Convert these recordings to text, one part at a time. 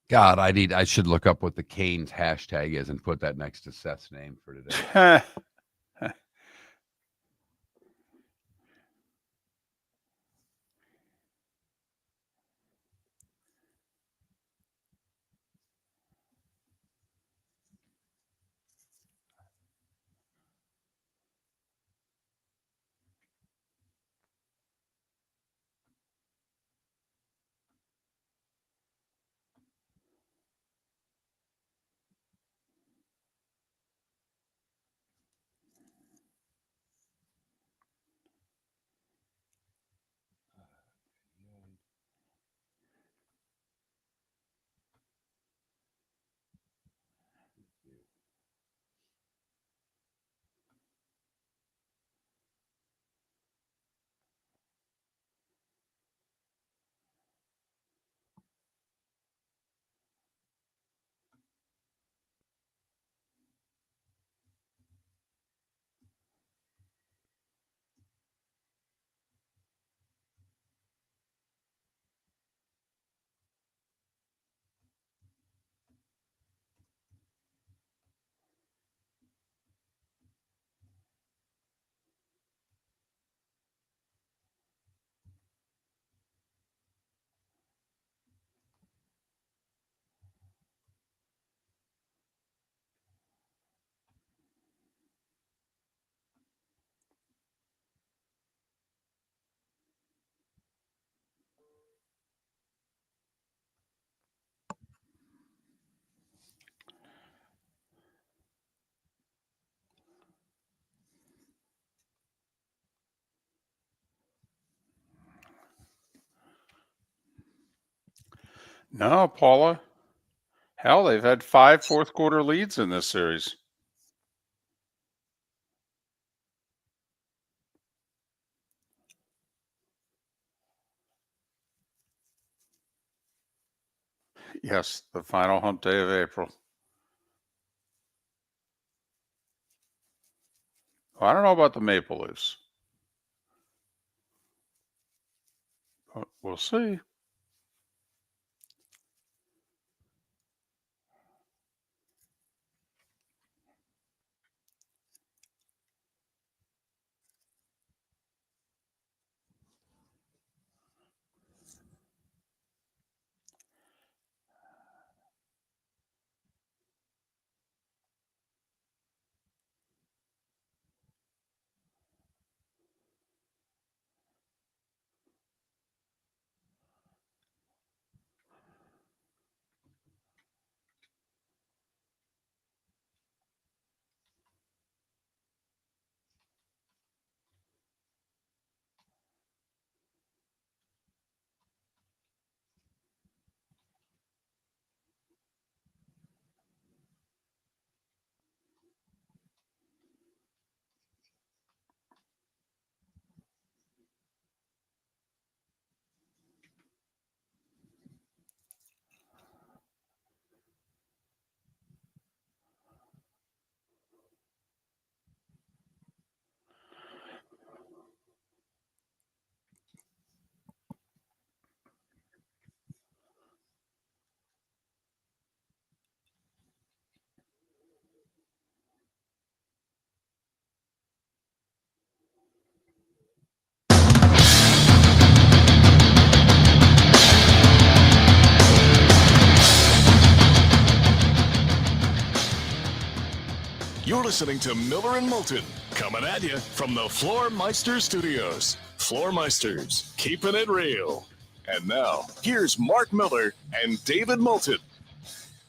God, I should look up what the Canes hashtag is and put that next to Seth's name for today. No, Paula. Hell, they've had 5 fourth-quarter leads in this series. Yes, the final hump day of April. Well, I don't know about the Maple Leafs, but we'll see. You're listening to Miller and Moulton, coming at you from the Floormeister Studios. Floormeisters, keeping it real. And now, here's Mark Miller and David Moulton.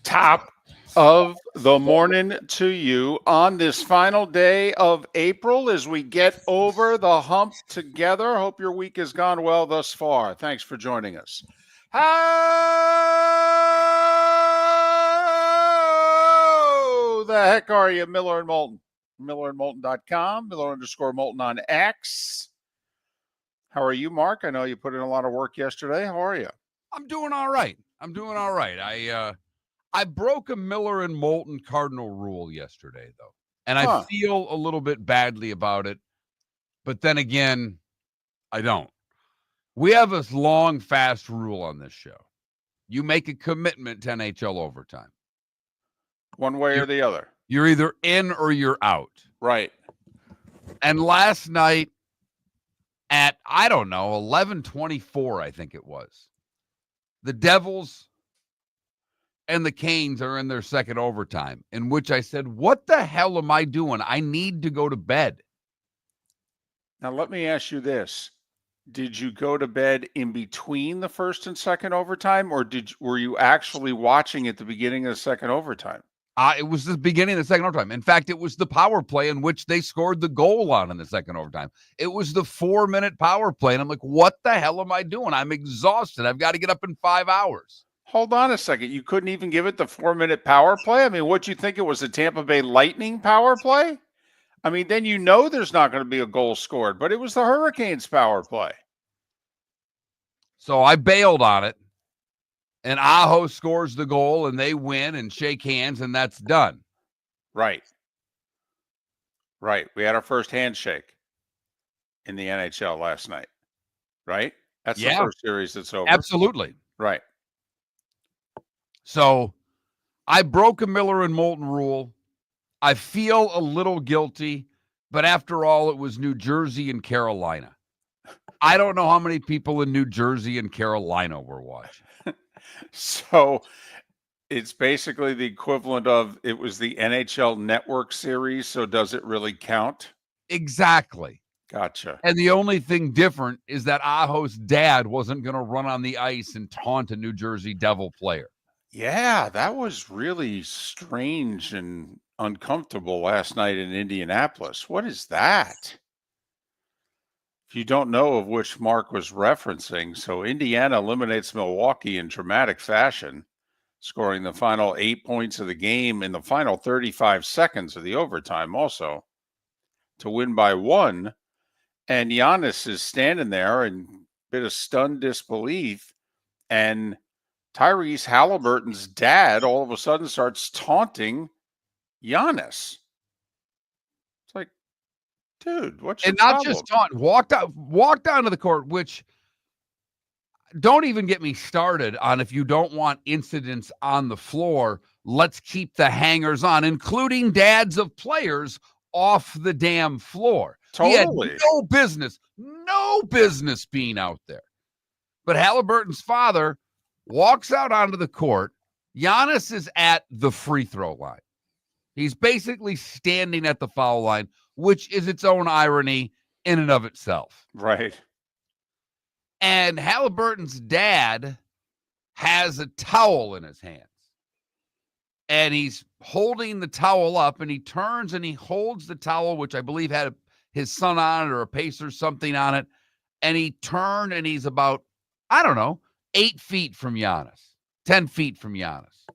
Top of the morning to you on this final day of April as we get over the hump together. Hope your week has gone well thus far. Thanks for joining us. How the heck are you, Miller and Moulton? MillerandMoulton.com, Miller_Moulton on X. How are you, Mark? I know you put in a lot of work yesterday. How are you? I'm doing all right. I broke a Miller and Moulton cardinal rule yesterday, though, and I feel a little bit badly about it. But then again, I don't. We have a long, fast rule on this show. You make a commitment to NHL overtime. One way or the other. You're either in or you're out. Right. And last night at, I don't know, 11:24, I think it was, the Devils and the Canes are in their second overtime, in which I said, what the hell am I doing? I need to go to bed. Now, let me ask you this. Did you go to bed in between the first and second overtime, or were you actually watching at the beginning of the second overtime? It was the beginning of the second overtime. In fact, it was the power play in which they scored the goal on in the second overtime. It was the 4-minute power play, and I'm like, what the hell am I doing? I'm exhausted. I've got to get up in 5 hours. Hold on a second. You couldn't even give it the 4-minute power play? I mean, what'd you think it was, a Tampa Bay Lightning power play? I mean, then there's not going to be a goal scored, but it was the Hurricanes power play. So I bailed on it, and Aho scores the goal, and they win and shake hands, and that's done. Right. Right. We had our first handshake in the NHL last night, right? That's the first series that's over. Absolutely. Right. So I broke a Miller and Moulton rule. I feel a little guilty, but after all, it was New Jersey and Carolina. I don't know how many people in New Jersey and Carolina were watching. So it's basically the equivalent of, it was the NHL Network series, so does it really count? Exactly. Gotcha. And the only thing different is that Aho's dad wasn't going to run on the ice and taunt a New Jersey Devil player. Yeah, that was really strange and uncomfortable last night in Indianapolis. What is that? If you don't know of which Mark was referencing, so Indiana eliminates Milwaukee in dramatic fashion, scoring the final 8 points of the game in the final 35 seconds of the overtime also, to win by 1. And Giannis is standing there in a bit of stunned disbelief, and Tyrese Halliburton's dad all of a sudden starts taunting Giannis. It's like, dude, what's your problem? And not just taunt, walked down to the court, which, don't even get me started on, if you don't want incidents on the floor, let's keep the hangers on, including dads of players, off the damn floor. Totally. He had no business being out there. But Halliburton's father walks out onto the court. Giannis is at the free throw line. He's basically standing at the foul line, which is its own irony in and of itself. Right. And Halliburton's dad has a towel in his hands. And he's holding the towel up, and he turns and he holds the towel, which I believe had his son on it or a Pacer, something on it. And he turned, and he's about, 8 feet from Giannis, 10 feet from Giannis.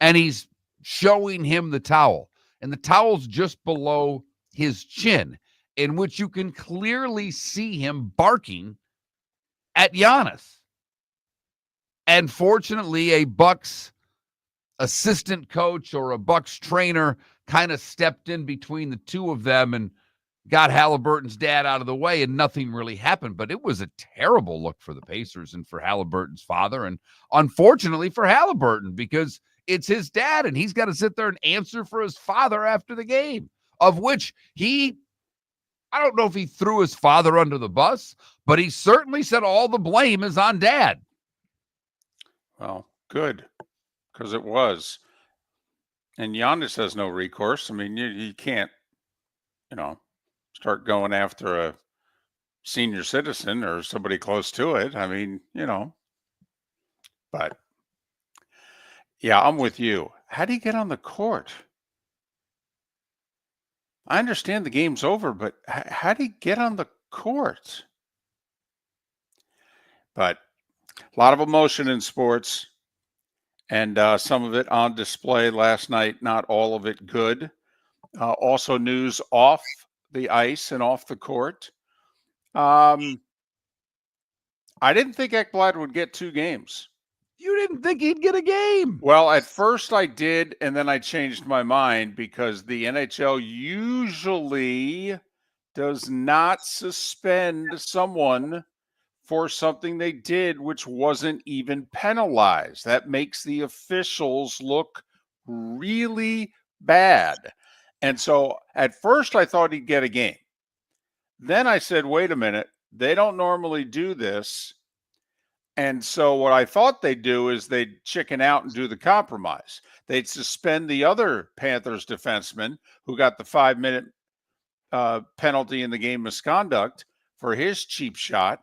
And he's showing him the towel. And the towel's just below his chin, in which you can clearly see him barking at Giannis. And fortunately, a Bucks assistant coach or a Bucks trainer kind of stepped in between the two of them and got Halliburton's dad out of the way, and nothing really happened. But it was a terrible look for the Pacers and for Halliburton's father, and unfortunately for Halliburton, because it's his dad, and he's got to sit there and answer for his father after the game, of which I don't know if he threw his father under the bus, but he certainly said all the blame is on dad. Well, good, because it was. And Giannis has no recourse. I mean, you can't, start going after a senior citizen or somebody close to it. I mean, but yeah, I'm with you. How do you get on the court? I understand the game's over, but how do you get on the court? But a lot of emotion in sports, and some of it on display last night, not all of it good. Also news off the ice and off the court. I didn't think Ekblad would get 2 games. You didn't think he'd get a game? Well, at first I did, and then I changed my mind because the NHL usually does not suspend someone for something they did which wasn't even penalized. That makes the officials look really bad. And so at first I thought he'd get a game. Then I said, wait a minute, they don't normally do this. And so what I thought they'd do is they'd chicken out and do the compromise. They'd suspend the other Panthers defenseman who got the 5-minute penalty in the game misconduct for his cheap shot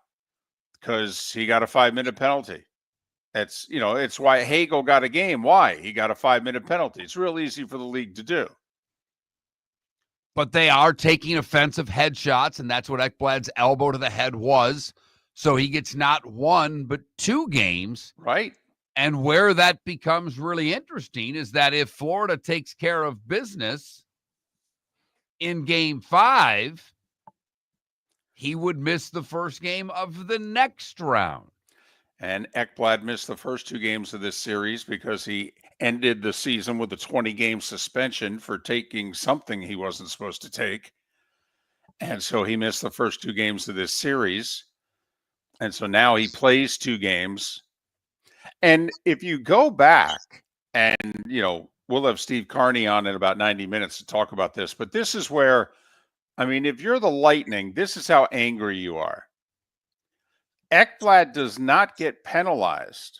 because he got a 5-minute penalty. It's why Hagel got a game. Why? He got a 5-minute penalty. It's real easy for the league to do. But they are taking offensive headshots, and that's what Ekblad's elbow to the head was. So he gets not 1, but 2 games. Right. And where that becomes really interesting is that if Florida takes care of business in game 5, he would miss the first game of the next round. And Ekblad missed the first 2 games of this series because he ended the season with a 20-game suspension for taking something he wasn't supposed to take. And so he missed the first 2 games of this series. And so now he plays 2 games. And if you go back and, we'll have Steve Carney on in about 90 minutes to talk about this, but this is where, if you're the Lightning, this is how angry you are. Ekblad does not get penalized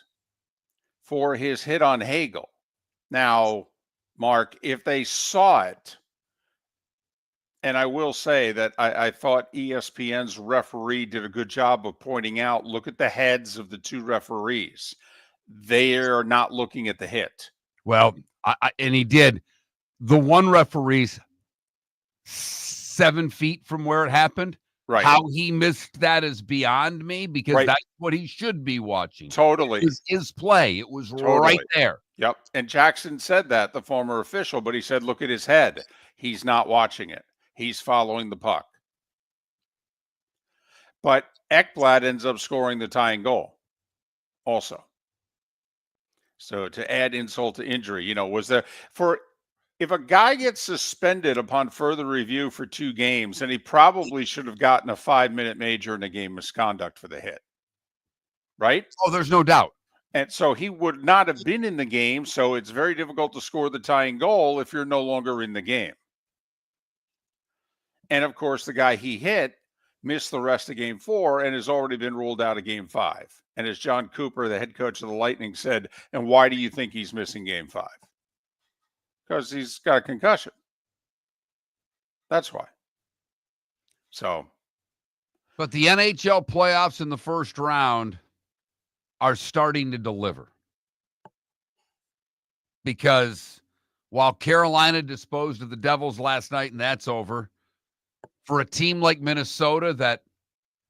for his hit on Hagel. Now, Mark, if they saw it, and I will say that I thought ESPN's referee did a good job of pointing out, look at the heads of the 2 referees. They are not looking at the hit. Well, and he did. The one referee's 7 feet from where it happened. Right. How he missed that is beyond me because that's what he should be watching. Totally. His play. It was right there. Yep. And Jackson said that, the former official, but he said, look at his head. He's not watching it. He's following the puck. But Ekblad ends up scoring the tying goal also. So to add insult to injury, if a guy gets suspended upon further review for 2 games, then he probably should have gotten a 5-minute major in a game misconduct for the hit. Right? Oh, there's no doubt. And so he would not have been in the game. So it's very difficult to score the tying goal if you're no longer in the game. And of course, the guy he hit missed the rest of game 4 and has already been ruled out of game 5. And as John Cooper, the head coach of the Lightning, said, and why do you think he's missing game 5? Because he's got a concussion. That's why. So. But the NHL playoffs in the first round are starting to deliver. Because while Carolina disposed of the Devils last night and that's over, for a team like Minnesota that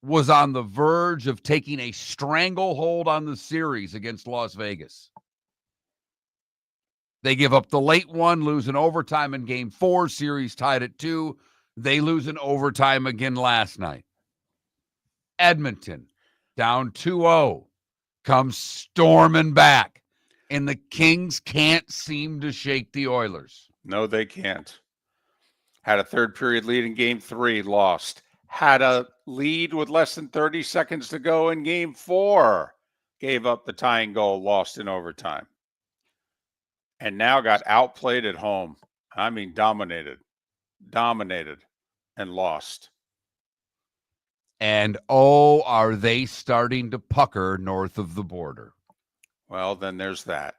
was on the verge of taking a stranglehold on the series against Las Vegas, they give up the late one, lose in overtime in game 4, series tied at 2. They lose in overtime again last night. Edmonton, down 2-0, comes storming back, and the Kings can't seem to shake the Oilers. No, they can't. Had a third period lead in game 3, lost. Had a lead with less than 30 seconds to go in game 4. Gave up the tying goal, lost in overtime. And now got outplayed at home. Dominated, and lost. And are they starting to pucker north of the border? Well, then there's that.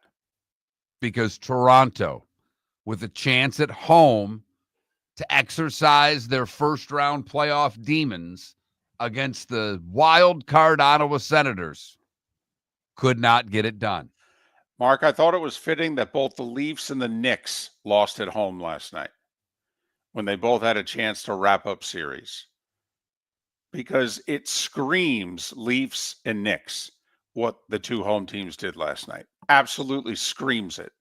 Because Toronto, with a chance at home to exercise their first-round playoff demons against the wild card Ottawa Senators, could not get it done. Mark, I thought it was fitting that both the Leafs and the Knicks lost at home last night when they both had a chance to wrap up series. Because it screams Leafs and Knicks what the 2 home teams did last night. Absolutely screams it.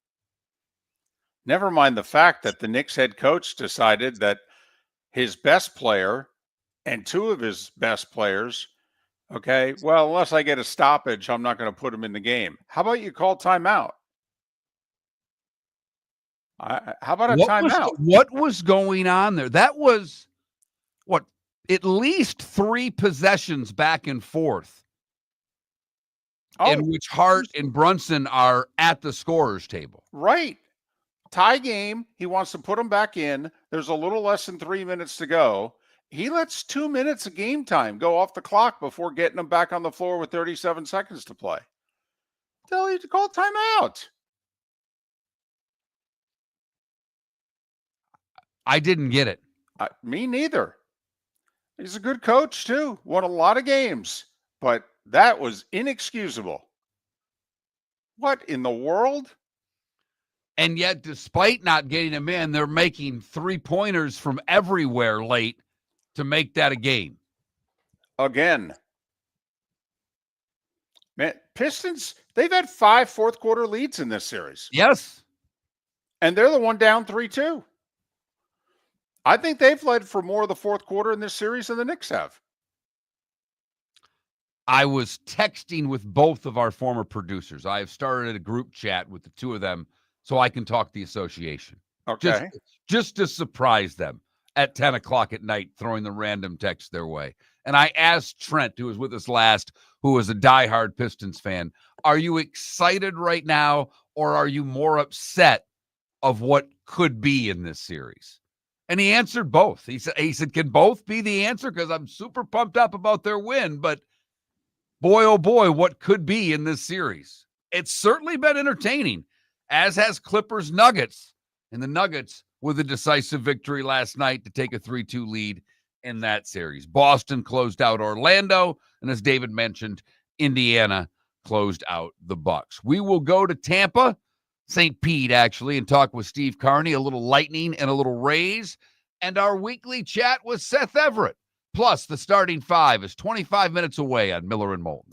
Never mind the fact that the Knicks head coach decided that his best player and 2 of his best players, unless I get a stoppage, I'm not going to put them in the game. How about you call timeout? How about a timeout? What was going on there? That was, at least 3 possessions back and forth in which Hart and Brunson are at the scorer's table. Right. Tie game. He wants to put them back in. There's a little less than 3 minutes to go. He lets 2 minutes of game time go off the clock before getting them back on the floor with 37 seconds to play. Tell you to call timeout. I didn't get it. Me neither. He's a good coach too. Won a lot of games, but that was inexcusable. What in the world? And yet, despite not getting him in, they're making 3-pointers from everywhere late to make that a game. Again. Man, Pistons, they've had 5 fourth-quarter leads in this series. Yes. And they're the one down 3-2. I think they've led for more of the fourth quarter in this series than the Knicks have. I was texting with both of our former producers. I have started a group chat with the two of them so I can talk the association. Okay. Just to surprise them at 10 o'clock at night, throwing the random text their way. And I asked Trent, who was with us last, who was a diehard Pistons fan, are you excited right now, or are you more upset of what could be in this series? And he answered both. He said, can both be the answer? Because I'm super pumped up about their win, but boy, oh boy, what could be in this series? It's certainly been entertaining, as has Clippers Nuggets. And the Nuggets with a decisive victory last night to take a 3-2 lead in that series. Boston closed out Orlando, and as David mentioned, Indiana closed out the Bucks. We will go to Tampa, St. Pete, actually, and talk with Steve Carney, a little Lightning and a little Rays, and our weekly chat with Seth Everett. Plus, the starting 5 is 25 minutes away on Miller and Moulton.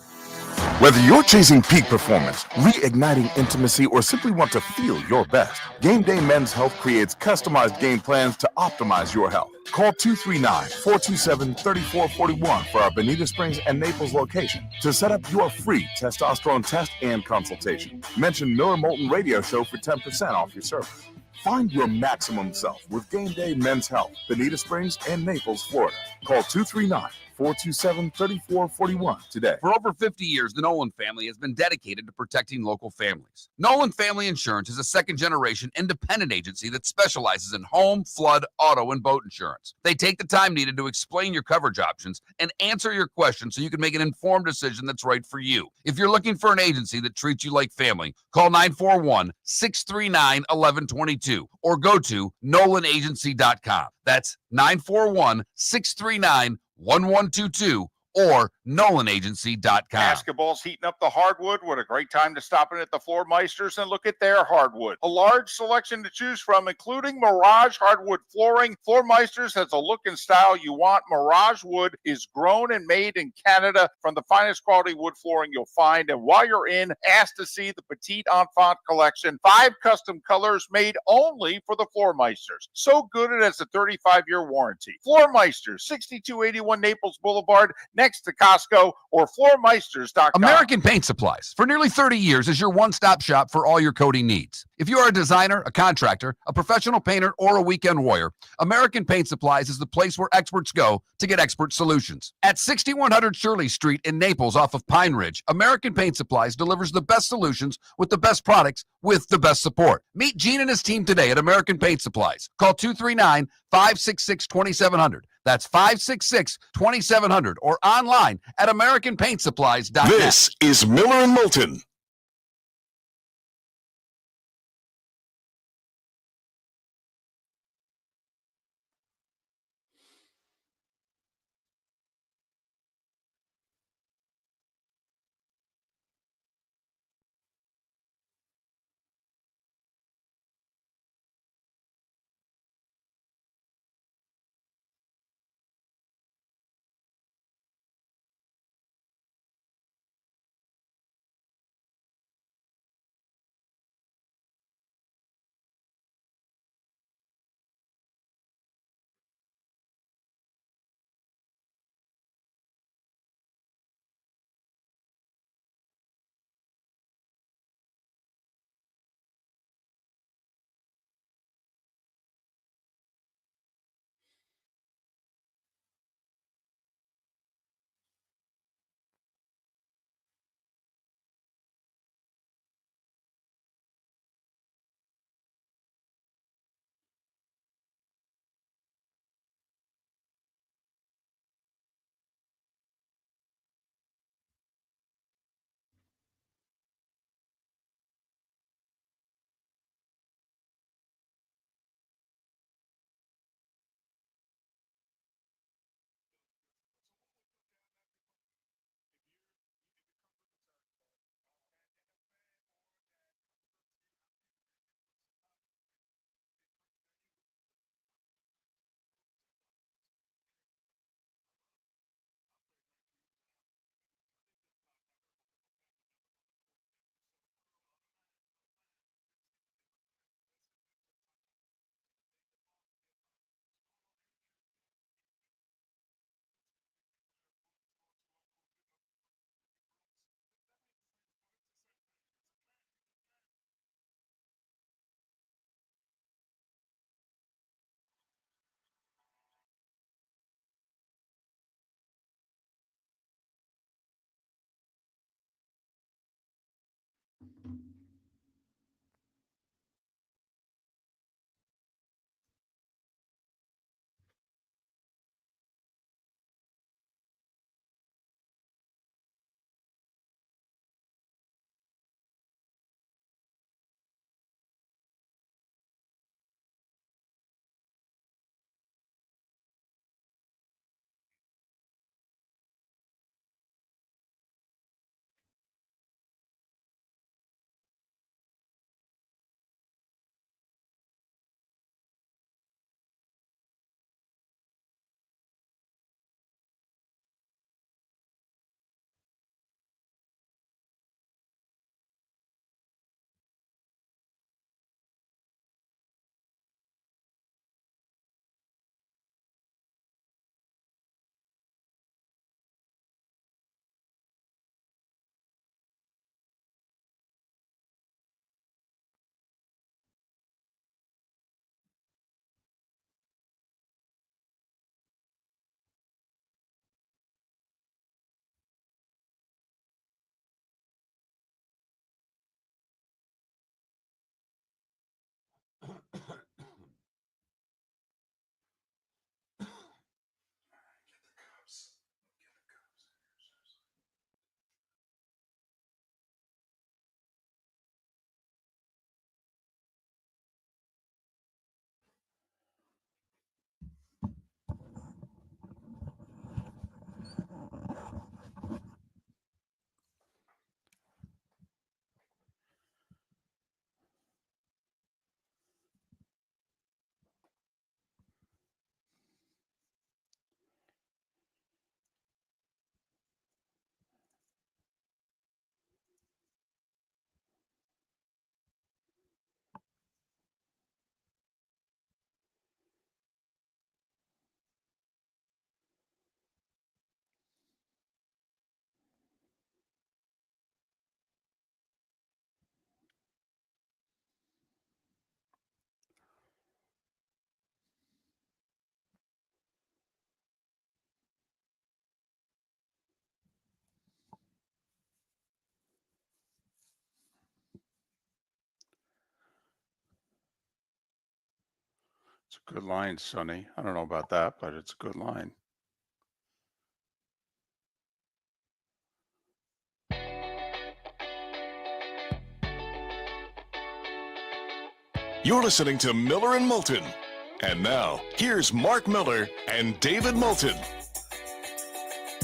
Whether you're chasing peak performance, reigniting intimacy, or simply want to feel your best, Game Day Men's Health creates customized game plans to optimize your health. Call 239-427-3441 for our Bonita Springs and Naples location to set up your free testosterone test and consultation. Mention Miller Moulton Radio Show for 10% off your service. Find your maximum self with Game Day Men's Health, Bonita Springs and Naples, Florida. Call 239-427-3441 today. For over 50 years, the Nolan family has been dedicated to protecting local families. Nolan Family Insurance is a second-generation independent agency that specializes in home, flood, auto, and boat insurance. They take the time needed to explain your coverage options and answer your questions so you can make an informed decision that's right for you. If you're looking for an agency that treats you like family, call 941-639-1122 or go to nolanagency.com. That's 941-639-1122 or nolanagency.com. Basketball's heating up the hardwood. What a great time to stop in at the Floor Meisters and look at their hardwood. A large selection to choose from, including Mirage hardwood flooring. Floor Meisters has a look and style you want. Mirage wood is grown and made in Canada from the finest quality wood flooring you'll find. And while you're in, ask to see the Petite Enfant collection. 5 custom colors made only for the Floor Meisters. So good it has a 35-year warranty. Floor Meisters, 6281 Naples Boulevard, next to Costco, or floormeisters.com. American Paint Supplies, for nearly 30 years, is your one-stop shop for all your coating needs. If you are a designer, a contractor, a professional painter, or a weekend warrior, American Paint Supplies is the place where experts go to get expert solutions. At 6100 Shirley Street in Naples off of Pine Ridge, American Paint Supplies delivers the best solutions with the best products with the best support. Meet Gene and his team today at American Paint Supplies. Call 239-566-2700. That's 566-2700 or online at AmericanPaintSupplies.com. This is Miller and Moulton. It's a good line, Sonny. I don't know about that, but it's a good line. You're listening to Miller and Moulton. And now, here's Mark Miller and David Moulton.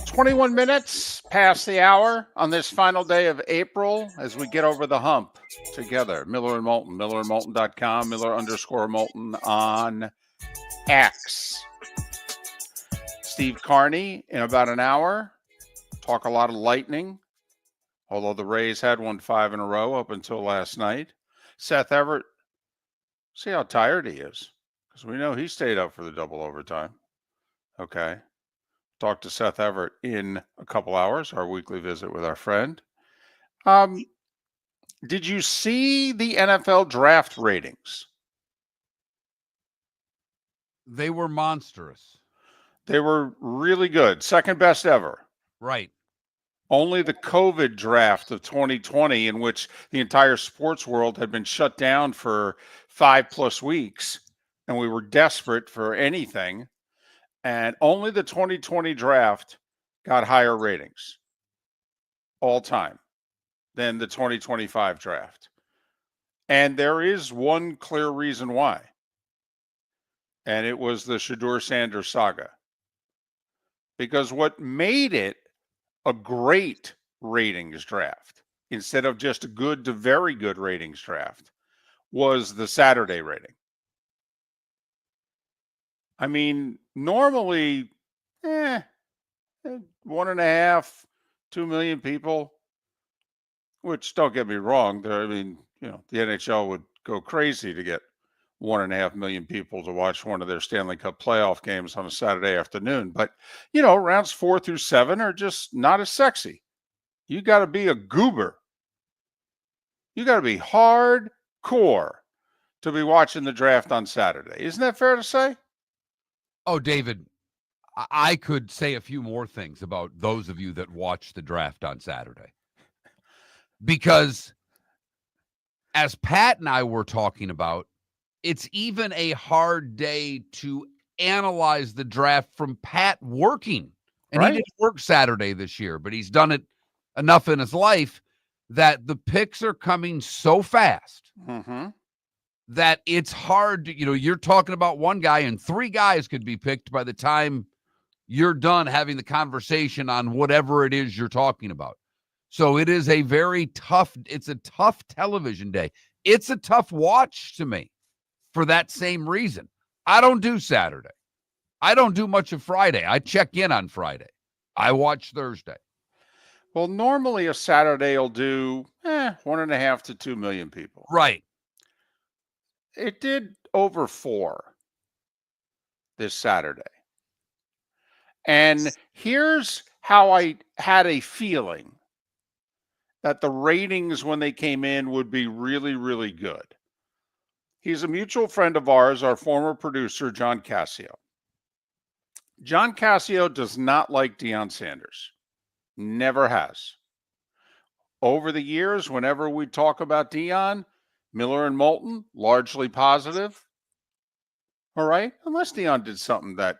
21 minutes past the hour on this final day of April as we get over the hump together. Miller and Moulton, millerandmoulton.com, Miller_Moulton on X. Steve Carney in about an hour. Talk a lot of Lightning, although the Rays had won 5 in a row up until last night. Seth Everett, see how tired he is, because we know he stayed up for the double overtime. Okay. Talk to Seth Everett in a couple hours, our weekly visit with our friend. Did you see the NFL draft ratings? They were monstrous. They were really good. Second best ever. Right. Only the COVID draft of 2020, in which the entire sports world had been shut down for 5+ weeks, and we were desperate for anything. And only the 2020 draft got higher ratings all time than the 2025 draft. And there is one clear reason why. And it was the Shedeur Sanders saga. Because what made it a great ratings draft, instead of just a good to very good ratings draft, was the Saturday rating. I mean, normally, 1.5, 2 million people, which, don't get me wrong, the NHL would go crazy to get 1.5 million people to watch one of their Stanley Cup playoff games on a Saturday afternoon. But, rounds 4 through 7 are just not as sexy. You got to be a goober. You got to be hardcore to be watching the draft on Saturday. Isn't that fair to say? Oh, David, I could say a few more things about those of you that watch the draft on Saturday. Because as Pat and I were talking about, it's even a hard day to analyze the draft from Pat working. And Right. He didn't work Saturday this year, but he's done it enough in his life that the picks are coming so fast. Mm-hmm. That it's hard to, you're talking about one guy and 3 guys could be picked by the time you're done having the conversation on whatever it is you're talking about. So it is a it's a tough television day. It's a tough watch to me for that same reason. I don't do Saturday. I don't do much of Friday. I check in on Friday. I watch Thursday. Well, normally a Saturday will do 1.5 to 2 million people. Right. It did over 4 this Saturday. And here's how I had a feeling that the ratings when they came in would be really, really good. He's a mutual friend of ours, our former producer, John Cassio. John Cassio does not like Deion Sanders. Never has. Over the years, whenever we talk about Deion, Miller and Moulton, largely positive. All right? Unless Deion did something that,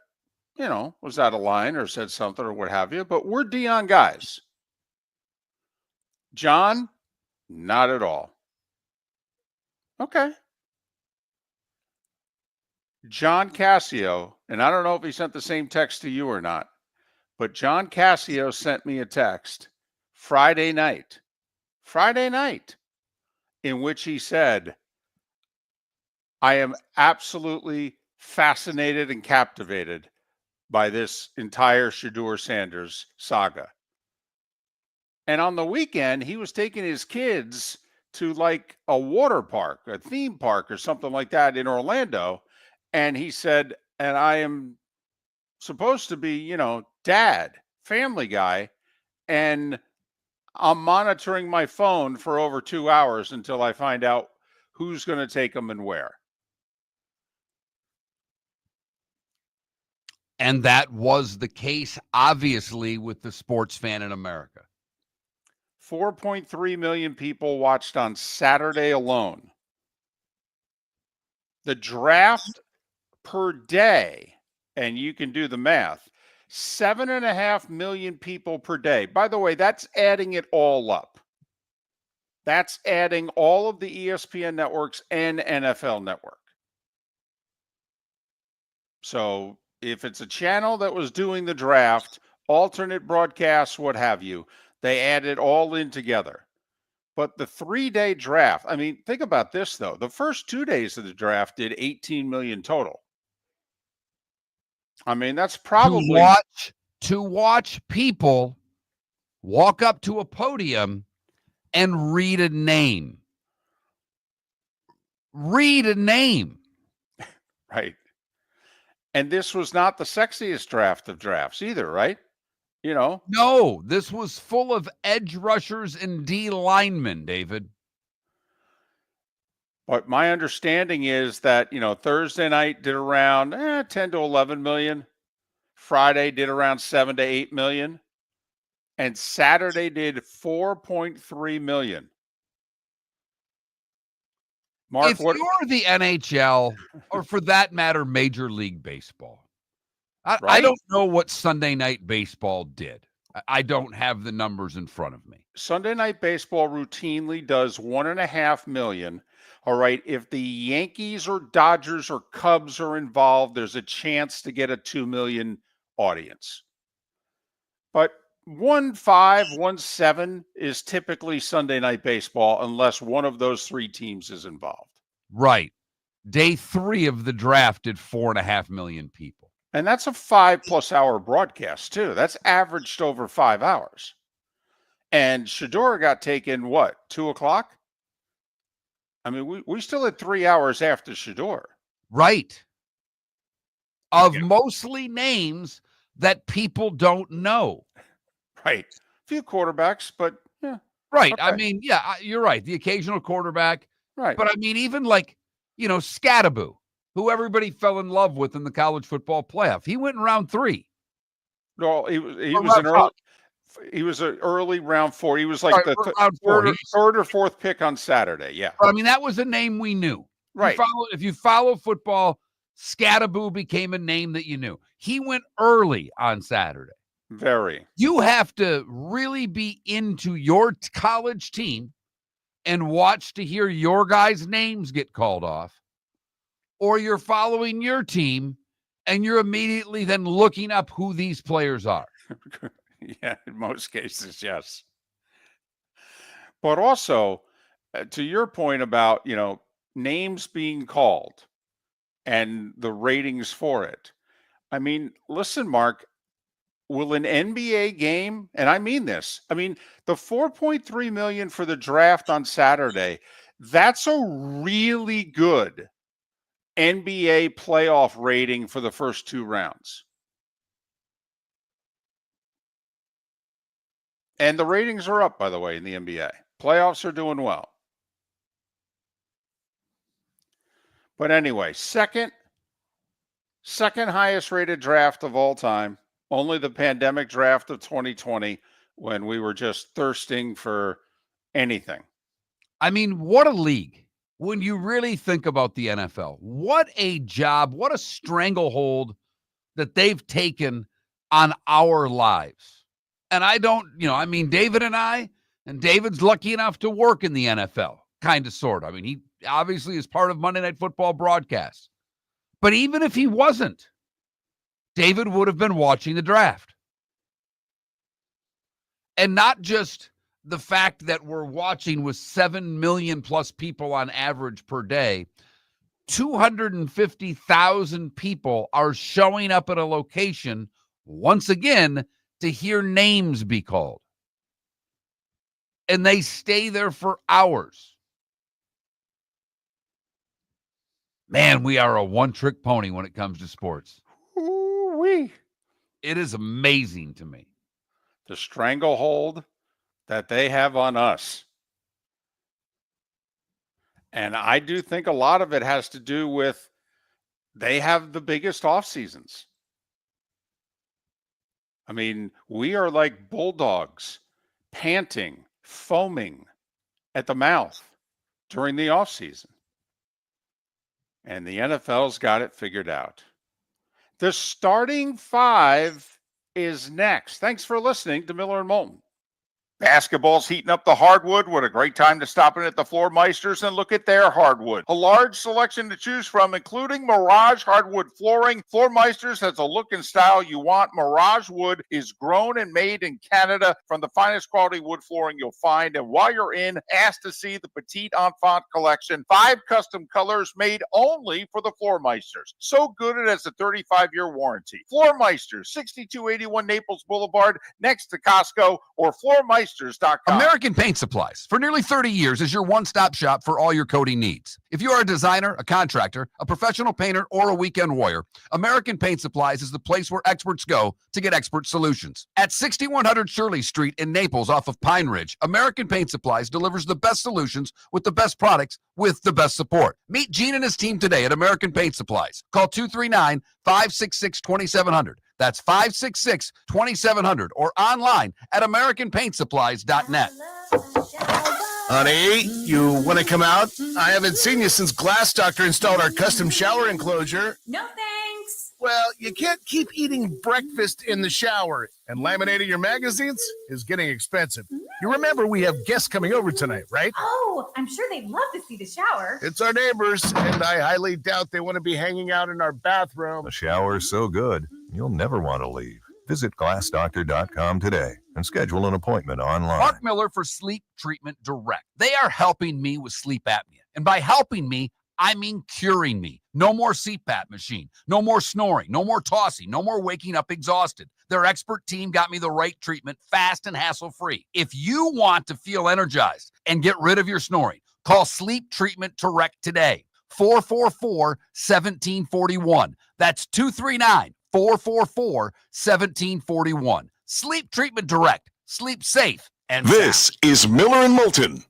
was out of line or said something or what have you. But we're Deion guys. John, not at all. Okay. John Cassio, and I don't know if he sent the same text to you or not, but John Cassio sent me a text Friday night, in which he said, I am absolutely fascinated and captivated by this entire Shedeur Sanders saga. And on the weekend, he was taking his kids to like a water park, a theme park or something like that in Orlando. And he said, and I am supposed to be, dad, family guy, and I'm monitoring my phone for over 2 hours until I find out who's going to take them and where. And that was the case, obviously, with the sports fan in America. 4.3 million people watched on Saturday alone. The draft per day, and you can do the math, 7.5 million people per day. By the way, that's adding it all up. That's adding all of the ESPN networks and NFL network. So if it's a channel that was doing the draft, alternate broadcasts, what have you, they add it all in together. But the 3-day draft, I mean, think about this, though. The first 2 days of the draft did 18 million total. I mean, that's probably to watch people walk up to a podium and read a name. Read a name. Right. And this was not the sexiest draft of drafts either, right? You know, No, this was full of edge rushers and D linemen, David. But my understanding is that, Thursday night did around 10 to 11 million. Friday did around 7 to 8 million. And Saturday did 4.3 million. Mark, If you're the NHL, or for that matter, Major League Baseball, I don't know what Sunday Night Baseball did. I don't have the numbers in front of me. Sunday Night Baseball routinely does 1.5 million. All right. If the Yankees or Dodgers or Cubs are involved, there's a chance to get a 2 million audience. But 1.5, 1.7 is typically Sunday Night Baseball unless one of those three teams is involved. Right. Day 3 of the draft did 4.5 million people. And that's a 5+ hour broadcast, too. That's averaged over 5 hours. And Shedeur got taken, 2 o'clock? I mean, we still had 3 hours after Shedeur. Right. Of mostly names that people don't know. Right. A few quarterbacks, but yeah. Right. Okay. I mean, yeah, you're right. The occasional quarterback. Right. But I mean, even Scattaboo, who everybody fell in love with in the college football playoff. He went in round 3. No, he was an early round 4. He was like the third or fourth pick on Saturday. Yeah. But I mean, that was a name we knew. Right. If you follow football, Scattaboo became a name that you knew. He went early on Saturday. Very. You have to really be into your college team and watch to hear your guys' names get called off, or you're following your team and you're immediately then looking up who these players are. Yeah, in most cases, yes. But also, to your point about, names being called and the ratings for it. I mean, listen, Mark, will an NBA game, and I mean this, the 4.3 million for the draft on Saturday, that's a really good NBA playoff rating for the first 2 rounds. And the ratings are up, by the way, in the NBA. Playoffs are doing well. But anyway, second highest rated draft of all time. Only the pandemic draft of 2020 when we were just thirsting for anything. I mean, what a league. When you really think about the NFL, what a job, what a stranglehold that they've taken on our lives. And I don't, David and I, and David's lucky enough to work in the NFL, kind of, sort of. I mean, he obviously is part of Monday Night Football broadcasts. But even if he wasn't, David would have been watching the draft. And not just the fact that we're watching with 7 million plus people on average per day, 250,000 people are showing up at a location once again to hear names be called. And they stay there for hours. Man, we are a one-trick pony when it comes to sports. Ooh-wee. It is amazing to me. The stranglehold that they have on us. And I do think a lot of it has to do with they have the biggest off seasons. I mean, we are like bulldogs, panting, foaming at the mouth during the off season. And the NFL's got it figured out. The starting five is next. Thanks for listening to Miller and Moulton. Basketball's heating up the hardwood. What a great time to stop in at the Floor Meisters and look at their hardwood. A large selection to choose from, including Mirage hardwood flooring. Floor Meisters has a look and style you want. Mirage wood is grown and made in Canada from the finest quality wood flooring you'll find. And while you're in, ask to see the Petite Enfant collection. 5 custom colors made only for the Floor Meisters. So good it has a 35-year warranty. Floor Meisters, 6281 Naples Boulevard, next to Costco, or floormeisters.com. American Paint Supplies, for nearly 30 years, is your one-stop shop for all your coating needs. If you are a designer, a contractor, a professional painter, or a weekend warrior, American Paint Supplies is the place where experts go to get expert solutions. At 6100 Shirley Street in Naples off of Pine Ridge, American Paint Supplies delivers the best solutions with the best products with the best support. Meet Gene and his team today at American Paint Supplies. Call 239-566-2700. That's 566-2700 or online at AmericanPaintSupplies.net. Honey, you want to come out? I haven't seen you since Glass Doctor installed our custom shower enclosure. No thanks. Well, you can't keep eating breakfast in the shower, and laminating your magazines is getting expensive. You remember we have guests coming over tonight, right? Oh, I'm sure they'd love to see the shower. It's our neighbors, and I highly doubt they want to be hanging out in our bathroom. The shower's so good, you'll never want to leave. Visit glassdoctor.com today and schedule an appointment online. Mark Miller for Sleep Treatment Direct. They are helping me with sleep apnea. And by helping me, I mean curing me. No more CPAP machine, no more snoring, no more tossing, no more waking up exhausted. Their expert team got me the right treatment, fast and hassle-free. If you want to feel energized and get rid of your snoring, call Sleep Treatment Direct today. 444-1741. That's 239-444-1741. Sleep Treatment Direct. Sleep safe and This is Miller and Moulton.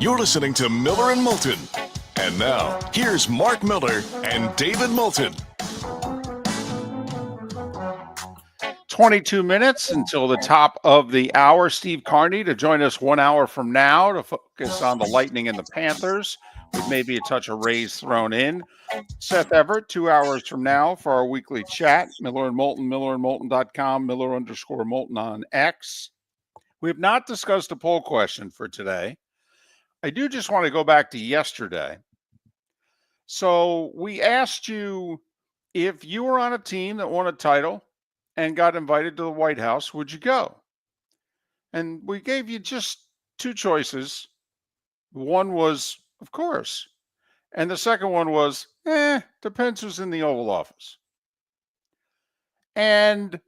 You're listening to Miller and Moulton. And now, here's Mark Miller and David Moulton. 22 minutes until the top of the hour. Steve Carney to join us 1 hour from now to focus on the Lightning and the Panthers, with maybe a touch of Rays thrown in. Seth Everett 2 hours from now for our weekly chat. Miller and Moulton, millerandmoulton.com, Miller_Moulton on X. We have not discussed a poll question for today. I do just want to go back to yesterday. So we asked you, if you were on a team that won a title and got invited to the White House, would you go? And we gave you just two choices. One was, of course. And the second one was, depends who's in the Oval Office. And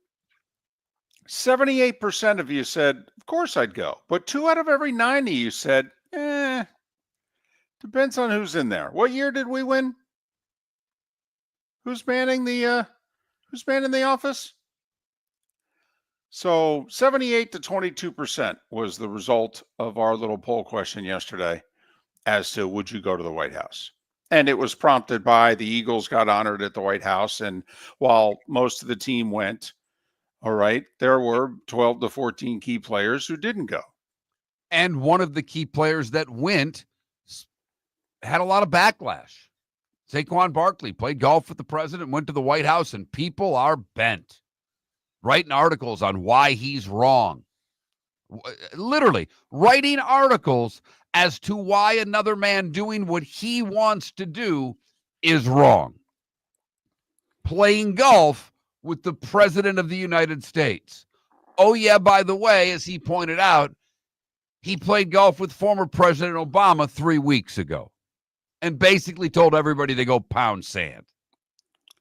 78% of you said, of course I'd go. But 2 out of every 9 of you said, depends on who's in there. What year did we win? Who's manning the office? So 78 to 22% was the result of our little poll question yesterday as to would you go to the White House? And it was prompted by the Eagles got honored at the White House. And while most of the team went, all right, there were 12 to 14 key players who didn't go. And one of the key players that went had a lot of backlash. Saquon Barkley played golf with the president, went to the White House, and people are bent, writing articles on why he's wrong. Literally writing articles as to why another man doing what he wants to do is wrong. Playing golf with the president of the United States. Oh, yeah, by the way, as he pointed out, he played golf with former President Obama 3 weeks ago and basically told everybody to go pound sand.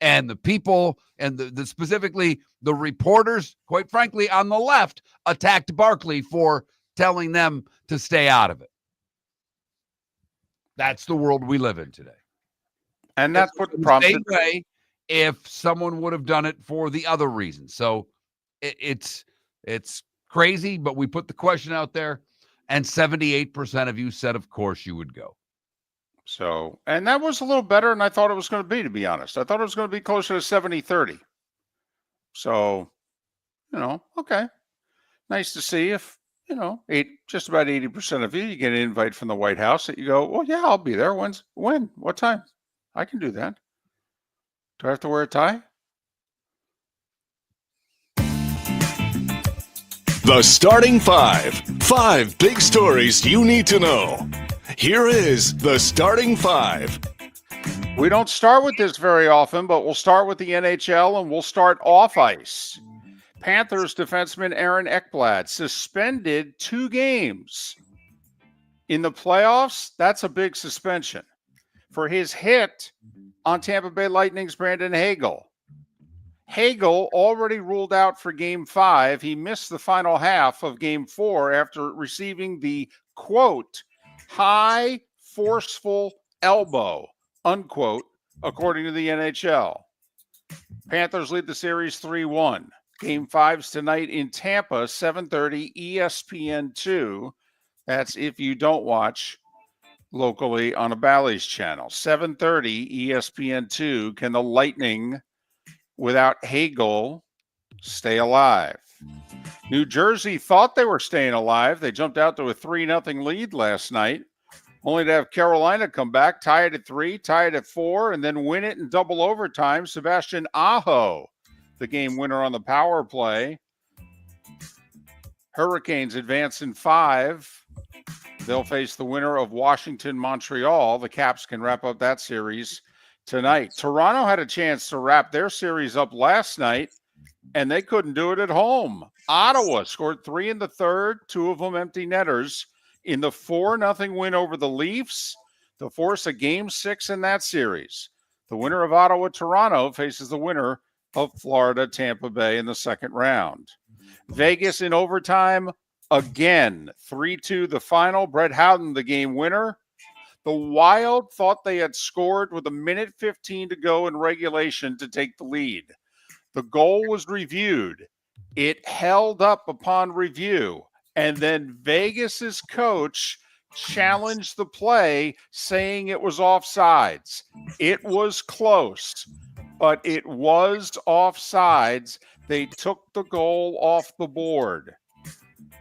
And the people and the specifically the reporters, quite frankly, on the left, attacked Barkley for telling them to stay out of it. That's the world we live in today. And that's what prompted the same way if someone would have done it for the other reason. So it's crazy, but we put the question out there, and 78% of you said, of course, you would go. So, and that was a little better than I thought it was going to be honest. I thought it was going to be closer to 70-30. So, okay. Nice to see if, just about 80% of you get an invite from the White House that you go, well, yeah, I'll be there. When? What time? I can do that. Do I have to wear a tie? The Starting Five. 5 big stories you need to know. Here is the Starting Five. We don't start with this very often, but we'll start with the NHL, and we'll start off ice. Panthers defenseman Aaron Ekblad suspended 2 games. In the playoffs, that's a big suspension for his hit on Tampa Bay Lightning's Brandon Hagel. Hagel already ruled out for Game 5. He missed the final half of Game 4 after receiving the, quote, high, forceful elbow, unquote, according to the NHL. Panthers lead the series 3-1. Game 5's tonight in Tampa, 7:30, ESPN2. That's if you don't watch locally on a Bally's channel. 7:30, ESPN2. Can the Lightning, without Hagel, stay alive? New Jersey thought they were staying alive. They jumped out to a 3-0 lead last night, only to have Carolina come back, tie it at 3, tie it at 4, and then win it in double overtime. Sebastian Aho, the game winner on the power play. Hurricanes advance in 5. They'll face the winner of Washington-Montreal. The Caps can wrap up that series tonight. Toronto had a chance to wrap their series up last night, and they couldn't do it at home. Ottawa scored 3 in the third, 2 of them empty netters, in the 4-0 win over the Leafs to force a Game 6 in that series. The winner of Ottawa-Toronto faces the winner of Florida-Tampa Bay in the second round. Vegas in overtime again, 3-2 the final. Brett Howden, the game winner. The Wild thought they had scored with 1:15 to go in regulation to take the lead. The goal was reviewed. It held up upon review. And then Vegas's coach challenged the play, saying it was offsides. It was close, but it was offsides. They took the goal off the board,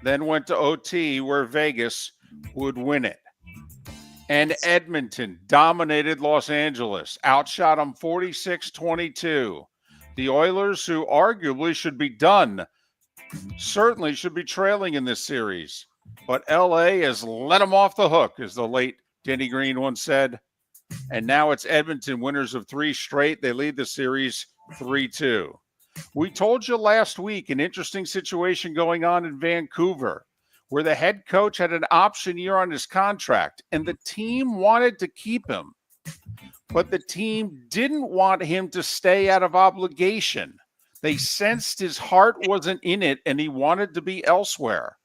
then went to OT where Vegas would win it. And Edmonton dominated Los Angeles, outshot them 46-22. The Oilers, who arguably should be done, certainly should be trailing in this series. But LA has let them off the hook, as the late Denny Green once said. And now it's Edmonton, winners of 3 straight. They lead the series 3-2. We told you last week an interesting situation going on in Vancouver, where the head coach had an option year on his contract, and the team wanted to keep him. But the team didn't want him to stay out of obligation. They sensed his heart wasn't in it, and he wanted to be elsewhere.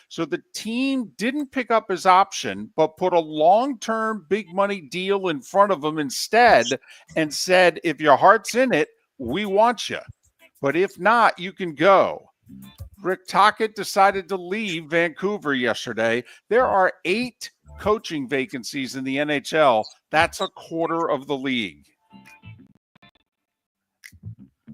So the team didn't pick up his option, but put a long-term big money deal in front of him instead and said, if your heart's in it, we want you. But if not, you can go. Rick Tocchet decided to leave Vancouver yesterday. There are 8 coaching vacancies in the NHL. That's a quarter of the league.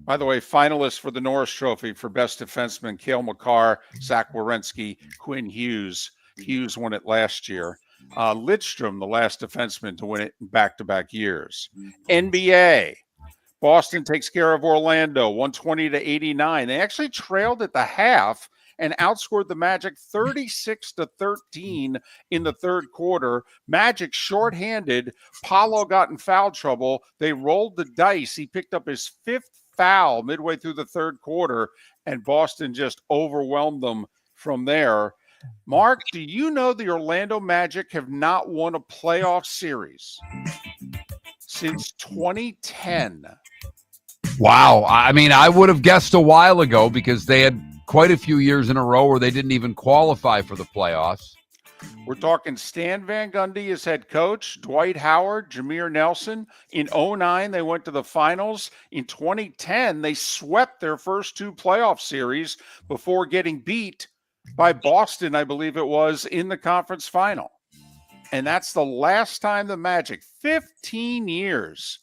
By the way, finalists for the Norris Trophy for Best Defenseman, Cale Makar, Zach Werenski, Quinn Hughes. Hughes won it last year. Lidstrom, the last defenseman to win it in back-to-back years. NBA. Boston takes care of Orlando, 120-89. They actually trailed at the half and outscored the Magic 36-13 in the third quarter. Magic shorthanded. Paolo got in foul trouble. They rolled the dice. He picked up his 5th foul midway through the third quarter, and Boston just overwhelmed them from there. Mark, do you know the Orlando Magic have not won a playoff series since 2010? Wow. I mean, I would have guessed a while ago because they had quite a few years in a row where they didn't even qualify for the playoffs. We're talking Stan Van Gundy as head coach, Dwight Howard, Jameer Nelson. In 2009, they went to the finals. In 2010, they swept their first 2 playoff series before getting beat by Boston, I believe it was, in the conference final. And that's the last time the Magic, 15 years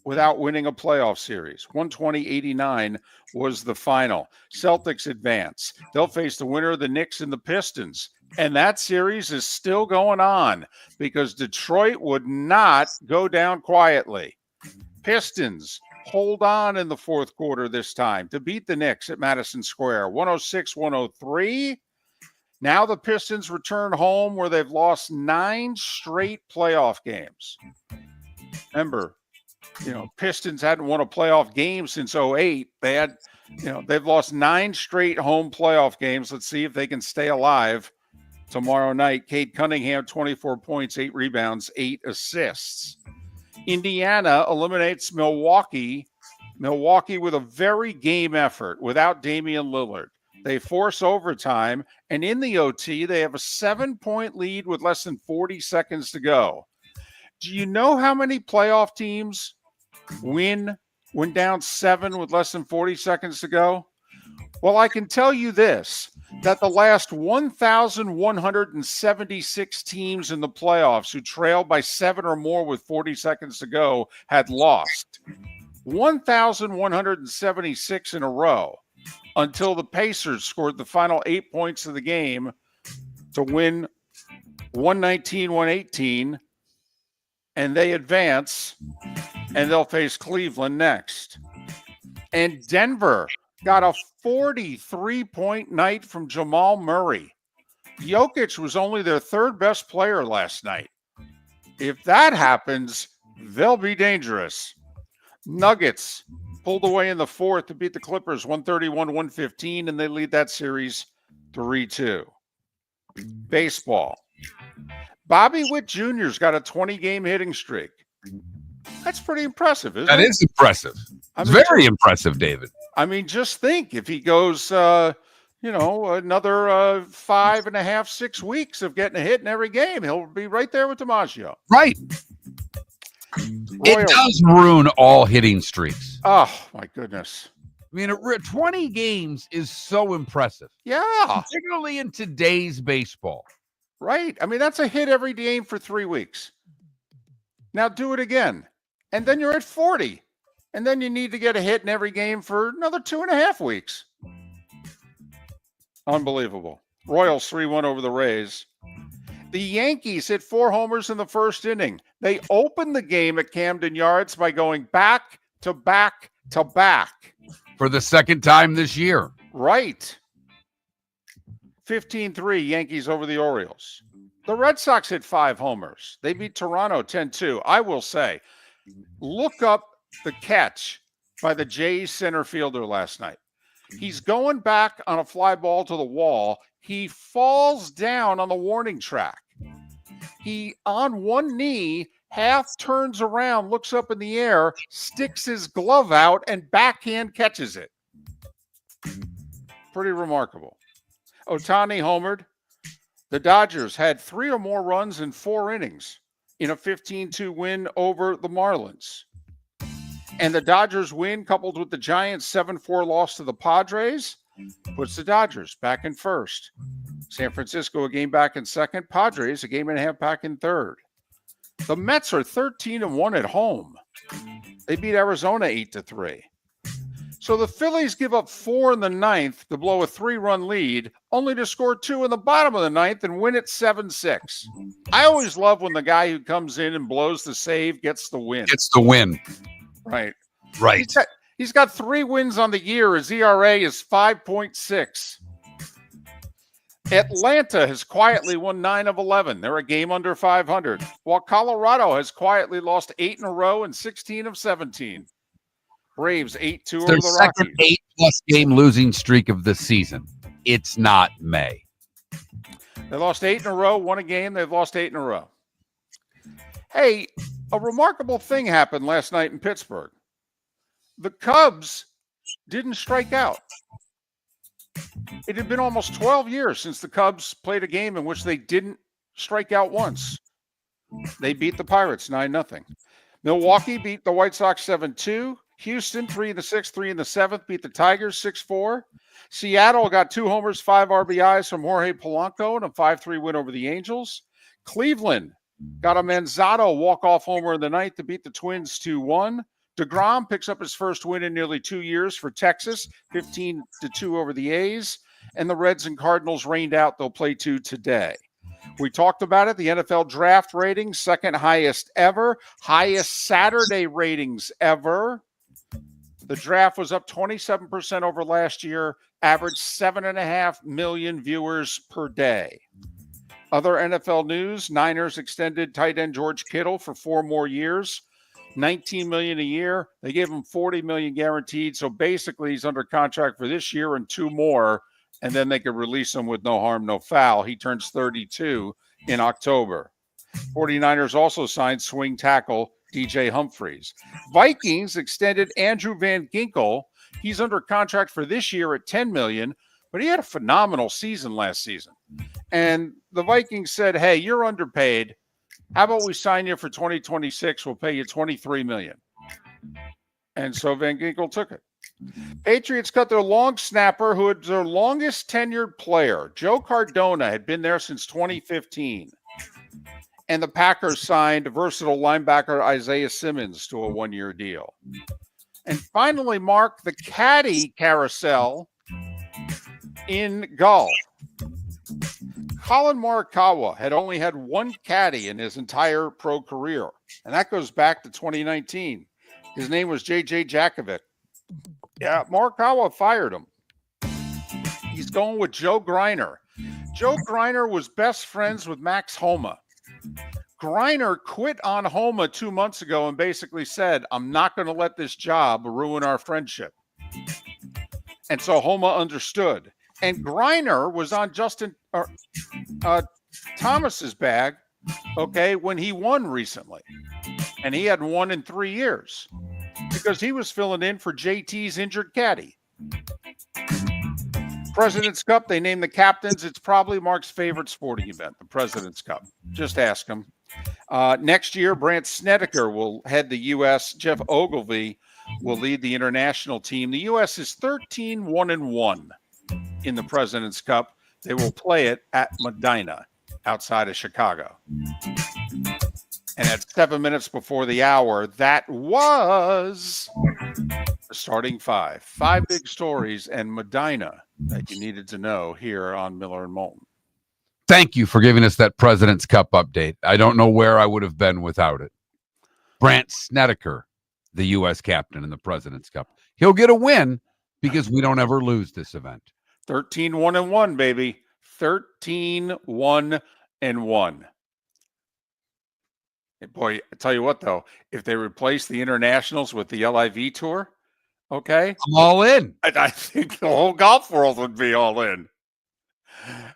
without winning a playoff series. 120-89 was the final. Celtics advance. They'll face the winner of the Knicks and the Pistons. And that series is still going on because Detroit would not go down quietly. Pistons hold on in the fourth quarter this time to beat the Knicks at Madison Square, 106-103. Now the Pistons return home where they've lost 9 straight playoff games. Remember, Pistons hadn't won a playoff game since 2008. They've lost 9 straight home playoff games. Let's see if they can stay alive tomorrow night. Cade Cunningham, 24 points, 8 rebounds, 8 assists. Indiana eliminates Milwaukee. Milwaukee with a very game effort without Damian Lillard. They force overtime, and in the OT, they have a 7-point lead with less than 40 seconds to go. Do you know how many playoff teams win when down 7 with less than 40 seconds to go? Well, I can tell you this, that the last 1,176 teams in the playoffs who trailed by 7 or more with 40 seconds to go had lost. 1,176 in a row until the Pacers scored the final 8 points of the game to win 119-118, and they advance, and they'll face Cleveland next. And Denver got a 43-point night from Jamal Murray. Jokic was only their 3rd best player last night. If that happens, they'll be dangerous. Nuggets pulled away in the 4th to beat the Clippers 131-115, and they lead that series 3-2. Baseball. Bobby Witt Jr.'s got a 20-game hitting streak. That's pretty impressive, isn't it? That is impressive. Very impressive, David. I mean, just think if he goes, another 5.5, 6 weeks of getting a hit in every game, he'll be right there with DiMaggio. Right. It does ruin all hitting streaks. Oh, my goodness. I mean, 20 games is so impressive. Yeah. Particularly in today's baseball. Right. I mean, that's a hit every game for 3 weeks. Now do it again. And then you're at 40. And then you need to get a hit in every game for another 2.5 weeks. Unbelievable. Royals 3-1 over the Rays. The Yankees hit 4 homers in the first inning. They opened the game at Camden Yards by going back to back to back. For the second time this year. Right. 15-3 Yankees over the Orioles. The Red Sox hit 5 homers. They beat Toronto 10-2. I will say, look up the catch by the Jays center fielder last night. He's going back on a fly ball to the wall. He falls down on the warning track. He, on one knee, half turns around, looks up in the air, sticks his glove out, and backhand catches it. Pretty remarkable. Ohtani homered. The Dodgers had 3 or more runs in 4 innings in a 15-2 win over the Marlins. And the Dodgers win, coupled with the Giants' 7-4 loss to the Padres, puts the Dodgers back in first. San Francisco a game back in second. Padres a game and a half back in third. The Mets are 13-1 at home. They beat Arizona 8-3. So the Phillies give up 4 in the ninth to blow a 3-run lead, only to score 2 in the bottom of the ninth and win it 7-6. I always love when the guy who comes in and blows the save gets the win. It's the win. Right. Right. He's got 3 wins on the year. His ERA is 5.6. Atlanta has quietly won 9 of 11. They're a game under 500. While Colorado has quietly lost 8 in a row and 16 of 17. Braves 8-2 over Their the second Rockies. 8+ game losing streak of the season. It's not May. They lost 8 in a row, won a game. They've lost 8 in a row. Hey, a remarkable thing happened last night in Pittsburgh. The Cubs didn't strike out. It had been almost 12 years since the Cubs played a game in which they didn't strike out once. They beat the Pirates 9-0. Milwaukee beat the White Sox 7-2. Houston 3 in the 6th, 3 in the 7th, beat the Tigers 6-4. Seattle got 2 homers, 5 RBIs from Jorge Polanco and a 5-3 win over the Angels. Cleveland got a Manzano walk-off homer in the ninth to beat the Twins 2-1. DeGrom picks up his first win in nearly 2 years for Texas, 15-2 over the A's. And the Reds and Cardinals rained out. They'll play 2 today. We talked about it. The NFL draft ratings, second highest ever, highest Saturday ratings ever. The draft was up 27% over last year, averaged 7.5 million viewers per day. Other NFL news, Niners extended tight end George Kittle for 4 more years, $19 million a year. They gave him $40 million guaranteed. So basically he's under contract for this year and 2 more, and then they could release him with no harm, no foul. He turns 32 in October. 49ers also signed swing tackle DJ Humphries. Vikings extended Andrew Van Ginkel. He's under contract for this year at $10 million, but he had a phenomenal season last season. And the Vikings said, hey, you're underpaid. How about we sign you for 2026? We'll pay you $23 million. And so Van Ginkel took it. Patriots cut their long snapper, who was their longest tenured player. Joe Cardona had been there since 2015. And the Packers signed versatile linebacker Isaiah Simmons to a 1-year deal. And finally, Mark, the caddy carousel in golf. Colin Morikawa had only had 1 caddy in his entire pro career, and that goes back to 2019. His name was J.J. Jakovic. Yeah, Morikawa fired him. He's going with Joe Greiner. Joe Greiner was best friends with Max Homa. Greiner quit on Homa 2 months ago and basically said, I'm not going to let this job ruin our friendship. And so Homa understood. And Greiner was on Justin Thomas's bag, okay, when he won recently. And he hadn't won in 3 years because he was filling in for JT's injured caddy. President's Cup, they named the captains. It's probably Mark's favorite sporting event, the President's Cup. Just ask him. Next year, Brant Snedeker will head the U.S. Jeff Ogilvy will lead the international team. The U.S. is 13-1-1 in the President's Cup. They will play it at Medina. outside of Chicago. And at 7 minutes before the hour, that was the starting five. 5 big stories and Medina that you needed to know here on Miller and Moulton. Thank you for giving us that President's Cup update. I don't know where I would have been without it. Brant Snedeker, the U.S. captain in the President's Cup. He'll get a win because we don't ever lose this event. 13-1-1, baby. 13-1-1. Boy, I tell you what, though, if they replace the internationals with the LIV tour, okay, I'm all in. I think the whole golf world would be all in.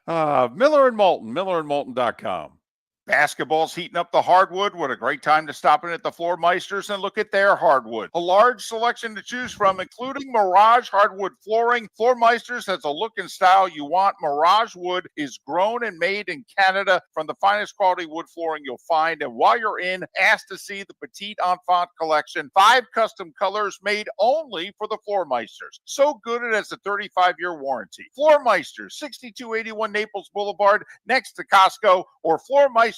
Miller and Moulton, millerandmoulton.com. Basketball's heating up the hardwood. What a great time to stop in at the Floor Meisters and look at their hardwood. A large selection to choose from, including Mirage hardwood flooring. Floor Meisters has a look and style you want. Mirage wood is grown and made in Canada from the finest quality wood flooring you'll find. And while you're in, ask to see the Petite Enfant collection. 5 custom colors made only for the Floor Meisters. So good it has a 35-year warranty. Floor Meisters, 6281 Naples Boulevard, next to Costco, or floormeisters.com.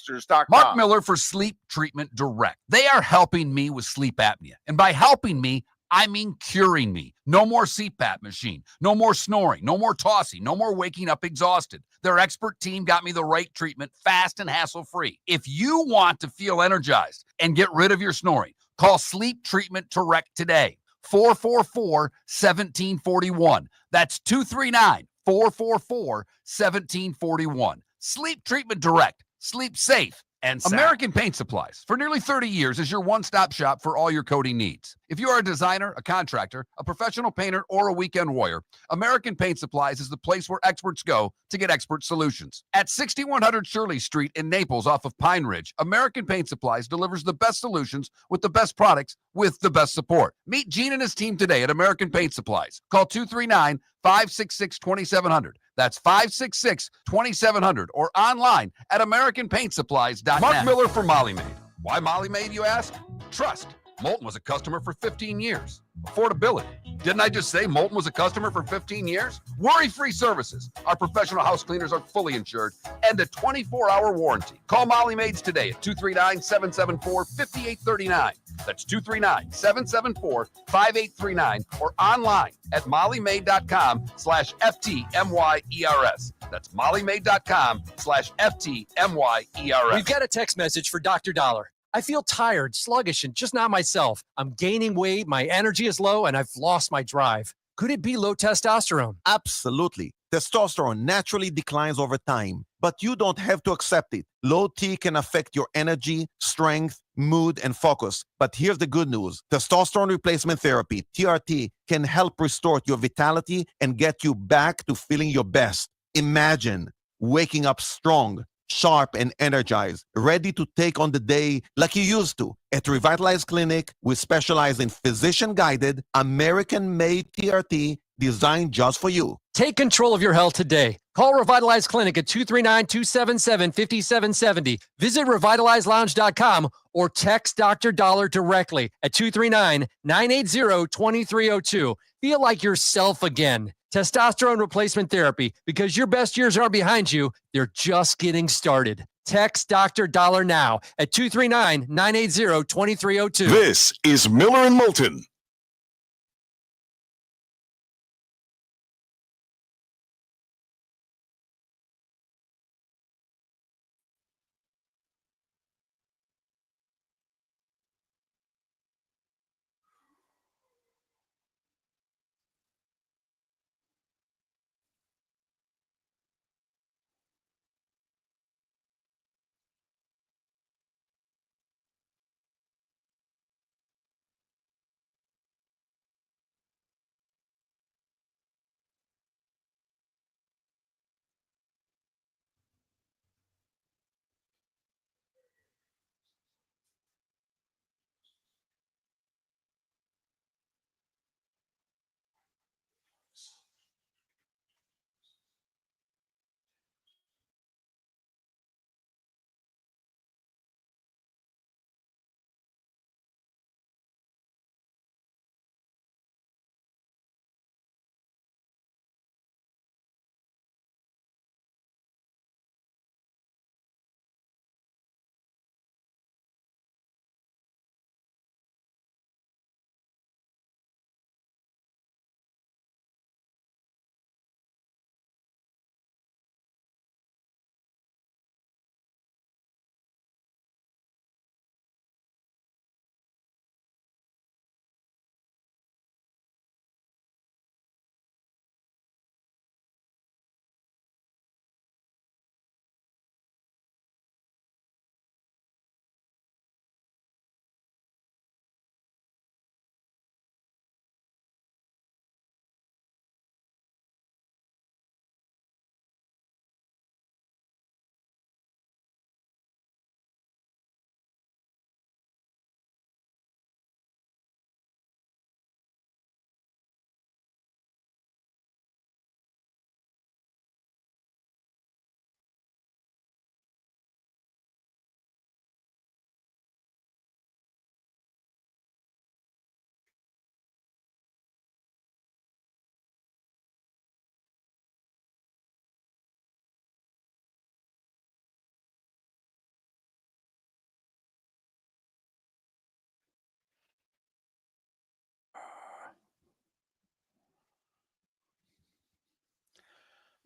Mark Miller for Sleep Treatment Direct. They are helping me with sleep apnea. And by helping me, I mean curing me. No more CPAP machine. No more snoring. No more tossing. No more waking up exhausted. Their expert team got me the right treatment, fast and hassle-free. If you want to feel energized and get rid of your snoring, call Sleep Treatment Direct today. 444-1741. That's 239-444-1741. Sleep Treatment Direct. Sleep safe and sound. American Paint Supplies, for nearly 30 years, is your one-stop shop for all your coating needs. If you are a designer, a contractor, a professional painter, or a weekend warrior, American Paint Supplies is the place where experts go to get expert solutions. At 6100 Shirley Street in Naples off of Pine Ridge, American Paint Supplies delivers the best solutions with the best products with the best support. Meet Gene and his team today at American Paint Supplies. Call 239-566-2700. That's 566-2700 or online at AmericanPaintSupplies.net. Mark Miller for Molly Maid. Why Molly Maid, you ask? Trust. Moulton was a customer for 15 years. Affordability. Didn't I just say Moulton was a customer for 15 years? Worry-free services. Our professional house cleaners are fully insured and a 24-hour warranty. Call Molly Maids today at 239-774-5839. That's 239-774-5839 or online at mollymaid.com/FTMYERS. That's mollymaid.com/FTMYERS. We've got a text message for Dr. Dollar. I feel tired, sluggish, and just not myself. I'm gaining weight, my energy is low, and I've lost my drive. Could it be low testosterone? Absolutely. Testosterone naturally declines over time, but you don't have to accept it. Low T can affect your energy, strength, mood, and focus. But here's the good news. Testosterone replacement therapy, TRT, can help restore your vitality and get you back to feeling your best. Imagine waking up strong, sharp, and energized, ready to take on the day like you used to. At Revitalize Clinic, we specialize in physician-guided, American-made TRT designed just for you. Take control of your health today. Call Revitalize Clinic at 239-277-5770. Visit revitalizelounge.com or text Dr. Dollar directly at 239-980-2302. Feel like yourself again. Testosterone replacement therapy, because your best years aren't behind you, they're just getting started. Text Dr. Dollar now at 239-980-2302. This is Miller and Moulton.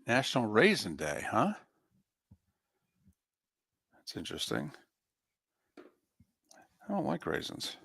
National Raisin Day, huh? That's interesting. I don't like raisins.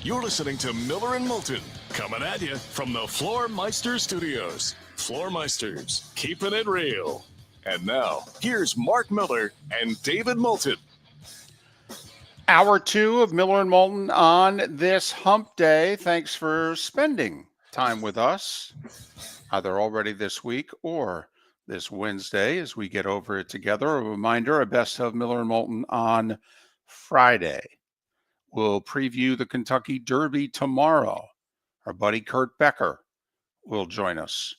You're listening to Miller and Moulton, coming at you from the Floor Meister Studios. Floor Meisters, keeping it real. And now, here's Mark Miller and David Moulton. Hour 2 of Miller and Moulton on this hump day. Thanks for spending time with us, either already this week or this Wednesday as we get over it together. A reminder, a best of Miller and Moulton on Friday. We'll preview the Kentucky Derby tomorrow. Our buddy Kurt Becker will join us.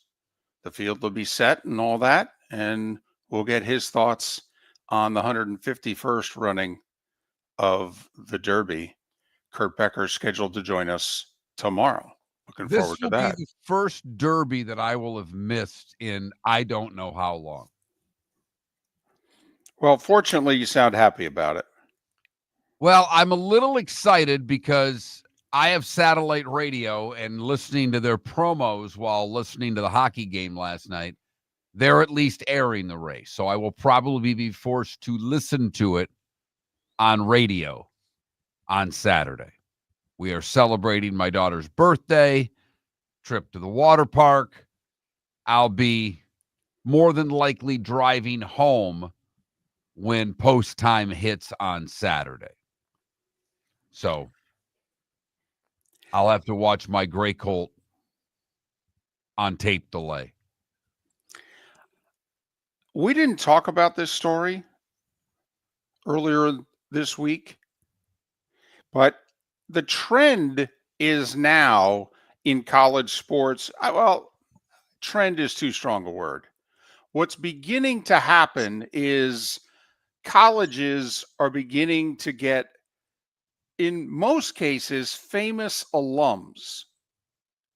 The field will be set and all that, and we'll get his thoughts on the 151st running of the Derby. Kurt Becker is scheduled to join us tomorrow. Looking forward to that. This will be the first Derby that I will have missed in I don't know how long. Well, fortunately, you sound happy about it. Well, I'm a little excited because I have satellite radio, and listening to their promos while listening to the hockey game last night, they're at least airing the race. So I will probably be forced to listen to it on radio on Saturday. We are celebrating my daughter's birthday, trip to the water park. I'll be more than likely driving home when post time hits on Saturday. So I'll have to watch my Gray Colt on tape delay. We didn't talk about this story earlier this week, but the trend is now in college sports. Well, trend is too strong a word. What's beginning to happen is colleges are beginning to get, in most cases, famous alums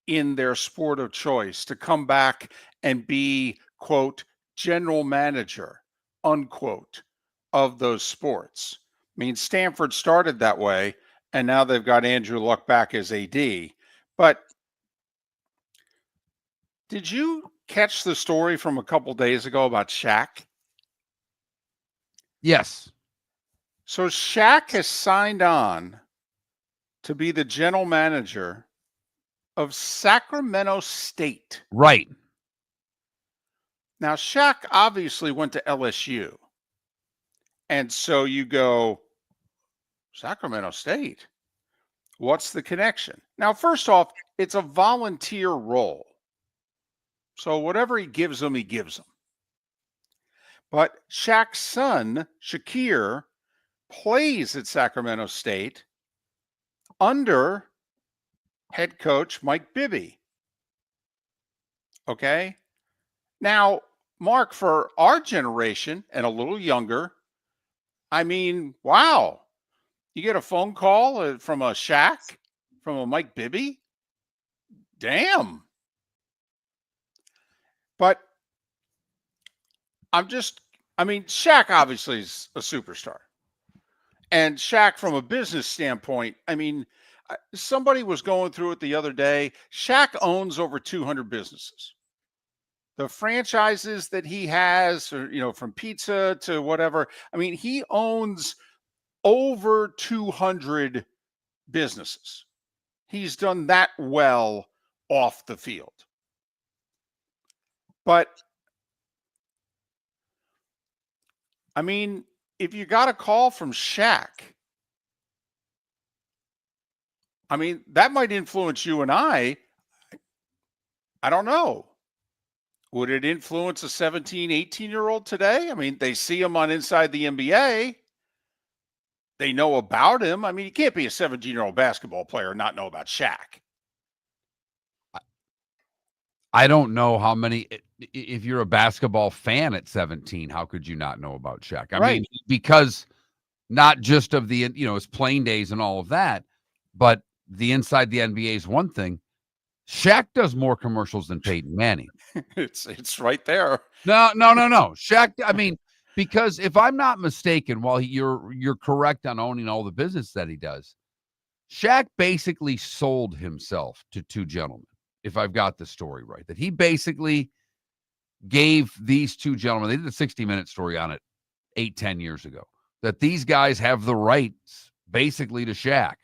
in their sport of choice to come back and be, quote, general manager, unquote, of those sports. I mean, Stanford started that way, and now they've got Andrew Luck back as AD. But did you catch the story from a couple days ago about Shaq? Yes. So Shaq has signed on to be the general manager of Sacramento State. Right. Now, Shaq obviously went to LSU. And so you go, Sacramento State? What's the connection? Now, first off, it's a volunteer role. So whatever he gives them, he gives them. But Shaq's son, Shakir, plays at Sacramento State under head coach Mike Bibby. Okay? Now, Mark, for our generation and a little younger, I mean, wow. You get a phone call from a Shaq, from a Mike Bibby? Damn. But Shaq obviously is a superstar. And Shaq, from a business standpoint, somebody was going through it the other day. Shaq owns over 200 businesses. The franchises that he has, or, from pizza to whatever, he owns over 200 businesses. He's done that well off the field. But, if you got a call from Shaq, that might influence you and I. I don't know. Would it influence a 17, 18-year-old today? They see him on Inside the NBA. They know about him. You can't be a 17-year-old basketball player and not know about Shaq. I don't know how many, if you're a basketball fan at 17, how could you not know about Shaq? Right. Because not just of the, his playing days and all of that, but the Inside the NBA is one thing. Shaq does more commercials than Peyton Manning. It's right there. No. Shaq, because if I'm not mistaken, while you're correct on owning all the business that he does, Shaq basically sold himself to two gentlemen, if I've got the story right, that he basically gave these two gentlemen, they did a 60-minute story on it 8-10 years ago, that these guys have the rights basically to Shaq.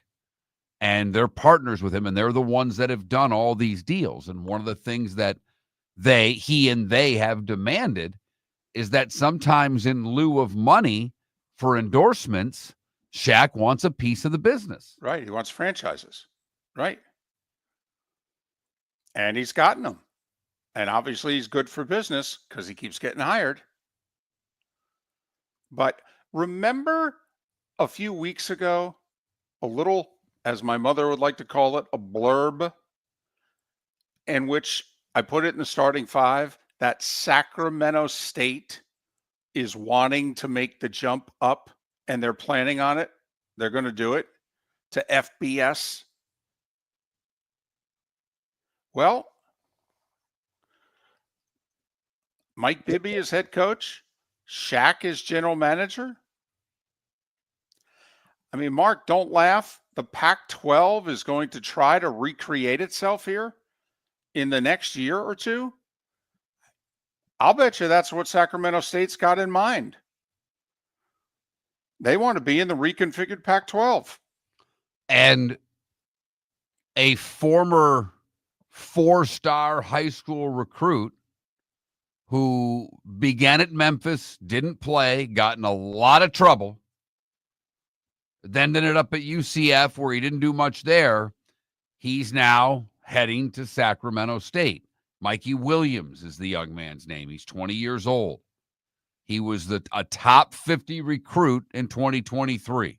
And they're partners with him, and they're the ones that have done all these deals. And one of the things that he have demanded is that sometimes in lieu of money for endorsements, Shaq wants a piece of the business. Right. He wants franchises. Right. And he's gotten them. And obviously he's good for business because he keeps getting hired. But remember a few weeks ago, a little, as my mother would like to call it, a blurb, in which I put it in the starting five, that Sacramento State is wanting to make the jump up, and they're planning on it. They're going to do it to FBS. Well, Mike Bibby is head coach. Shaq is general manager. Mark, don't laugh. The Pac-12 is going to try to recreate itself here in the next year or two. I'll bet you that's what Sacramento State's got in mind. They want to be in the reconfigured Pac-12. And a former 4-star high school recruit who began at Memphis, didn't play, got in a lot of trouble, then ended up at UCF where he didn't do much there. He's now heading to Sacramento State. Mikey Williams is the young man's name. He's 20 years old. He was a top 50 recruit in 2023.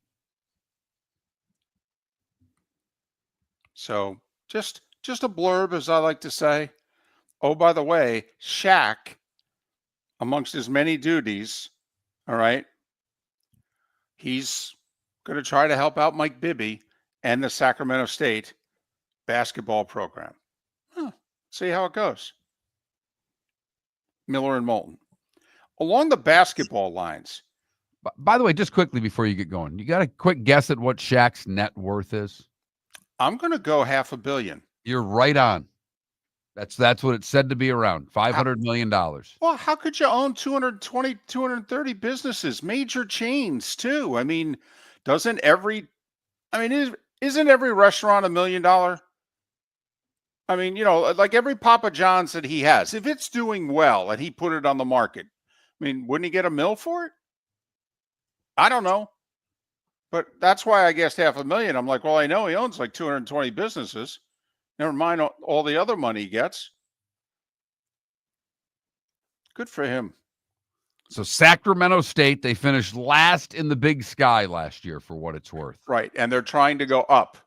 So just a blurb, as I like to say. Oh, by the way, Shaq, amongst his many duties, all right, he's going to try to help out Mike Bibby and the Sacramento State basketball program. See how it goes. Miller and Moulton. Along the basketball lines. By the way, just quickly before you get going, you got a quick guess at what Shaq's net worth is? I'm going to go $500 million. You're right on. That's what it said to be around, $500 million. Well, how could you own 220, 230 businesses, major chains too? Isn't every restaurant $1 million? Like every Papa John's that he has, if it's doing well and he put it on the market, wouldn't he get $1 million for it? I don't know. But that's why I guessed $500 million. I'm like, well, I know he owns like 220 businesses. Never mind all the other money he gets. Good for him. So Sacramento State, they finished last in the Big Sky last year, for what it's worth. Right. And they're trying to go up.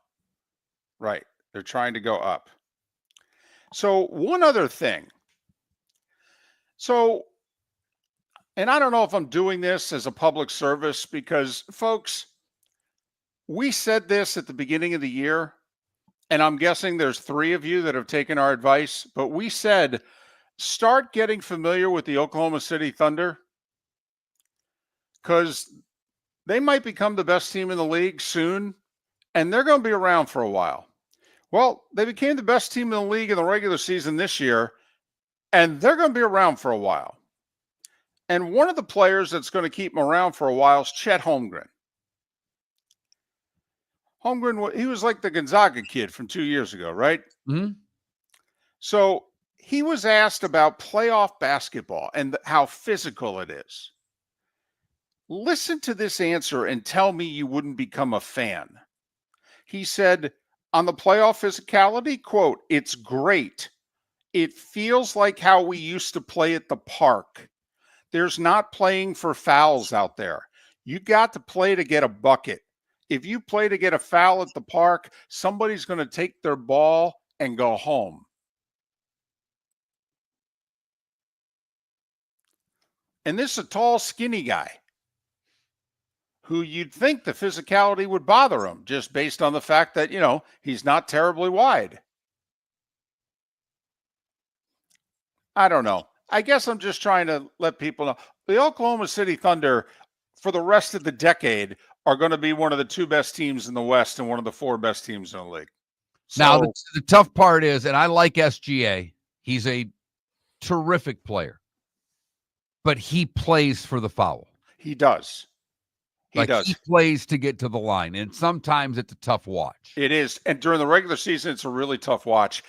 Right. They're trying to go up. So one other thing. And I don't know if I'm doing this as a public service because, folks, we said this at the beginning of the year, and I'm guessing there's 3 of you that have taken our advice, but we said start getting familiar with the Oklahoma City Thunder? Because they might become the best team in the league soon, and they're going to be around for a while. Well, they became the best team in the league in the regular season this year, and they're going to be around for a while. And one of the players that's going to keep them around for a while is Chet Holmgren. Holmgren, he was like the Gonzaga kid from 2 years ago, right? Mm-hmm. So he was asked about playoff basketball and how physical it is. Listen to this answer and tell me you wouldn't become a fan. He said, on the playoff physicality, quote, it's great. It feels like how we used to play at the park. There's not playing for fouls out there. You got to play to get a bucket. If you play to get a foul at the park, somebody's going to take their ball and go home. And this is a tall, skinny guy who you'd think the physicality would bother him just based on the fact that, you know, he's not terribly wide. I don't know. I guess I'm just trying to let people know. The Oklahoma City Thunder, for the rest of the decade, are going to be one of the 2 best teams in the West and one of the 4 best teams in the league. So, now, the tough part is, and I like SGA, he's a terrific player, but he plays for the foul. He does. He plays to get to the line, and sometimes it's a tough watch. It is. And during the regular season, it's a really tough watch.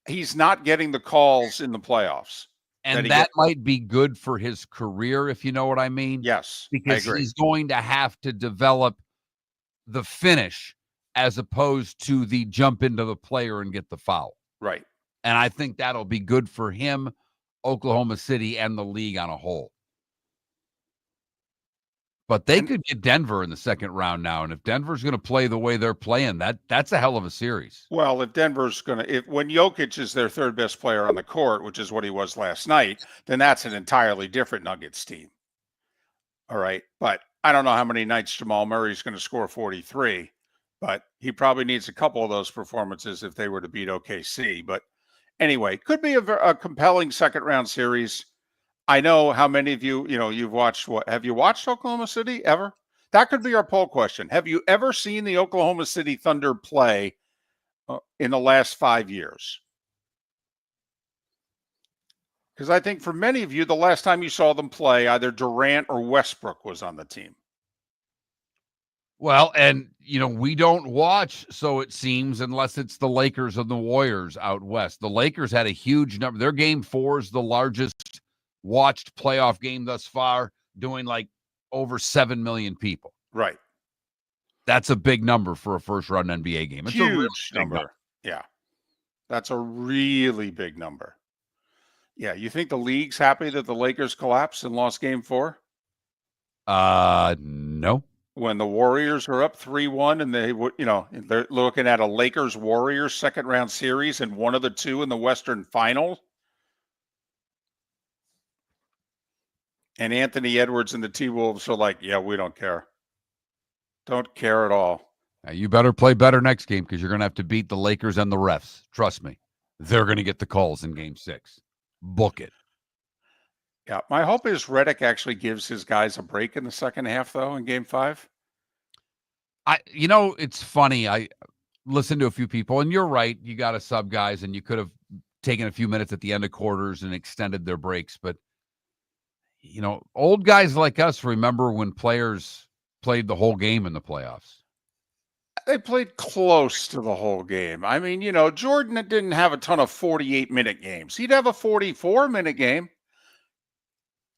He's not getting the calls in the playoffs. And that might be good for his career, if you know what I mean. Yes, because he's going to have to develop the finish as opposed to the jump into the player and get the foul. Right. And I think that'll be good for him, Oklahoma City, and the league on a whole. But they could get Denver in the second round now. And if Denver's going to play the way they're playing, that's a hell of a series. Well, if Denver's going to, when Jokic is their 3rd best player on the court, which is what he was last night, then that's an entirely different Nuggets team. All right. But I don't know how many nights Jamal Murray's going to score 43, but he probably needs a couple of those performances if they were to beat OKC. But anyway, could be a compelling second round series. I know how many of you, you've watched have you watched Oklahoma City ever? That could be our poll question. Have you ever seen the Oklahoma City Thunder play in the last 5 years? Because I think for many of you, the last time you saw them play, either Durant or Westbrook was on the team. Well, and, we don't watch, so it seems, unless it's the Lakers and the Warriors out west. The Lakers had a huge number. Their game 4 is the largest watched playoff game thus far, doing like over 7 million people. Right. That's a big number for a first round NBA game. It's huge a really number. Yeah. That's a really big number. Yeah. You think the league's happy that the Lakers collapsed and lost game 4? No. When the Warriors are up 3-1 and they're looking at a Lakers-Warriors second round series and one of the 2 in the Western Final. And Anthony Edwards and the T-Wolves are like, yeah, we don't care. Don't care at all. Now, you better play better next game because you're going to have to beat the Lakers and the refs. Trust me. They're going to get the calls in game 6. Book it. Yeah, my hope is Redick actually gives his guys a break in the second half, though, in game 5. It's funny. I listened to a few people, and you're right. You got to sub guys, and you could have taken a few minutes at the end of quarters and extended their breaks, but old guys like us remember when players played the whole game in the playoffs. They played close to the whole game. I mean, Jordan didn't have a ton of 48-minute games. He'd have a 44-minute game.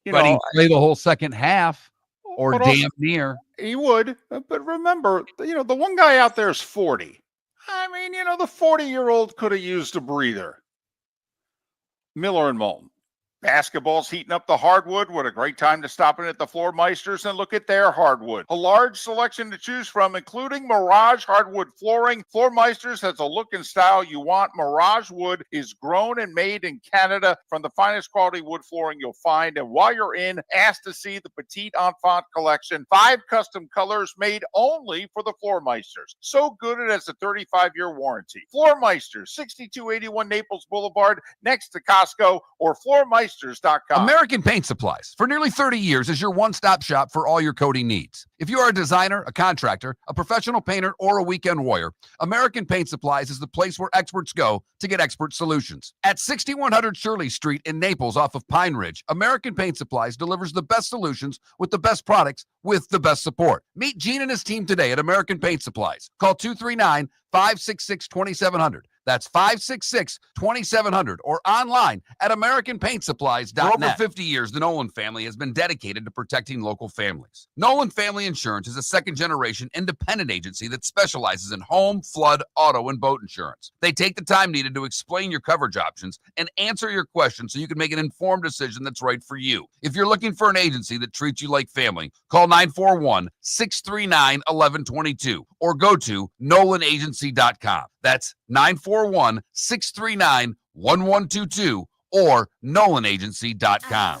But he'd play the whole second half or damn near. He would. But remember, the one guy out there is 40. I mean, the 40-year-old could have used a breather. Miller and Moulton. Basketball's heating up the hardwood. What a great time to stop in at the Floor Meisters and look at their hardwood. A large selection to choose from, including Mirage hardwood flooring. Floor Meisters has a look and style you want. Mirage wood is grown and made in Canada from the finest quality wood flooring you'll find. And while you're in, ask to see the Petite Enfant collection. 5 custom colors made only for the Floor Meisters. So good it has a 35-year warranty. Floor Meisters, 6281 Naples Boulevard, next to Costco, or floormeisters.com. American Paint Supplies, for nearly 30 years, is your one-stop shop for all your coating needs. If you are a designer, a contractor, a professional painter, or a weekend warrior, American Paint Supplies is the place where experts go to get expert solutions. At 6100 Shirley Street in Naples off of Pine Ridge, American Paint Supplies delivers the best solutions with the best products with the best support. Meet Gene and his team today at American Paint Supplies. Call 239-566-2700. That's 566-2700 or online at AmericanPaintSupplies.net. For over 50 years, the Nolan family has been dedicated to protecting local families. Nolan Family Insurance is a second-generation independent agency that specializes in home, flood, auto, and boat insurance. They take the time needed to explain your coverage options and answer your questions so you can make an informed decision that's right for you. If you're looking for an agency that treats you like family, call 941-639-1122 or go to NolanAgency.com. That's 941-639-1122 or NolanAgency.com.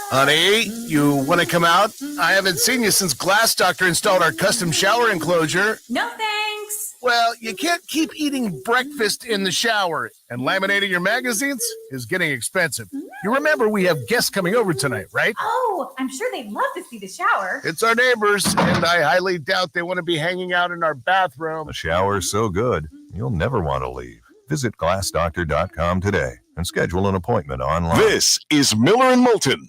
Honey, you want to come out? I haven't seen you since Glass Doctor installed our custom shower enclosure. No thanks. Well, you can't keep eating breakfast in the shower, and laminating your magazines is getting expensive. You remember we have guests coming over tonight, right? Oh, I'm sure they'd love to see the shower. It's our neighbors, and I highly doubt they want to be hanging out in our bathroom. The shower's so good, you'll never want to leave. Visit glassdoctor.com today and schedule an appointment online. This is Miller and Moulton.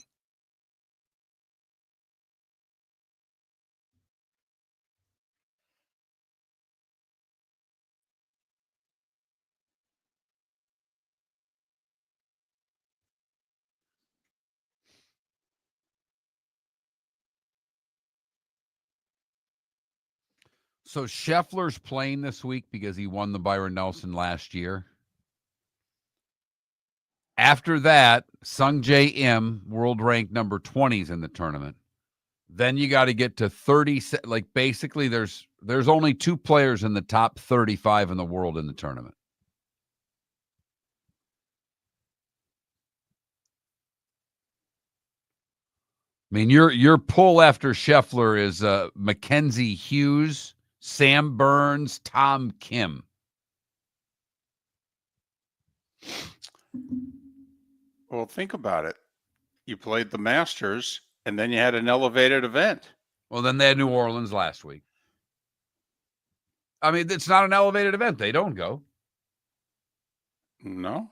So Scheffler's playing this week because he won the Byron Nelson last year. After that, Sung J M, world rank number 20, is in the tournament. Then you got to get to 30. Like basically, there's only 2 players in the top 35 in the world in the tournament. I mean, your pull after Scheffler is Mackenzie Hughes, Sam Burns, Tom Kim. Well, think about it. You played the Masters, and then you had an elevated event. Well, then they had New Orleans last week. I mean, it's not an elevated event. They don't go. No?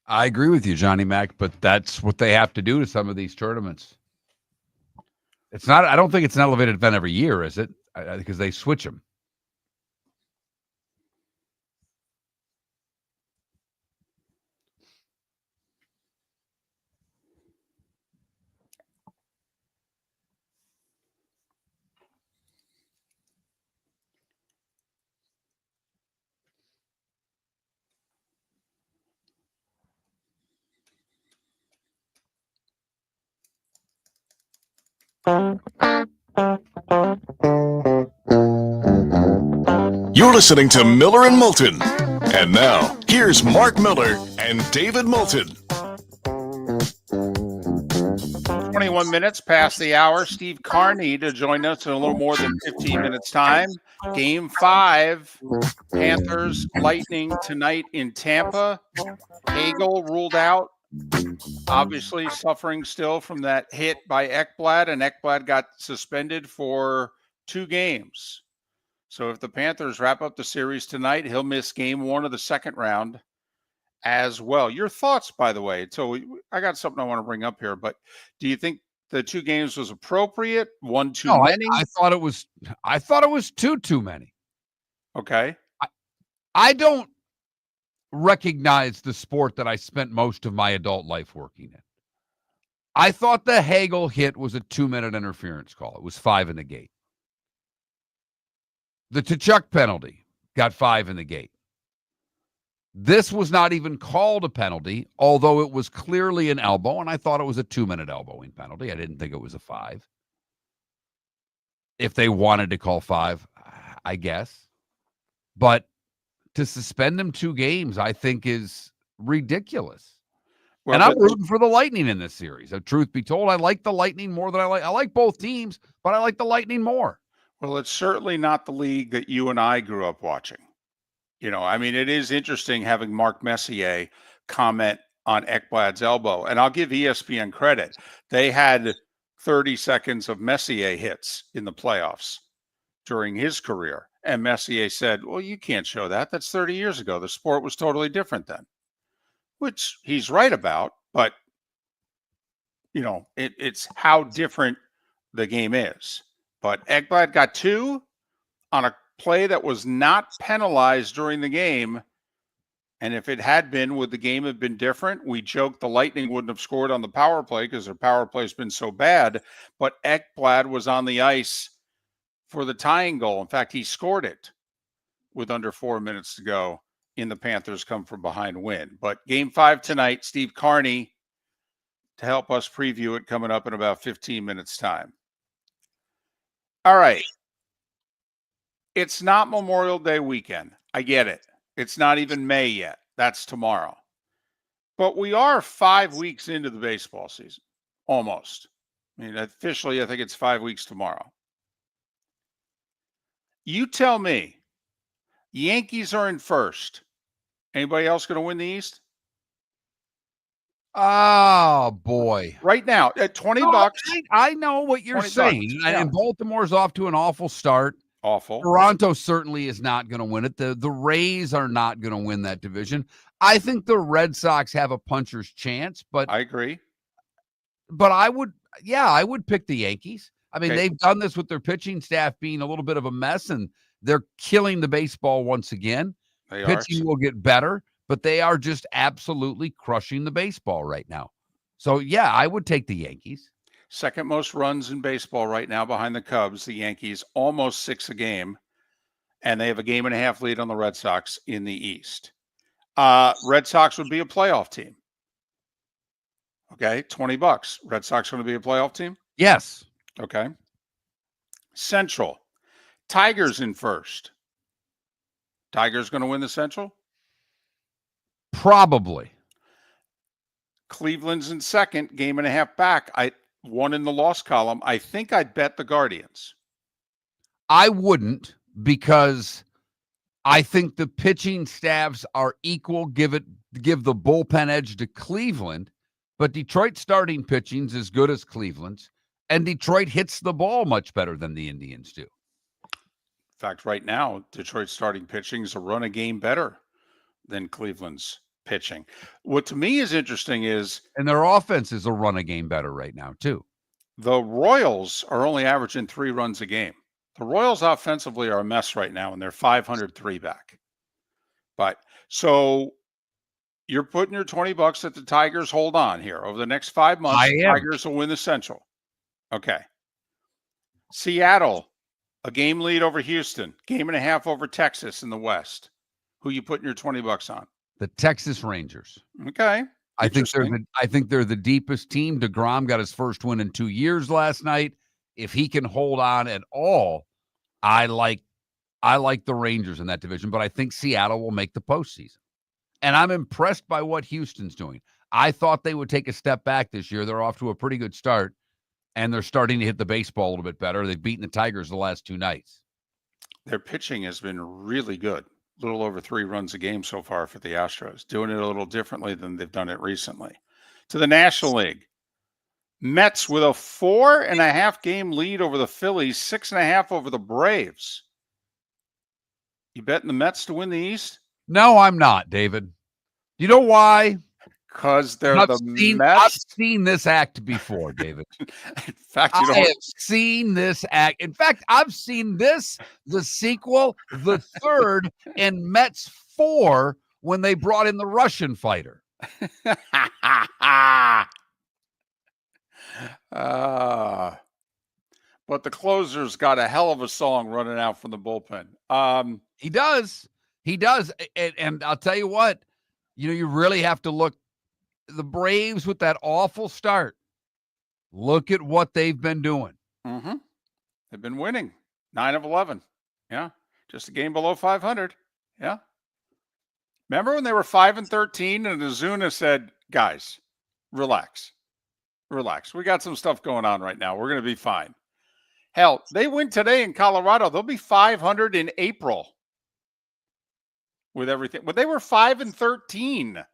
I agree with you, Johnny Mac, but that's what they have to do to some of these tournaments. It's not. I don't think it's an elevated event every year, is it? Because they switch them. You're listening to Miller and Moulton. And now, here's Mark Miller and David Moulton. 21 minutes past the hour. Steve Carney to join us in a little more than 15 minutes time. Game 5, Panthers Lightning tonight in Tampa. Hagel ruled out, obviously suffering still from that hit by Ekblad, and Ekblad got suspended for 2 games. So if the Panthers wrap up the series tonight, he'll miss game 1 of the second round as well. Your thoughts, by the way. So I got something I want to bring up here, but do you think the 2 games was appropriate? One too many? I thought it was too many. Okay. I don't recognize the sport that I spent most of my adult life working in. I thought the Hagel hit was a 2-minute interference call. It was 5 in the gate. The Tkachuk penalty got 5 in the gate. This was not even called a penalty, although it was clearly an elbow, and I thought it was a 2-minute elbowing penalty. I didn't think it was a 5. If they wanted to call 5, I guess. But to suspend him 2 games, I think is ridiculous. Well, and I'm rooting for the Lightning in this series. Truth be told, I like the Lightning more than I like both teams, but I like the Lightning more. Well, it's certainly not the league that you and I grew up watching. You know, I mean, it is interesting having Mark Messier comment on Ekblad's elbow. And I'll give ESPN credit. They had 30 seconds of Messier hits in the playoffs during his career. And Messier said, well, you can't show that. That's 30 years ago. The sport was totally different then, which he's right about. But, you know, it's how different the game is. But Ekblad got 2 on a play that was not penalized during the game. And if it had been, would the game have been different? We joked the Lightning wouldn't have scored on the power play because their power play has been so bad. But Ekblad was on the ice for the tying goal. In fact, he scored it with under 4 minutes to go in the Panthers come from behind win. But game 5 tonight, Steve Carney to help us preview it coming up in about 15 minutes time. All right. It's not Memorial Day weekend. I get it. It's not even May yet. That's tomorrow. But we are 5 weeks into the baseball season. Almost. I mean, officially, I think it's 5 weeks tomorrow. You tell me, Yankees are in first. Anybody else going to win the East? Oh, boy. Right now, at $20. I know what you're saying. Yeah. And Baltimore's off to an awful start. Awful. Toronto certainly is not going to win it. The Rays are not going to win that division. I think the Red Sox have a puncher's chance, but I agree. But I would pick the Yankees. I mean, they've done this with their pitching staff being a little bit of a mess, and they're killing the baseball once again. Pitching will get better, but they are just absolutely crushing the baseball right now. So, yeah, I would take the Yankees. Second most runs in baseball right now behind the Cubs, the Yankees, almost 6 a game, and they have a 1.5 lead on the Red Sox in the East. Red Sox would be a playoff team. Okay, $20. Red Sox going to be a playoff team? Yes. Okay. Central. Tigers in first. Tigers going to win the Central? Probably. Cleveland's in second, 1.5 back. One in the loss column. I think I'd bet the Guardians. I wouldn't, because I think the pitching staffs are equal. Give the bullpen edge to Cleveland, but Detroit's starting pitching's as good as Cleveland's, and Detroit hits the ball much better than the Indians do. In fact, right now, Detroit's starting pitching is a run a game better than Cleveland's pitching. What to me is interesting is, and their offense is a run a game better right now too. the Royals are only averaging 3 runs a game. The Royals offensively are a mess right now, and they're 503 back. But so you're putting your $20 that the Tigers hold on here over the next 5 months. I The am. Tigers will win the Central. Okay. Seattle, a game lead over Houston, game and a half over Texas in the West. Who you putting your $20 on? The Texas Rangers. Okay. I think Interesting. they're the deepest team. DeGrom got his first win in 2 years last night. If he can hold on at all, I like the Rangers in that division, but I think Seattle will make the postseason. And I'm impressed by what Houston's doing. I thought they would take a step back this year. They're off to a pretty good start, and they're starting to hit the baseball a little bit better. They've beaten the Tigers the last 2 nights. Their pitching has been really good. A little over 3 runs a game so far for the Astros, doing it a little differently than they've done it recently. To the National League, Mets with a 4.5 game lead over the Phillies, 6.5 over the Braves. You betting the Mets to win the East? No, I'm not, David. You know why? Because they're I've the seen Mets. this act before, David. In fact, you I don't. have seen this act. In fact, I've seen this, the sequel, the third, and Mets 4 when they brought in the Russian fighter. But the closer's got a hell of a song running out from the bullpen. He does. And I'll tell you what, you really have to look. The Braves with that awful start. Look at what they've been doing. Mm-hmm. They've been winning 9 of 11. Yeah. Just a game below 500. Yeah. Remember when they were 5-13 and Ozuna said, guys, relax. We got some stuff going on right now. We're going to be fine. Hell, they win today in Colorado. They'll be 500 in April with everything. But they were 5-13,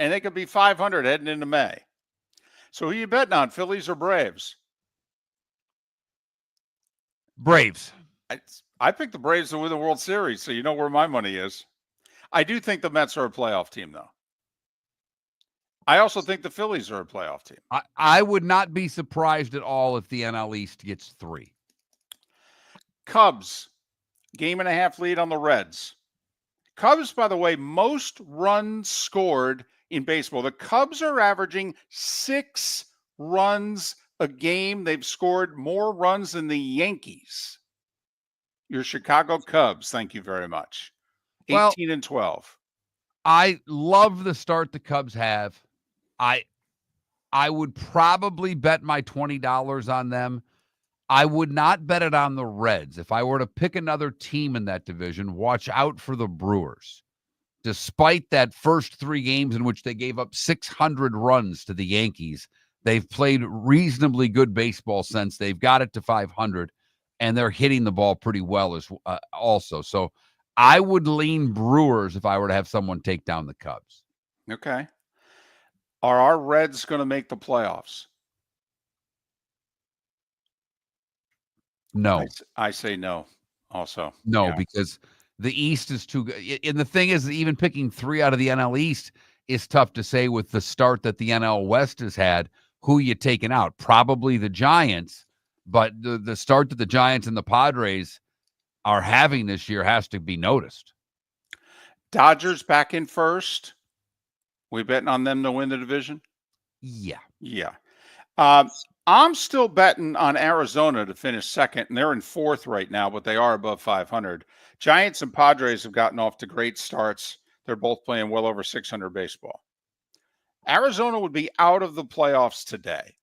and they could be 500 heading into May. So who you betting on, Phillies or Braves? Braves. I picked the Braves to win the World Series, so you know where my money is. I do think the Mets are a playoff team, though. I also think the Phillies are a playoff team. I would not be surprised at all if the NL East gets 3. Cubs, game and a half lead on the Reds. Cubs, by the way, most runs scored in baseball. The Cubs are averaging 6 runs a game. They've scored more runs than the Yankees. Your Chicago Cubs, thank you very much. 18-12. I love the start the Cubs have. I would probably bet my $20 on them. I would not bet it on the Reds. If I were to pick another team in that division, watch out for the Brewers. Despite that first 3 games in which they gave up 600 runs to the Yankees, they've played reasonably good baseball since. They've got it to 500, and they're hitting the ball pretty well as also. So I would lean Brewers if I were to have someone take down the Cubs. Okay. Are our Reds going to make the playoffs? No. I say no also. No, Yeah. because the East is too good. And the thing is, even picking 3 out of the NL East is tough to say with the start that the NL West has had. Who you taking out? Probably the Giants, but the start that the Giants and the Padres are having this year has to be noticed. Dodgers back in first. We betting on them to win the division? Yeah. Yeah. I'm still betting on Arizona to finish second, and they're in 4th right now, but they are above 500. Giants and Padres have gotten off to great starts. They're both playing well over 600 baseball. Arizona would be out of the playoffs today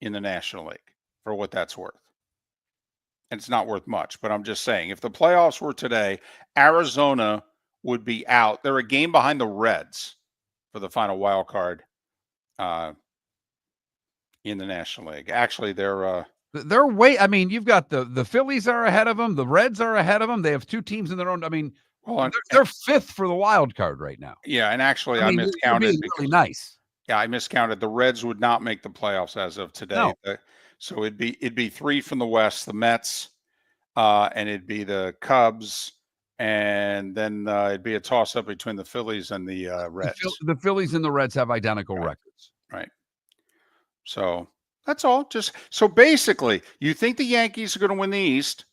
in the National League for what that's worth. And it's not worth much, but I'm just saying, if the playoffs were today, Arizona would be out. They're a game behind the Reds for the final wild card in the National League. Actually, they're way. I mean, you've got the Phillies are ahead of them. The Reds are ahead of them. They have 2 teams in their own. I mean, they're 5th for the wild card right now. Yeah, and actually, I I mean, miscounted. Really nice. Yeah, I miscounted. The Reds would not make the playoffs as of today. No. So it'd be 3 from the West, the Mets, and it'd be the Cubs, and then it'd be a toss-up between the Phillies and the Reds. The Phillies and the Reds have identical records. Right. So that's all. So basically, you think the Yankees are going to win the East.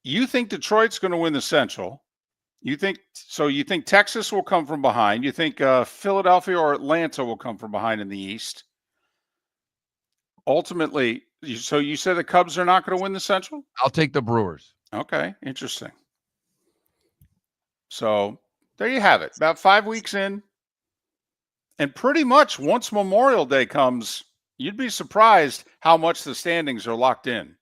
You think Detroit's going to win the Central. You think Texas will come from behind. You think Philadelphia or Atlanta will come from behind in the East. Ultimately, so you said the Cubs are not going to win the Central? I'll take the Brewers. Okay, interesting. So there you have it. About 5 weeks in. And pretty much once Memorial Day comes, you'd be surprised how much the standings are locked in.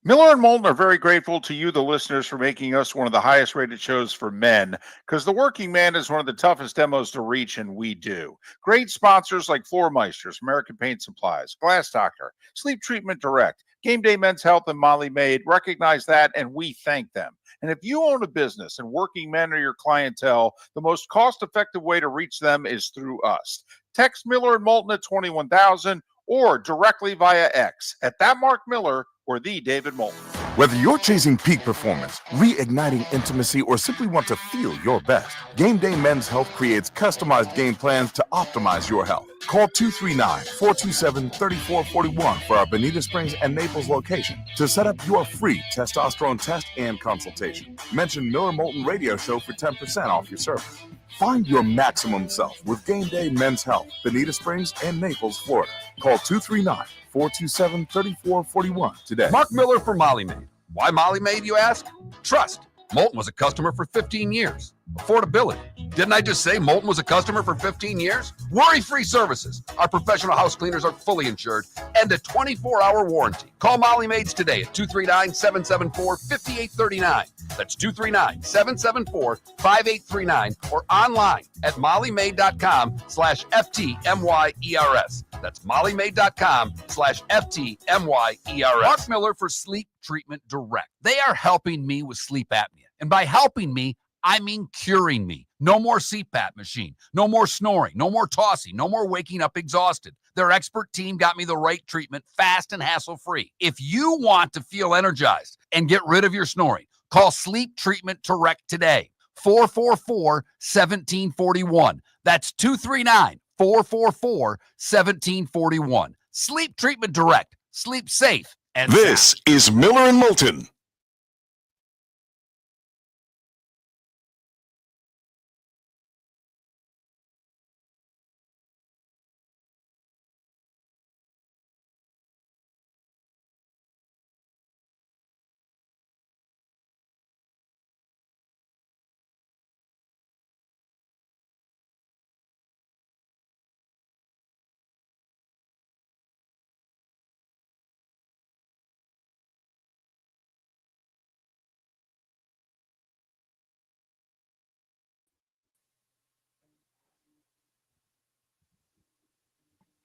Miller and Moulton are very grateful to you, the listeners, for making us one of the highest rated shows for men, because the working man is one of the toughest demos to reach, and we do. Great sponsors like Floor Meisters, American Paint Supplies, Glass Doctor, Sleep Treatment Direct, Game Day Men's Health, and Molly Maid recognize that, and we thank them. And if you own a business and working men are your clientele, the most cost-effective way to reach them is through us. Text Miller and Moulton at 21,000 or directly via X at that Mark Miller or the David Moulton. Whether you're chasing peak performance, reigniting intimacy, or simply want to feel your best, Game Day Men's Health creates customized game plans to optimize your health. Call 239-427-3441 for our Bonita Springs and Naples location to set up your free testosterone test and consultation. Mention Miller Moulton Radio Show for 10% off your service. Find your maximum self with Game Day Men's Health, Bonita Springs and Naples, Florida. Call 239-427-3441 today. Mark Miller for Molly Maid. Why Molly Maid, you ask? Trust. Moulton was a customer for 15 years. Affordability. Didn't I just say Moulton was a customer for 15 years? Worry-free services. Our professional house cleaners are fully insured and a 24-hour warranty. Call Molly Maids today at 239-774-5839. That's 239-774-5839 or online at mollymaid.com/FTMYERS. That's mollymaid.com/FTMYERS. Mark Miller for Sleep Treatment Direct. They are helping me with sleep apnea. And by helping me, I mean curing me. No more CPAP machine. No more snoring. No more tossing. No more waking up exhausted. Their expert team got me the right treatment, fast and hassle-free. If you want to feel energized and get rid of your snoring, call Sleep Treatment Direct today. 444-1741. That's 239-444-1741. Sleep Treatment Direct. Sleep safe and This is Miller and Moulton.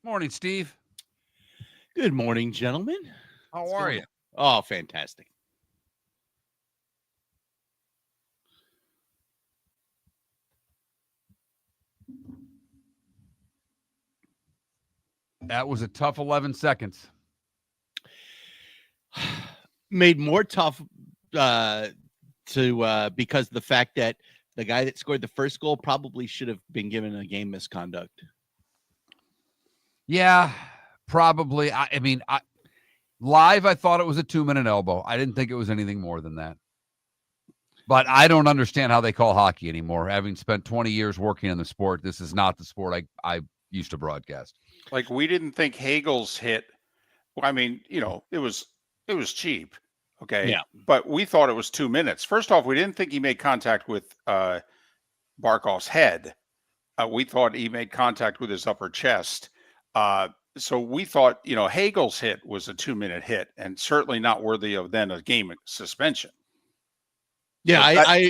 Morning, Steve. Good morning, gentlemen. How are you? Oh, fantastic. That was a tough 11 seconds. Made more tough because of the fact that the guy that scored the first goal probably should have been given a game misconduct. Yeah, probably. Live, I thought it was a 2-minute elbow. I didn't think it was anything more than that. But I don't understand how they call hockey anymore. Having spent 20 years working in the sport, this is not the sport I used to broadcast. Like, we didn't think Hagel's hit. I mean, it was cheap. Okay. Yeah. But we thought it was 2 minutes. First off, we didn't think he made contact with Barkov's head. We thought he made contact with his upper chest. So we thought, Hagel's hit was a 2-minute hit and certainly not worthy of then a game suspension. Yeah,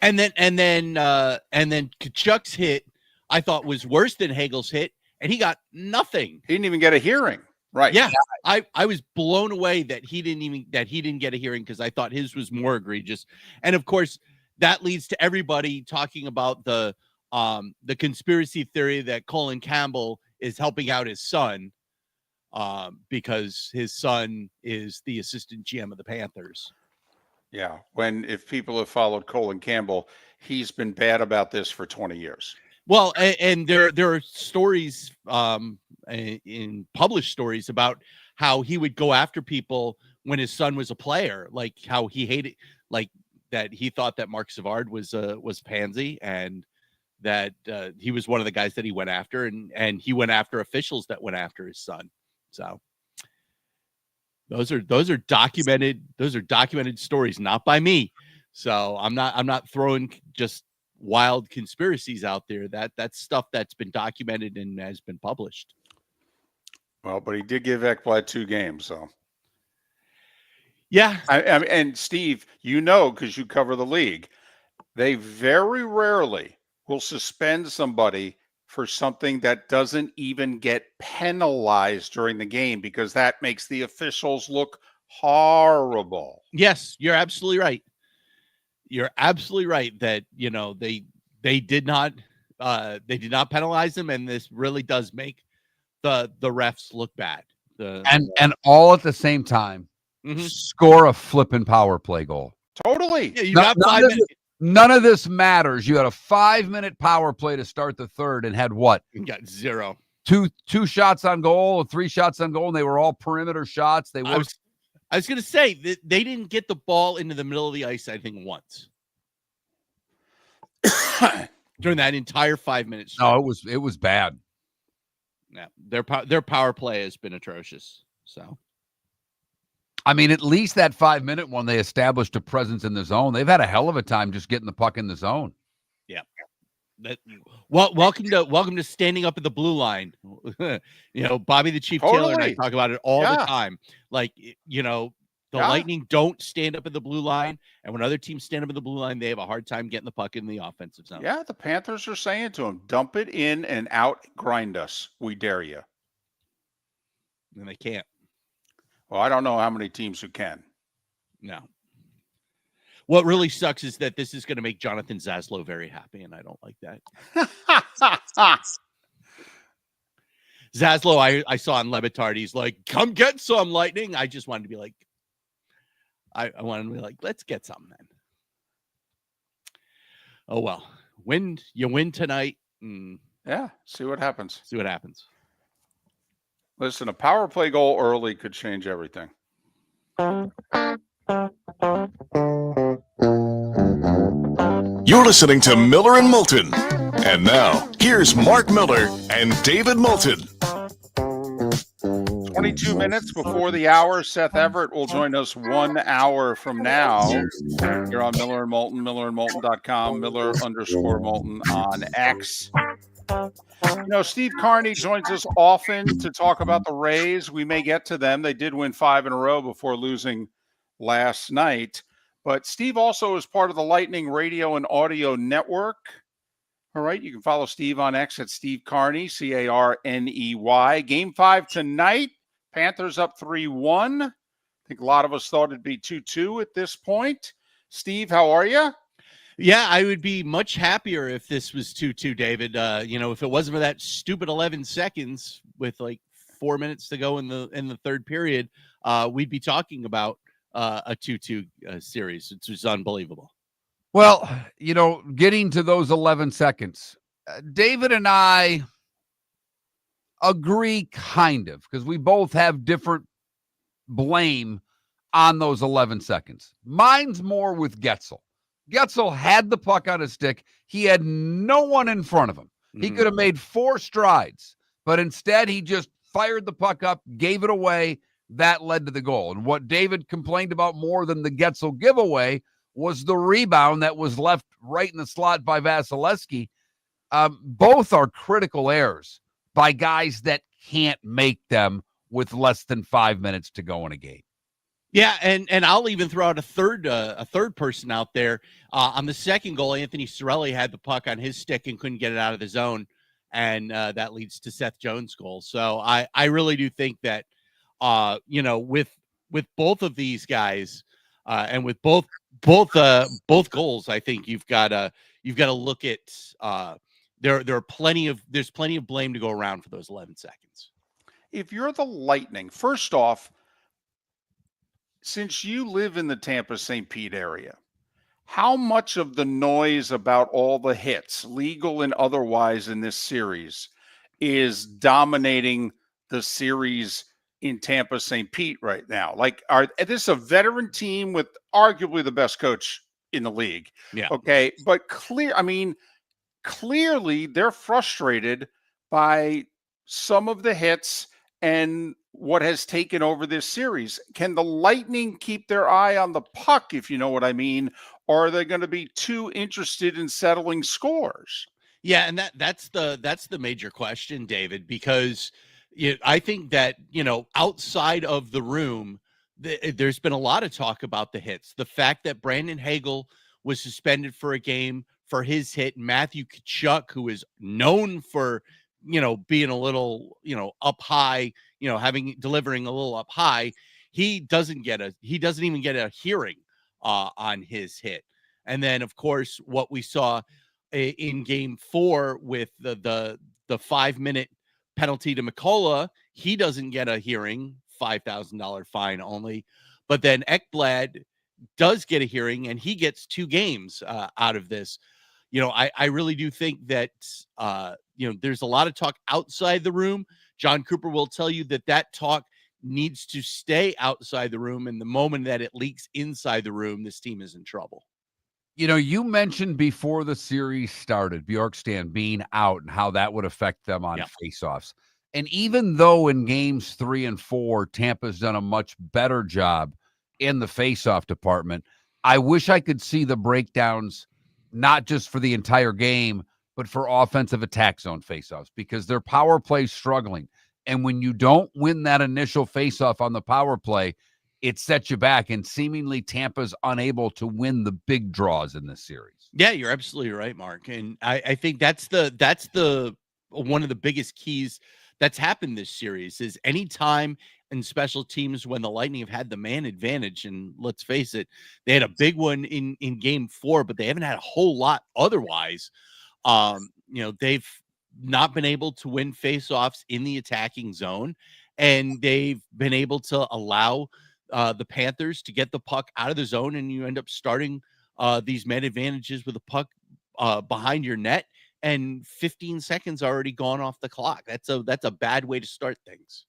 and then Kachuk's hit I thought was worse than Hagel's hit, and he got nothing. He didn't even get a hearing. Right. Yeah. I was blown away that he didn't get a hearing because I thought his was more egregious. And of course, that leads to everybody talking about the conspiracy theory that Colin Campbell is helping out his son because his son is the assistant GM of the Panthers. Yeah. If people have followed Colin Campbell, he's been bad about this for 20 years. Well, and there are stories in published stories about how he would go after people when his son was a player, like how he hated, like that he thought that Mark Savard was pansy, and that he was one of the guys that he went after, and he went after officials that went after his son. So those are documented stories, not by me. So I'm not throwing just wild conspiracies out there. That's stuff that's been documented and has been published. Well, but he did give Ekblad 2 games, so yeah. And Steve, because you cover the league, they very rarely will suspend somebody for something that doesn't even get penalized during the game, because that makes the officials look horrible. Yes, you're absolutely right. You're absolutely right that they did not penalize them, and this really does make the refs look bad. And all at the same time, score a flipping power play goal. Totally. Yeah, you got 5 minutes. None of this matters. You had a 5-minute power play to start the third and had what? You got 0. Two shots on goal or 3 shots on goal, and they were all perimeter shots. They were. I was going to say that they didn't get the ball into the middle of the ice, I think, once during that entire 5 minutes. No, it was bad. Yeah, their power play has been atrocious. So, I mean, at least that 5-minute one, they established a presence in the zone. They've had a hell of a time just getting the puck in the zone. Yeah. Welcome to standing up at the blue line. Bobby the Chief Taylor and I talk about it all the time. Like, the Lightning don't stand up at the blue line, and when other teams stand up at the blue line, they have a hard time getting the puck in the offensive zone. Yeah, the Panthers are saying to him, dump it in and out, grind us. We dare you. And they can't. Well, I don't know how many teams who can. No. What really sucks is that this is going to make Jonathan Zaslow very happy, and I don't like that. Zaslow, I saw on Le Batard, he's like, come get some, Lightning. I just wanted to be like, I wanted to be like, let's get some then. Oh, well. You win tonight. Yeah, see what happens. Listen, a power play goal early could change everything. You're listening to Miller and Moulton. And now, here's Mark Miller and David Moulton. 22 minutes before the hour, Seth Everett will join us 1 hour from now. You're on Miller and Moulton, millerandmoulton.com, Miller_Moulton on X. Steve Carney joins us often to talk about the Rays. We may get to them. They did win 5 in a row before losing last night. But Steve also is part of the Lightning Radio and Audio Network. All right, you can follow Steve on X at Steve Carney, Carney. Game 5 tonight. Panthers up 3-1. I think a lot of us thought it'd be 2-2 at this point. Steve, how are you? Yeah, I would be much happier if this was 2-2, David. If it wasn't for that stupid 11 seconds with like 4 minutes to go in the third period, we'd be talking about a 2-2 series. It's just unbelievable. Well, getting to those 11 seconds, David and I agree kind of, because we both have different blame on those 11 seconds. Mine's more with Getzel. Getzel had the puck on his stick. He had no one in front of him. He could have made 4 strides, but instead he just fired the puck up, gave it away. That led to the goal. And what David complained about more than the Getzel giveaway was the rebound that was left right in the slot by Vasilevsky. Both are critical errors by guys that can't make them with less than 5 minutes to go in a game. Yeah, and I'll even throw out a third person out there. On the second goal, Anthony Cirelli had the puck on his stick and couldn't get it out of the zone, and that leads to Seth Jones' goal. So I really do think that with both of these guys and with both goals, I think you've got to look at there's plenty of blame to go around for those 11 seconds. If you're the Lightning, first off, since you live in the Tampa St. Pete area, how much of the noise about all the hits, legal and otherwise, in this series is dominating the series in Tampa St. Pete right now? Like, this is a veteran team with arguably the best coach in the league. Yeah. Okay. But clearly they're frustrated by some of the hits and what has taken over this series. Can the Lightning keep their eye on the puck, if you know what I mean? Or are they going to be too interested in settling scores? Yeah, and that's the major question, David, because I think that, outside of the room, there's been a lot of talk about the hits. The fact that Brandon Hagel was suspended for a game for his hit, Matthew Tkachuk, who is known for, being a little, up high, delivering a little up high, he doesn't even get a hearing on his hit. And then, of course, what we saw in game 4 with the 5-minute penalty to McCullough, he doesn't get a hearing, $5,000 fine only. But then Ekblad does get a hearing, and he gets 2 games out of this. I really do think that, there's a lot of talk outside the room. John Cooper will tell you that talk needs to stay outside the room. And the moment that it leaks inside the room, this team is in trouble. You mentioned before the series started, Bjorkstrand being out and how that would affect them on faceoffs. And even though in games 3 and 4, Tampa's done a much better job in the faceoff department, I wish I could see the breakdowns, not just for the entire game, but for offensive attack zone faceoffs, because their power play is struggling. And when you don't win that initial faceoff on the power play, it sets you back, and seemingly Tampa's unable to win the big draws in this series. Yeah, you're absolutely right, Mark. And I think that's the one of the biggest keys that's happened this series is anytime in special teams when the Lightning have had the man advantage, and let's face it, they had a big one in game 4, but they haven't had a whole lot otherwise. They've not been able to win faceoffs in the attacking zone, and they've been able to allow the Panthers to get the puck out of the zone, and you end up starting these man advantages with a puck behind your net, and 15 seconds already gone off the clock. That's a bad way to start things.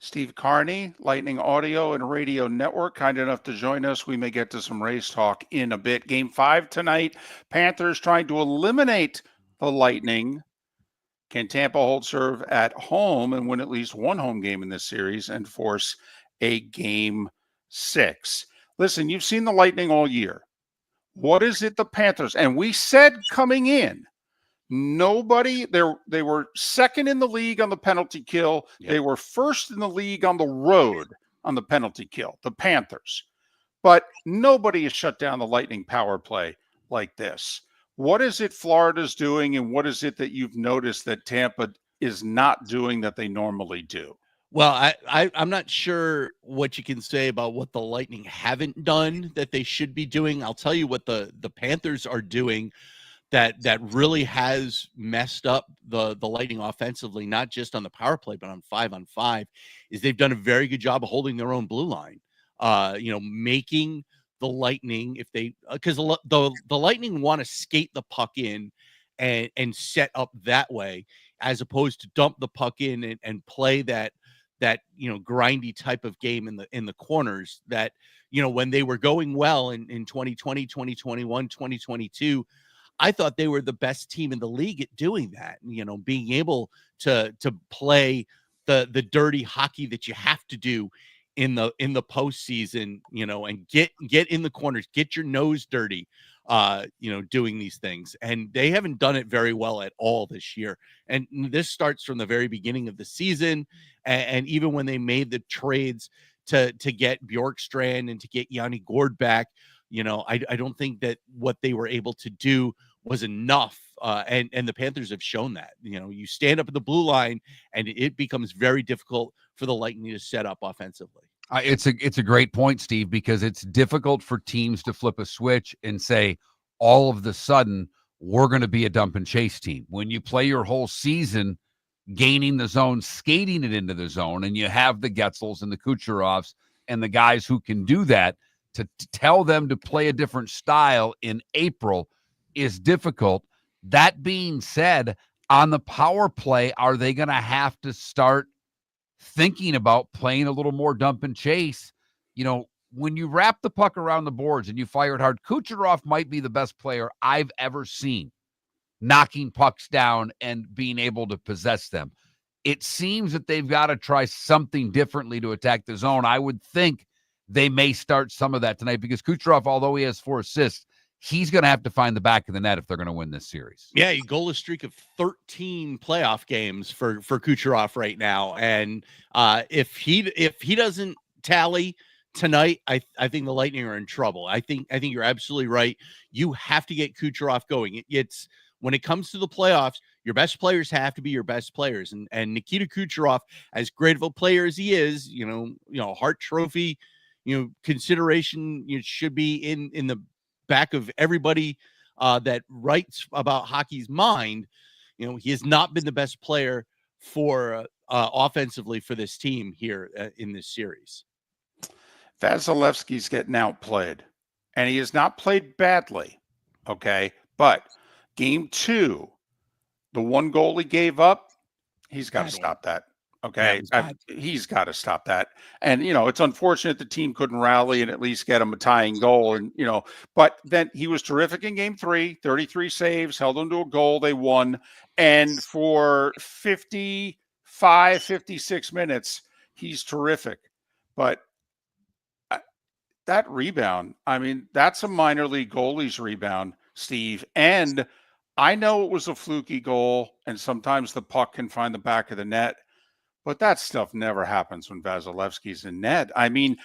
Steve Carney, Lightning Audio and Radio Network, kind enough to join us. We may get to some race talk in a bit. Game 5 tonight, Panthers trying to eliminate the Lightning. Can Tampa hold serve at home and win at least one home game in this series and force a game 6? Listen, you've seen the Lightning all year. What is it the Panthers? And we said coming in, they were second in the league on the penalty kill. Yep. They were first in the league on the road on the penalty kill, the Panthers. But nobody has shut down the Lightning power play like this. What is it Florida's doing, and what is it that you've noticed that Tampa is not doing that they normally do? Well, I'm not sure what you can say about what the Lightning haven't done that they should be doing. I'll tell you what the Panthers are doing that really has messed up the Lightning offensively, not just on the power play, but on 5-on-5, is they've done a very good job of holding their own blue line. Making the Lightning, if they, because the Lightning want to skate the puck in and set up that way, as opposed to dump the puck in and play that grindy type of game in the corners that, when they were going well in 2020, 2021, 2022, I thought they were the best team in the league at doing that. Being able to play the dirty hockey that you have to do in the postseason, and get in the corners, get your nose dirty, doing these things. And they haven't done it very well at all this year. And this starts from the very beginning of the season. And even when they made the trades to get Bjorkstrand and to get Yanni Gourde back, I don't think that what they were able to do was enough. And the Panthers have shown that. You stand up at the blue line, and it becomes very difficult for the Lightning to set up offensively. It's a great point, Steve, because it's difficult for teams to flip a switch and say, all of the sudden, we're going to be a dump and chase team. When you play your whole season gaining the zone, skating it into the zone, and you have the Getzels and the Kucherovs and the guys who can do that, to tell them to play a different style in April is difficult. That being said, on the power play, are they going to have to start thinking about playing a little more dump and chase? You know, when you wrap the puck around the boards and you fire it hard, Kucherov might be the best player I've ever seen knocking pucks down and being able to possess them. It seems that they've got to try something differently to attack the zone. I would think they may start some of that tonight because Kucherov, although he has 4 assists, he's going to have to find the back of the net if they're going to win this series. Yeah, he goalless streak of 13 playoff games for Kucherov right now, and if he doesn't tally tonight, I think the Lightning are in trouble. I think you're absolutely right. You have to get Kucherov going. It's when it comes to the playoffs, your best players have to be your best players, and Nikita Kucherov, as great of a player as he is, you know, Hart Trophy, consideration, should be in the back of everybody that writes about hockey's mind. He has not been the best player for offensively for this team here in this series. Vasilevsky's getting outplayed, and he has not played badly. Okay, but game 2, the one goal he gave up, he's got to stop that. Okay, he's got to stop that. And, it's unfortunate the team couldn't rally and at least get him a tying goal. And, but then he was terrific in game 3, 33 saves, held them to a goal. They won. And for 55, 56 minutes, he's terrific. But that rebound, I mean, that's a minor league goalie's rebound, Steve. And I know it was a fluky goal, and sometimes the puck can find the back of the net. But that stuff never happens when Vasilevsky's in net. I mean,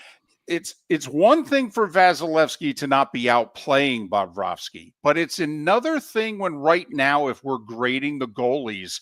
it's one thing for Vasilevsky to not be outplaying Bobrovsky, but it's another thing when right now, if we're grading the goalies,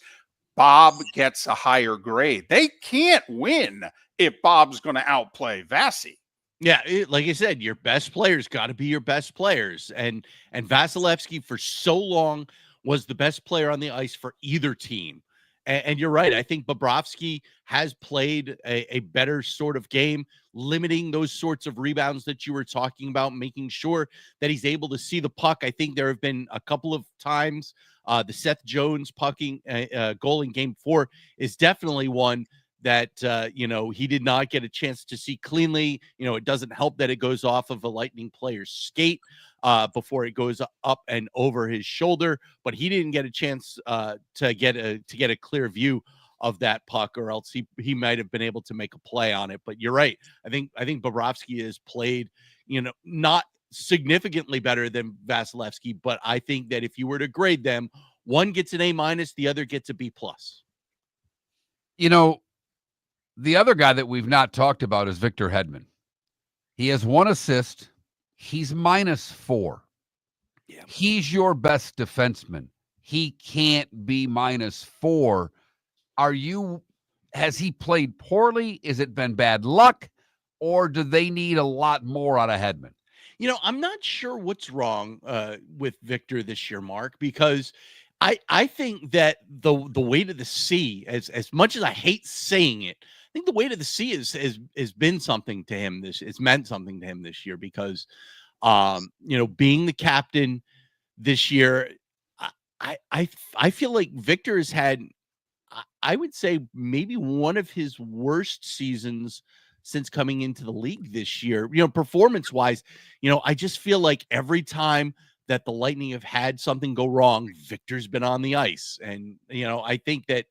Bob gets a higher grade. They can't win if Bob's going to outplay Vasi. Yeah, like I said, your best players got to be your best players. And Vasilevsky for so long was the best player on the ice for either team. And you're right. I think Bobrovsky has played a better sort of game, limiting those sorts of rebounds that you were talking about, making sure that he's able to see the puck. I think there have been a couple of times the Seth Jones pucking goal in game 4 is definitely one that, he did not get a chance to see cleanly. It doesn't help that it goes off of a Lightning player's skate before it goes up and over his shoulder, but he didn't get a chance to get a clear view of that puck, or else he might have been able to make a play on it. But you're right. I think Bobrovsky has played, not significantly better than Vasilevsky, but I think that if you were to grade them, one gets an A-, the other gets a B+. The other guy that we've not talked about is Victor Hedman. He has 1 assist. He's -4. Yeah. He's your best defenseman. He can't be -4. Has he played poorly? Has it been bad luck? Or do they need a lot more out of Hedman? I'm not sure what's wrong with Victor this year, Mark, because I think that the weight of the sea, as much as I hate saying it, I think the weight of the sea has been something to him. It's meant something to him this year because, being the captain this year, I feel like Victor has had, I would say, maybe one of his worst seasons since coming into the league this year. Performance wise, I just feel like every time that the Lightning have had something go wrong, Victor's been on the ice. And, I think that,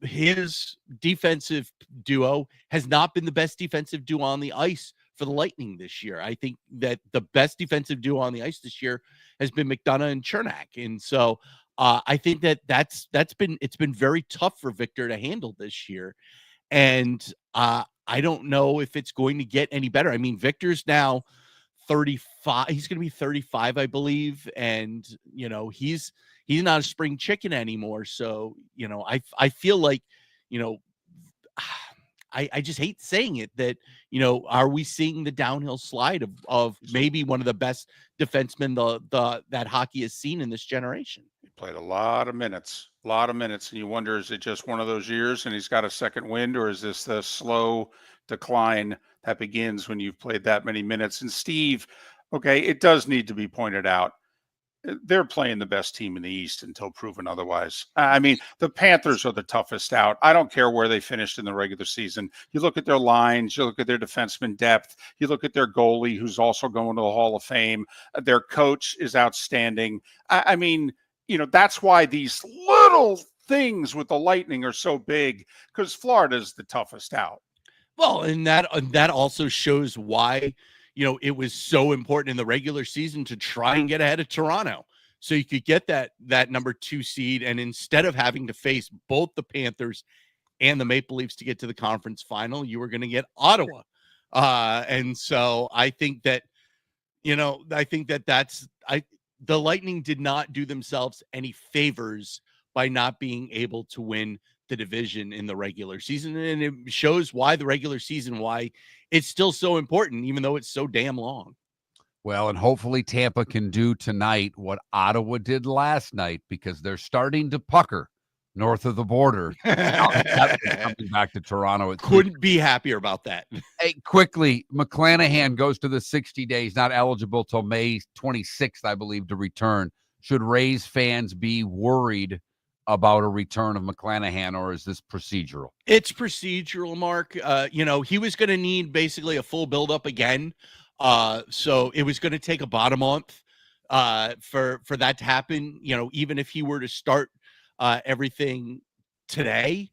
his defensive duo has not been the best defensive duo on the ice for the Lightning this year. I think that the best defensive duo on the ice this year has been McDonough and Chernak. And so I think it's been very tough for Victor to handle this year. And I don't know if it's going to get any better. I mean, Victor's now 35. He's going to be 35, I believe. And, he's not a spring chicken anymore. So, I feel like, I just hate saying it that, are we seeing the downhill slide of maybe one of the best defensemen that hockey has seen in this generation? Played a lot of minutes, and you wonder, is it just one of those years and he's got a second wind, or is this the slow decline that begins when you've played that many minutes? And Steve, okay, it does need to be pointed out, they're playing the best team in the East until proven otherwise. I mean, the Panthers are the toughest out. I don't care where they finished in the regular season. You look at their lines, you look at their defenseman depth, you look at their goalie, who's also going to the Hall of Fame. Their coach is outstanding. I mean, that's why these little things with the Lightning are so big, because Florida's the toughest out. Well, and that also shows why, it was so important in the regular season to try and get ahead of Toronto, so you could get that number 2 seed. And instead of having to face both the Panthers and the Maple Leafs to get to the conference final, you were going to get Ottawa. And so I think that, the Lightning did not do themselves any favors by not being able to win the division in the regular season. And it shows why why it's still so important, even though it's so damn long. Well, and hopefully Tampa can do tonight what Ottawa did last night, because they're starting to pucker north of the border. Coming back to Toronto. Couldn't be happier about that. Hey, quickly, McClanahan goes to the 60 days, not eligible till May 26th, I believe, to return. Should Rays fans be worried about a return of McClanahan, or is this procedural? It's procedural, Mark. He was going to need basically a full buildup again. So it was going to take about a month for that to happen. Even if he were to start everything today,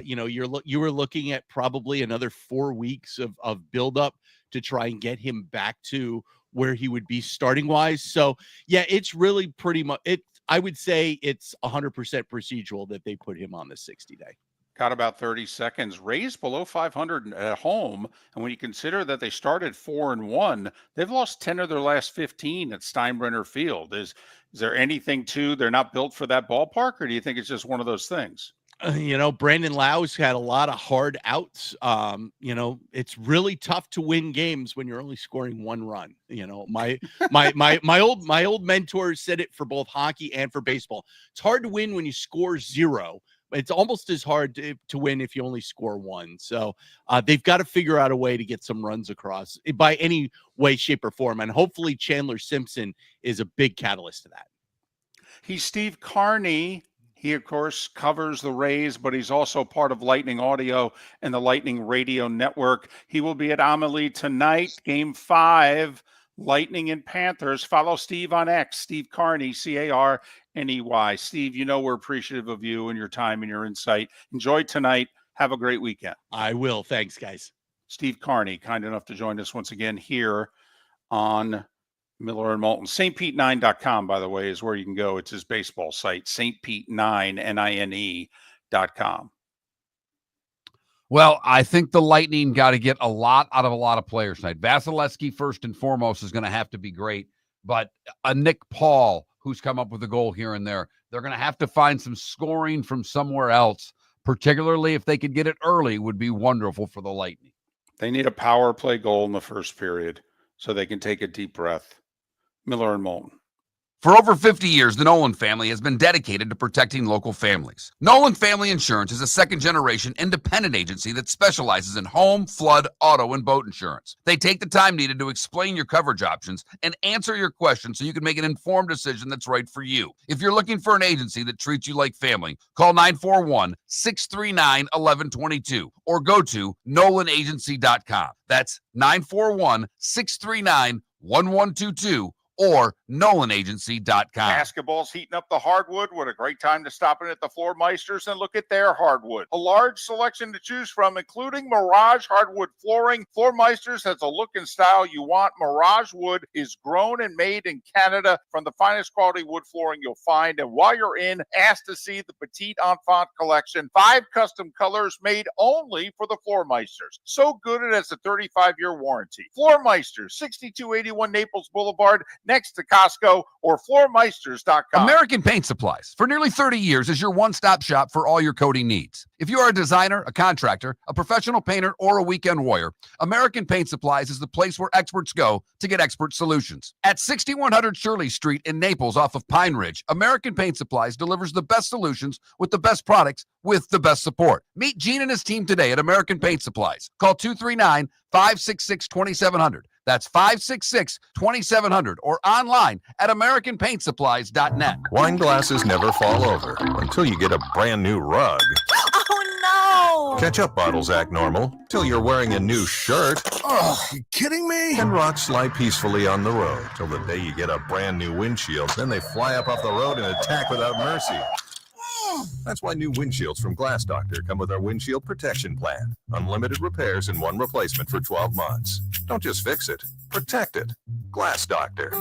you were looking at probably another 4 weeks of buildup to try and get him back to where he would be starting wise. So yeah, it's really pretty much it. I would say it's 100% procedural that they put him on the 60-day. Got about 30 seconds. Rays below 500 at home, and when you consider that they started 4-1, they've lost 10 of their last 15 at Steinbrenner Field. Is there anything to they're not built for that ballpark, or do you think it's just one of those things? Brandon Lau's had a lot of hard outs. It's really tough to win games when you're only scoring 1 run. My old mentor said it for both hockey and for baseball. It's hard to win when you score 0. It's almost as hard to win if you only score 1. So they've got to figure out a way to get some runs across by any way, shape, or form. And hopefully Chandler Simpson is a big catalyst to that. He's Steve Carney. He, of course, covers the Rays, but he's also part of Lightning Audio and the Lightning Radio Network. He will be at Amelie tonight, Game 5, Lightning and Panthers. Follow Steve on X, Steve Carney, Carney. Steve, we're appreciative of you and your time and your insight. Enjoy tonight. Have a great weekend. I will. Thanks, guys. Steve Carney, kind enough to join us once again here on Miller and Moulton. stpete9.com, by the way, is where you can go. It's his baseball site, stpete9.com. Well, I think the Lightning got to get a lot out of a lot of players tonight. Vasilevsky, first and foremost, is going to have to be great. But a Nick Paul, who's come up with a goal here and there, they're going to have to find some scoring from somewhere else, particularly if they could get it early, would be wonderful for the Lightning. They need a power play goal in the first period so they can take a deep breath. Miller and Moulton. For over 50 years, the Nolan family has been dedicated to protecting local families. Nolan Family Insurance is a second-generation independent agency that specializes in home, flood, auto, and boat insurance. They take the time needed to explain your coverage options and answer your questions so you can make an informed decision that's right for you. If you're looking for an agency that treats you like family, call 941-639-1122 or go to nolanagency.com. That's 941-639-1122. or nolanagency.com. Basketball's heating up the hardwood. What a great time to stop in at the Floor Meisters and look at their hardwood. A large selection to choose from, including Mirage hardwood flooring. Floor Meisters has a look and style you want. Mirage wood is grown and made in Canada from the finest quality wood flooring you'll find. And while you're in, ask to see the Petite Enfant collection. 5 custom colors made only for the Floor Meisters. So good it has a 35-year warranty. Floor Meisters, 6281 Naples Boulevard, next to Costco or floormeisters.com. American Paint Supplies, for nearly 30 years, is your one-stop shop for all your coating needs. If you are a designer, a contractor, a professional painter, or a weekend warrior, American Paint Supplies is the place where experts go to get expert solutions. At 6100 Shirley Street in Naples off of Pine Ridge, American Paint Supplies delivers the best solutions with the best products with the best support. Meet Gene and his team today at American Paint Supplies. Call 239-566-2700. That's 566-2700 or online at AmericanPaintSupplies.net. Wine glasses never fall over until you get a brand new rug. Oh, no! Ketchup bottles act normal till you're wearing a new shirt. Oh, you kidding me? And rocks slide peacefully on the road till the day you get a brand new windshield. Then they fly up off the road and attack without mercy. That's why new windshields from Glass Doctor come with our windshield protection plan. Unlimited repairs and one replacement for 12 months. Don't just fix it, protect it. Glass Doctor,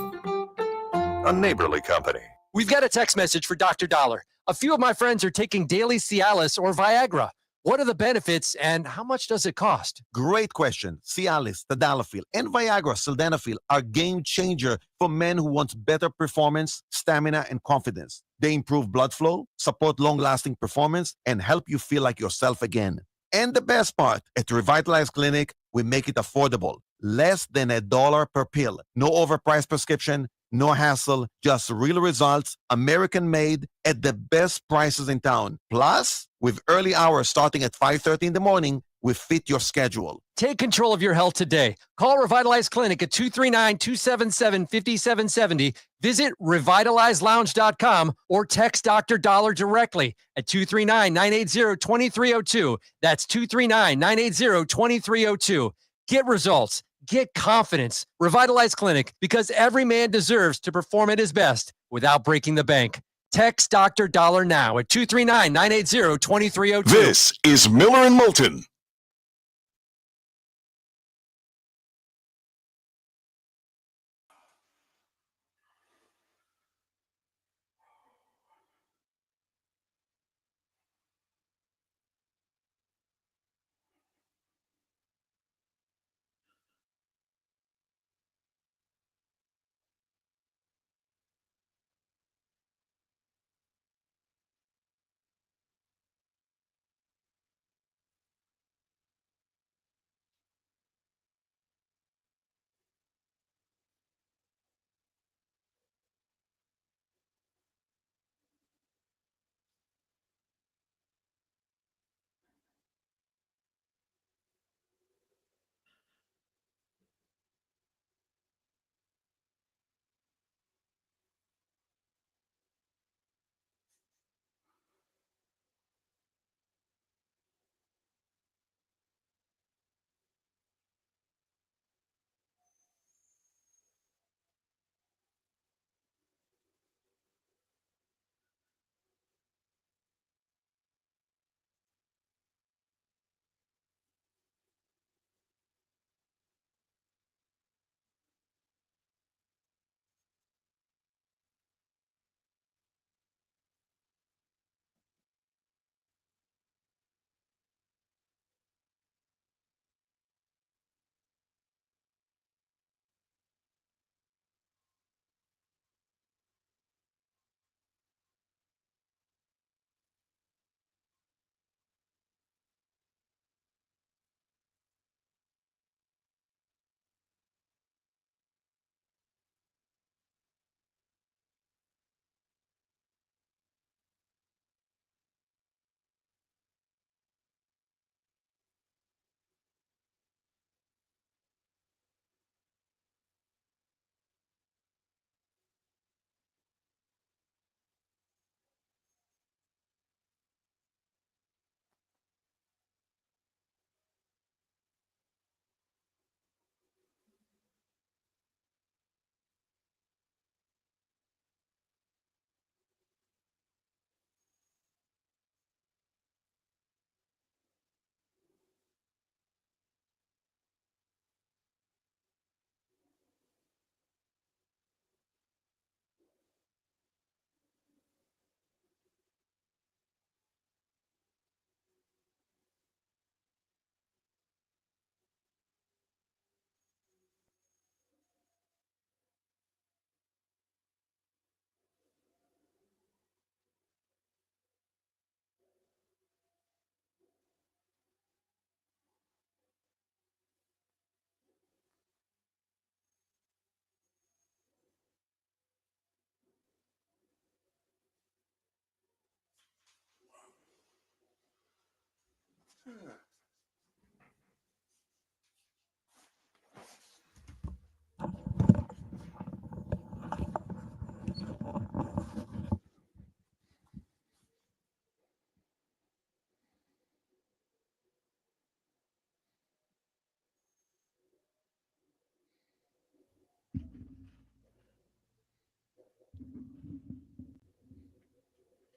a neighborly company. We've got a text message for Dr. Dollar. A few of my friends are taking daily Cialis or Viagra. What are the benefits and how much does it cost? Great question. Cialis, tadalafil, and Viagra, sildenafil are game changer for men who want better performance, stamina, and confidence. They improve blood flow, support long-lasting performance, and help you feel like yourself again. And the best part, at Revitalize Clinic, we make it affordable. Less than $1 per pill. No overpriced prescription, no hassle, just real results, American-made, at the best prices in town. Plus, with early hours starting at 5:30 in the morning, we fit your schedule. Take control of your health today. Call Revitalize Clinic at 239-277-5770. Visit revitalizelounge.com or text Dr. Dollar directly at 239-980-2302. That's 239-980-2302. Get results. Get confidence. Revitalize Clinic, because every man deserves to perform at his best without breaking the bank. Text Dr. Dollar now at 239-980-2302. This is Miller and Moulton.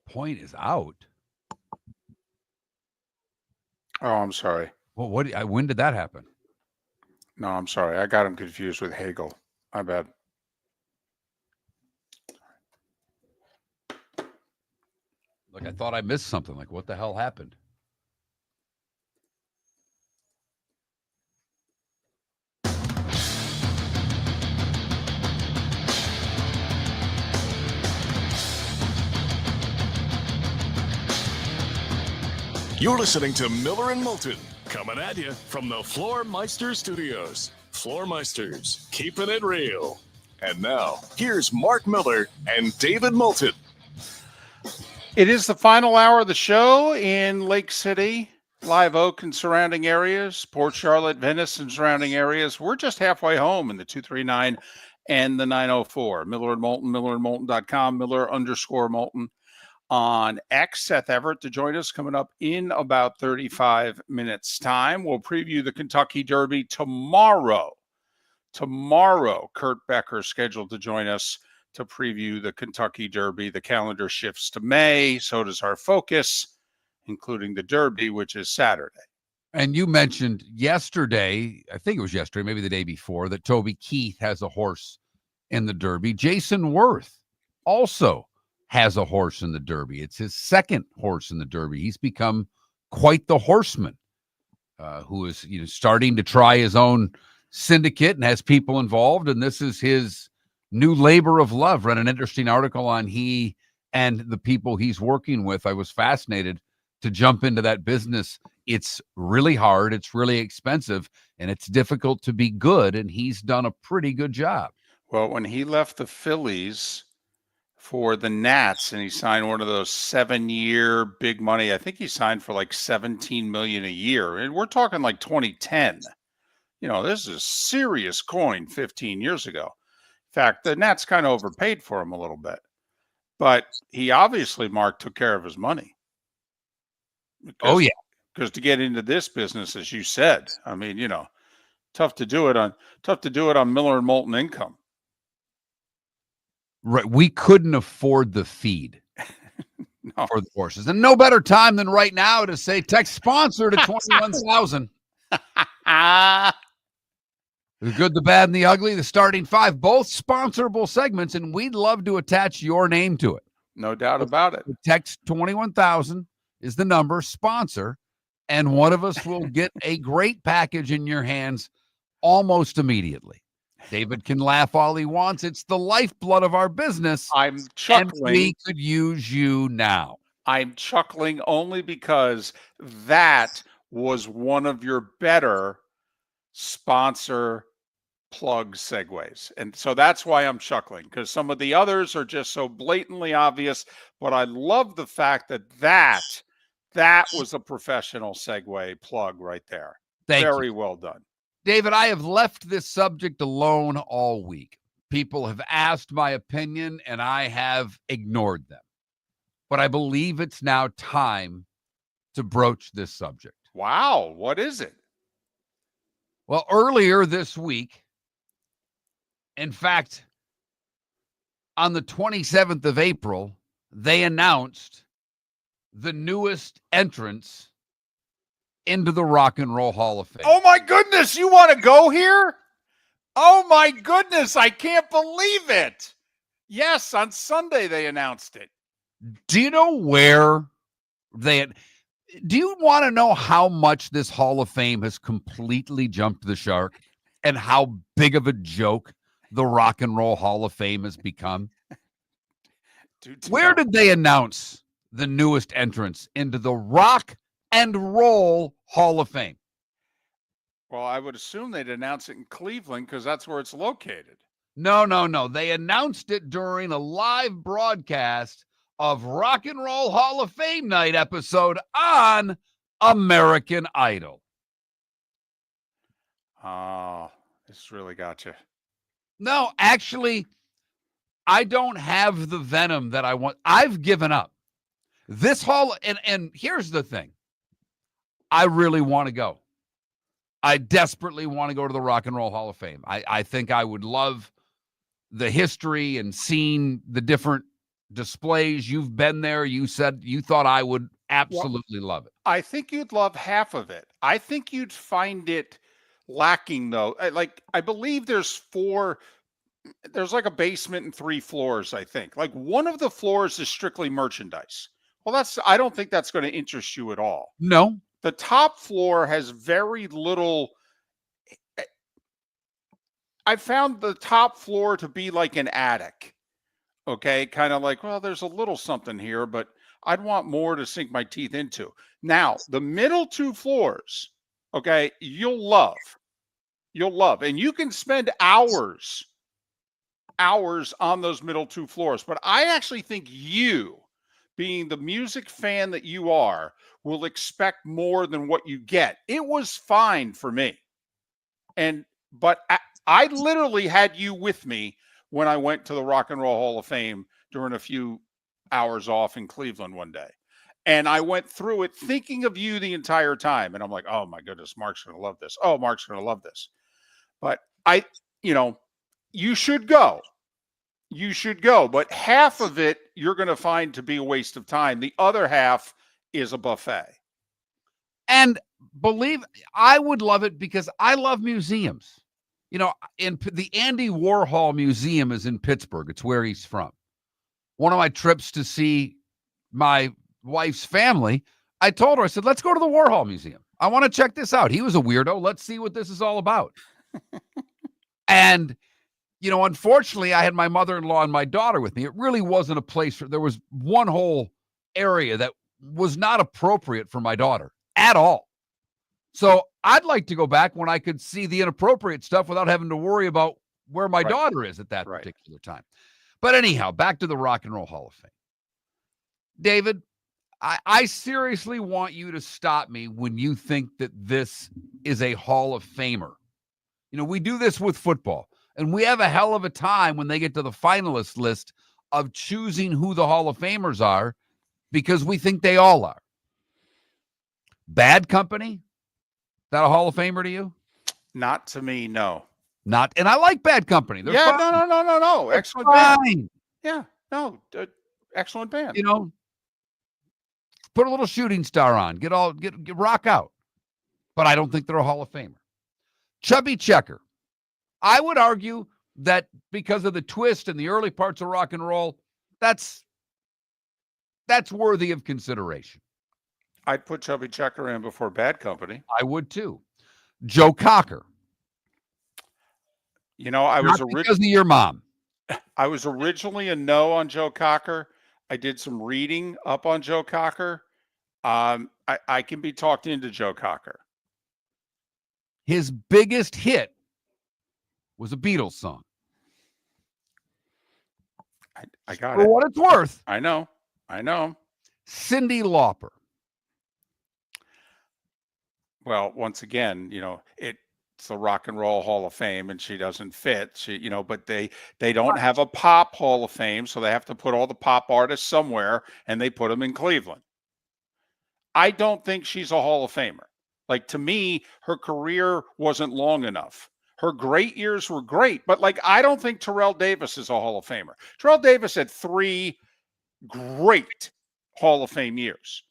Point is out. Oh, I'm sorry. Well, when did that happen? No, I'm sorry. I got him confused with Hegel. My bad. Like, I thought I missed something. Like, what the hell happened? You're listening to Miller and Moulton, coming at you from the Floor Meister Studios. Floor Meisters, keeping it real. And now, here's Mark Miller and David Moulton. It is the final hour of the show in Lake City, Live Oak and surrounding areas, Port Charlotte, Venice and surrounding areas. We're just halfway home in the 239 and the 904. Miller and Moulton, millerandmoulton.com, Miller_Moulton. On X, Seth Everett to join us coming up in about 35 minutes time. We'll preview the Kentucky Derby tomorrow. Kurt Becker scheduled to join us to preview the Kentucky Derby. The calendar shifts to May. So does our focus, including the Derby, which is Saturday. And you mentioned yesterday, I think it was yesterday, maybe the day before, that Toby Keith has a horse in the Derby. Jason Worth also has a horse in the Derby. It's his second horse in the Derby. He's become quite the horseman who is starting to try his own syndicate and has people involved. And this is his new labor of love. Read an interesting article on he and the people he's working with. I was fascinated to jump into that business. It's really hard. It's really expensive, and it's difficult to be good. And he's done a pretty good job. Well, when he left the Phillies for the Nats and he signed one of those 7-year big money, I think he signed for like $17 million a year. And we're talking like 2010. This is serious coin 15 years ago. In fact, the Nats kind of overpaid for him a little bit. But he obviously, Mark, took care of his money. Because to get into this business, as you said, I mean, tough to do it on Miller and Moulton income. Right. We couldn't afford the feed for the horses. And no better time than right now to say text sponsor to 21,000. The good, the bad, and the ugly, the starting five, both sponsorable segments, and we'd love to attach your name to it. No doubt about it. Text 21,000 is the number, sponsor, and one of us will get a great package in your hands almost immediately. David can laugh all he wants. It's the lifeblood of our business. I'm chuckling. And we could use you now. I'm chuckling only because that was one of your better sponsor plug segues. And so that's why I'm chuckling, because some of the others are just so blatantly obvious. But I love the fact that was a professional segue plug right there. Very well done. David, I have left this subject alone all week. People have asked my opinion, and I have ignored them. But I believe it's now time to broach this subject. Wow, what is it? Well, earlier this week, in fact, on the 27th of April, they announced the newest entrance into the Rock and Roll Hall of Fame. Oh my goodness, you want to go here? Oh my goodness, I can't believe it. Yes, on Sunday they announced it. Do you know where do you want to know how much this Hall of Fame has completely jumped the shark and how big of a joke the Rock and Roll Hall of Fame has become? Where did they announce the newest entrance into the Rock and Roll Hall of Fame? Well, I would assume they'd announce it in Cleveland because that's where it's located. No. They announced it during a live broadcast of Rock and Roll Hall of Fame Night episode on American Idol. Oh, this really got you. No, actually, I don't have the venom that I want. I've given up. This whole, and here's the thing. I really want to go. I desperately want to go to the Rock and Roll Hall of Fame. I think I would love the history and seeing the different displays. You've been there. You said you thought I would absolutely love it. I think you'd love half of it. I think you'd find it lacking, though. Like, I believe there's like a basement and 3 floors, I think. Like, one of the floors is strictly merchandise. Well, I don't think that's going to interest you at all. No. The top floor has very little. I found the top floor to be like an attic. Okay. Kind of like, well, there's a little something here, but I'd want more to sink my teeth into. Now, the middle 2 floors, okay, you'll love. And you can spend hours on those middle 2 floors. But I actually think you, being the music fan that you are, will expect more than what you get. It was fine for me. But I literally had you with me when I went to the Rock and Roll Hall of Fame during a few hours off in Cleveland one day. And I went through it thinking of you the entire time. And I'm like, oh my goodness, Mark's going to love this. Oh, Mark's going to love this. But you should go. You should go. But half of it you're going to find to be a waste of time. The other half is a buffet. And I would love it because I love museums. In the Andy Warhol Museum is in Pittsburgh. It's where he's from. One of my trips to see my wife's family, I told her, I said, let's go to the Warhol Museum. I want to check this out. He was a weirdo. Let's see what this is all about. And, unfortunately, I had my mother-in-law and my daughter with me. It really wasn't a place there was one whole area that was not appropriate for my daughter at all. So I'd like to go back when I could see the inappropriate stuff without having to worry about where my daughter is at that particular time. But anyhow, back to the Rock and Roll Hall of Fame. David, I seriously want you to stop me when you think that this is a Hall of Famer. We do this with football, and we have a hell of a time when they get to the finalist list of choosing who the Hall of Famers are because we think they all are. Bad Company? That a Hall of Famer to you? Not to me, no. Not, and I like Bad Company. They're fine. No. They're Excellent fine. band. Yeah, no, excellent band. Put a little Shooting Star on. Get rock out. But I don't think they're a Hall of Famer. Chubby Checker. I would argue that because of the twist in the early parts of rock and roll, that's worthy of consideration. I'd put Chubby Checker in before Bad Company. I would too. Joe Cocker. Because of your mom. I was originally a no on Joe Cocker. I did some reading up on Joe Cocker. I can be talked into Joe Cocker. His biggest hit was a Beatles song. I got For it. what it's worth. I know. Cyndi Lauper. Well, once again, it's the Rock and Roll Hall of Fame, and she doesn't fit. But they don't have a pop Hall of Fame, so they have to put all the pop artists somewhere, and they put them in Cleveland. I don't think she's a Hall of Famer. Like, to me, her career wasn't long enough. Her great years were great, but I don't think Terrell Davis is a Hall of Famer. Terrell Davis had 3 great Hall of Fame years.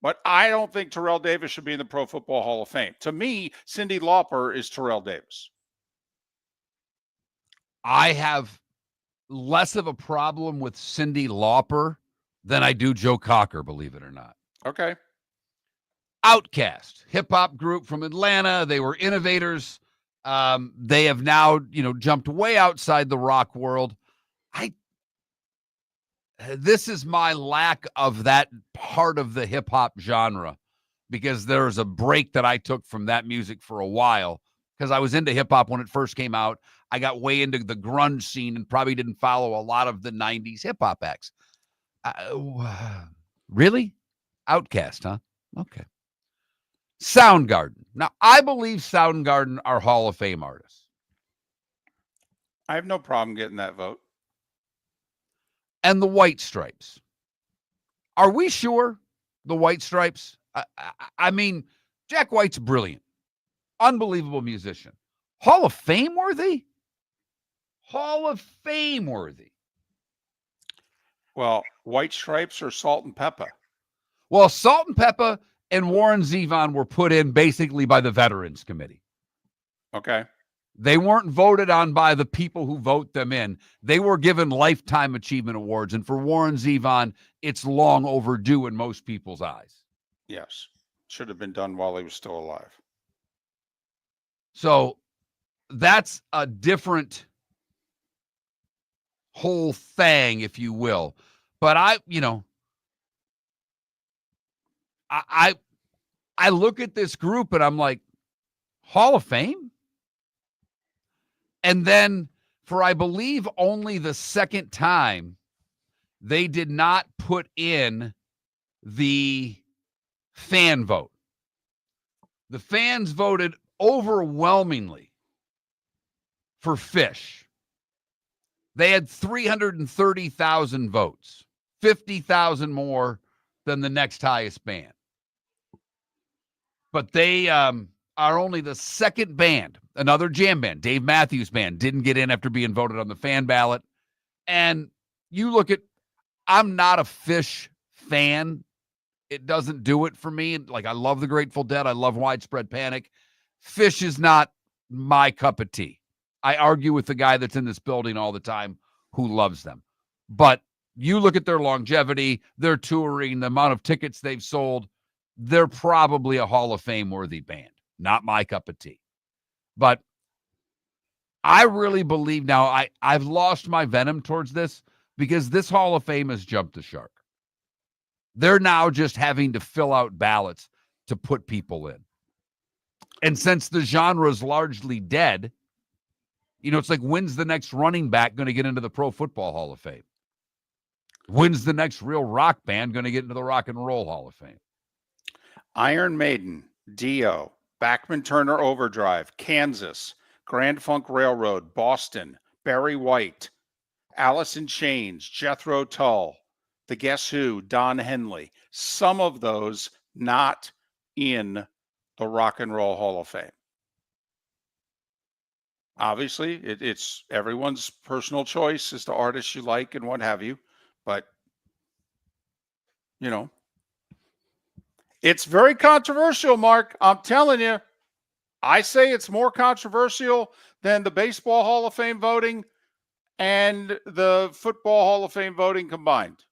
But I don't think Terrell Davis should be in the Pro Football Hall of Fame. To me, Cyndi Lauper is Terrell Davis. I have less of a problem with Cyndi Lauper than I do Joe Cocker, believe it or not. Okay. Outkast, hip-hop group from Atlanta. They were innovators. They have now, jumped way outside the rock world. This is my lack of that part of the hip-hop genre, because there's a break that I took from that music for a while because I was into hip-hop when it first came out. I got way into the grunge scene and probably didn't follow a lot of the 90s hip-hop acts. Really? Outkast, huh? Okay. Soundgarden. Now, I believe Soundgarden are Hall of Fame artists. I have no problem getting that vote. And the White Stripes. Are we sure the White Stripes? I mean, Jack White's brilliant. Unbelievable musician. Hall of Fame worthy? Hall of Fame worthy. Well, White Stripes or Salt and Pepper? Well, Salt and Pepper and Warren Zevon were put in basically by the Veterans Committee. Okay. They weren't voted on by the people who vote them in. They were given Lifetime Achievement Awards. And for Warren Zevon, it's long overdue in most people's eyes. Yes. Should have been done while he was still alive. So that's a different whole thing, if you will. But I look at this group and I'm like, Hall of Fame? And then for, I believe, only the second time, they did not put in the fan vote. The fans voted overwhelmingly for Phish. They had 330,000 votes, 50,000 more than the next highest band. But they are only the second band. Another jam band, Dave Matthews Band, didn't get in after being voted on the fan ballot. And you look at, I'm not a Phish fan. It doesn't do it for me. Like, I love the Grateful Dead. I love Widespread Panic. Phish is not my cup of tea. I argue with the guy that's in this building all the time who loves them. But you look at their longevity, their touring, the amount of tickets they've sold, they're probably a Hall of Fame worthy band. Not my cup of tea. But I really believe now I've lost my venom towards this because this Hall of Fame has jumped the shark. They're now just having to fill out ballots to put people in. And since the genre is largely dead, it's like, when's the next running back going to get into the Pro Football Hall of Fame? When's the next real rock band going to get into the Rock and Roll Hall of Fame? Iron Maiden, Dio, Bachman Turner Overdrive, Kansas, Grand Funk Railroad, Boston, Barry White, Alice in Chains, Jethro Tull, The Guess Who, Don Henley. Some of those not in the Rock and Roll Hall of Fame. Obviously, it's everyone's personal choice as to artists you like and what have you. But, it's very controversial, Mark. I'm telling you. I say it's more controversial than the Baseball Hall of Fame voting and the Football Hall of Fame voting combined.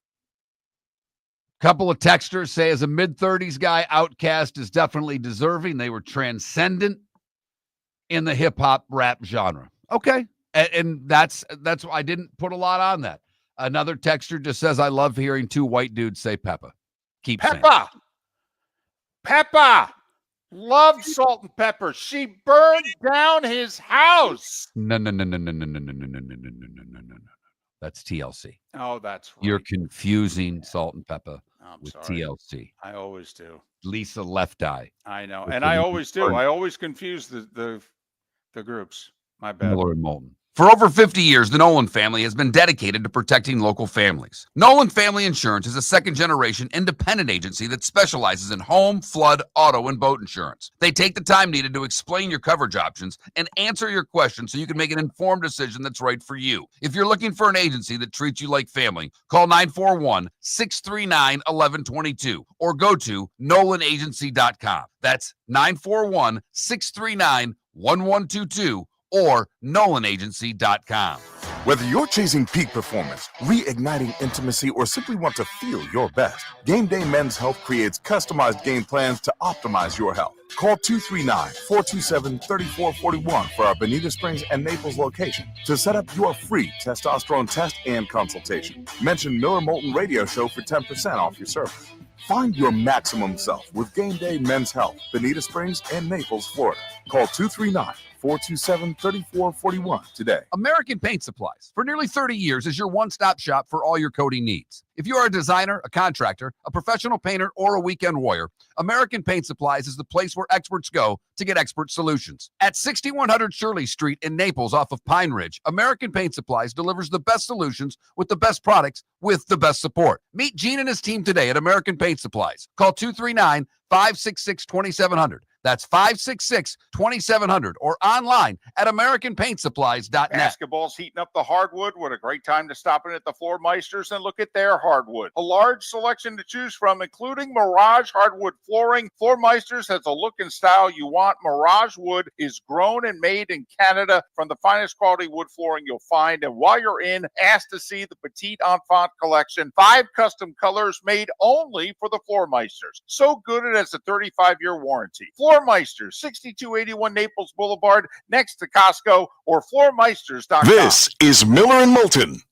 Couple of texters say, as a mid-30s guy, Outkast is definitely deserving. They were transcendent in the hip-hop rap genre. Okay. And that's why I didn't put a lot on that. Another texter just says, I love hearing two white dudes say Peppa. Keep saying Peppa. Peppa loved Salt and Pepper. She burned down his house. No. That's TLC. Oh, that's right. You're confusing Salt and Pepper with sorry. TLC. I always do. Lisa Left Eye. I know. And I always do. I always confuse the groups. My bad. Miller and Moulton. For over 50 years, the Nolan family has been dedicated to protecting local families. Nolan Family Insurance is a second-generation independent agency that specializes in home, flood, auto, and boat insurance. They take the time needed to explain your coverage options and answer your questions so you can make an informed decision that's right for you. If you're looking for an agency that treats you like family, call 941-639-1122 or go to NolanAgency.com. That's 941-639-1122 or NolanAgency.com. Whether you're chasing peak performance, reigniting intimacy, or simply want to feel your best, Game Day Men's Health creates customized game plans to optimize your health. Call 239-427-3441 for our Bonita Springs and Naples location to set up your free testosterone test and consultation. Mention Miller Moulton Radio Show for 10% off your service. Find your maximum self with Game Day Men's Health, Bonita Springs and Naples, Florida. Call 239-427-3441 427-3441 today. American Paint Supplies, for nearly 30 years, is your one-stop shop for all your coating needs. If you are a designer, a contractor, a professional painter, or a weekend warrior, American Paint Supplies is the place where experts go to get expert solutions. At 6100 Shirley Street in Naples off of Pine Ridge, American Paint Supplies delivers the best solutions with the best products with the best support. Meet Gene and his team today at American Paint Supplies. Call 239-566-2700. That's 566-2700 or online at AmericanPaintSupplies.net. Basketball's heating up the hardwood. What a great time to stop in at the Floor Meisters and look at their hardwood. A large selection to choose from, including Mirage hardwood flooring. Floor Meisters has a look and style you want. Mirage wood is grown and made in Canada from the finest quality wood flooring you'll find. And while you're in, ask to see the Petite Enfant collection. 5 custom colors made only for the Floor Meisters. So good it has a 35-year warranty. Floor Meisters, 6281 Naples Boulevard, next to Costco, or floormeisters.com. This is Miller and Moulton.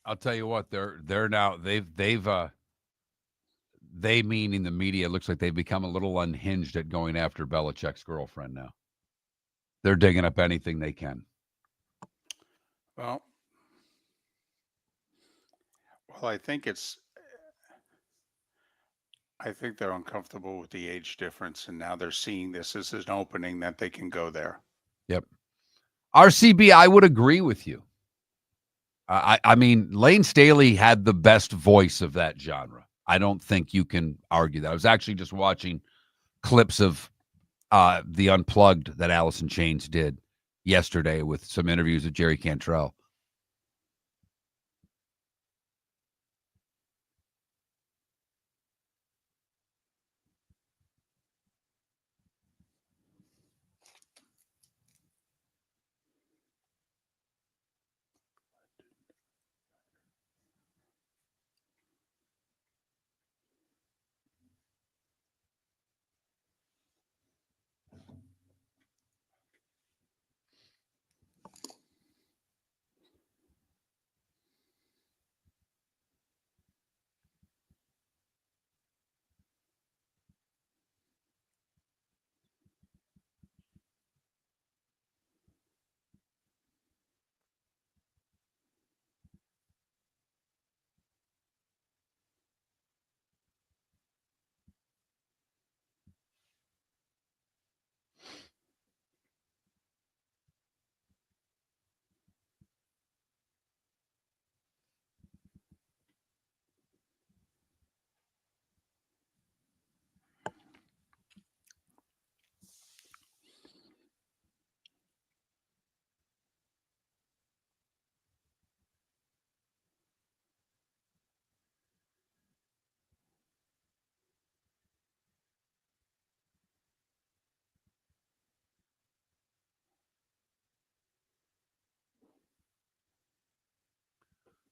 I'll tell you what, they're now they meaning the media, looks like they've become a little unhinged at going after Belichick's girlfriend now. They're digging up anything they can. Well, I think they're uncomfortable with the age difference, and now they're seeing this as an opening that they can go there. Yep. RCB, I would agree with you. I mean, Lane Staley had the best voice of that genre. I don't think you can argue that. I was actually just watching clips of the Unplugged that Alice in Chains did yesterday with some interviews with Jerry Cantrell.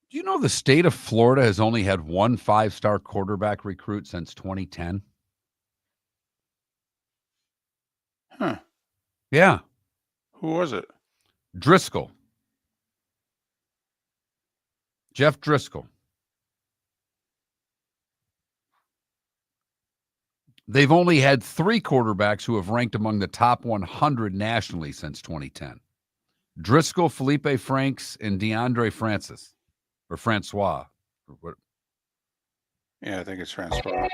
Do you know the state of Florida has only had one 5-star quarterback recruit since 2010? Huh. Yeah. Who was it? Driscoll. Jeff Driscoll. They've only had 3 quarterbacks who have ranked among the top 100 nationally since 2010. Driscoll, Felipe Franks, and DeAndre Francis. Or Francois. Yeah, I think it's Francois.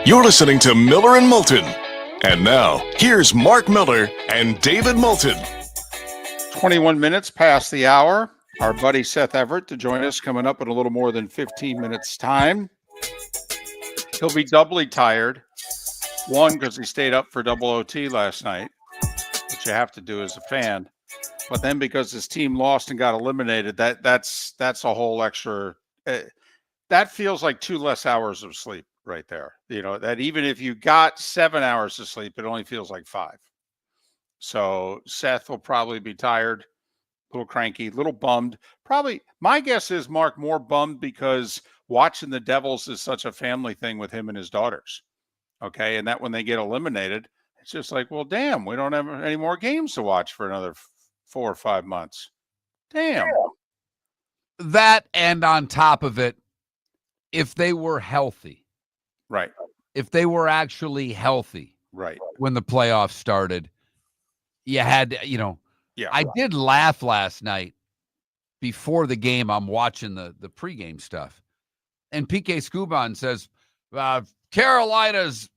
You're listening to Miller and Moulton. And now, here's Mark Miller and David Moulton. 21 minutes past the hour. Our buddy Seth Everett to join us coming up in a little more than 15 minutes time. He'll be doubly tired. One, because he stayed up for double OT last night, which you have to do as a fan. But then because his team lost and got eliminated, that's a whole extra. That feels like 2 less hours of sleep right there. You know, that even if you got 7 hours of sleep, it only feels like 5. So Seth will probably be tired, a little cranky, a little bummed. Probably, my guess is Mark more bummed because watching the Devils is such a family thing with him and his daughters. Okay, and that when they get eliminated, it's just like, well, damn, we don't have any more games to watch for another 4 or 5 months. Damn. That, and on top of it, if they were healthy. Right. If they were actually healthy. Right. When the playoffs started, you had, I did laugh last night before the game. I'm watching the pregame stuff. And PK Subban says, Carolina's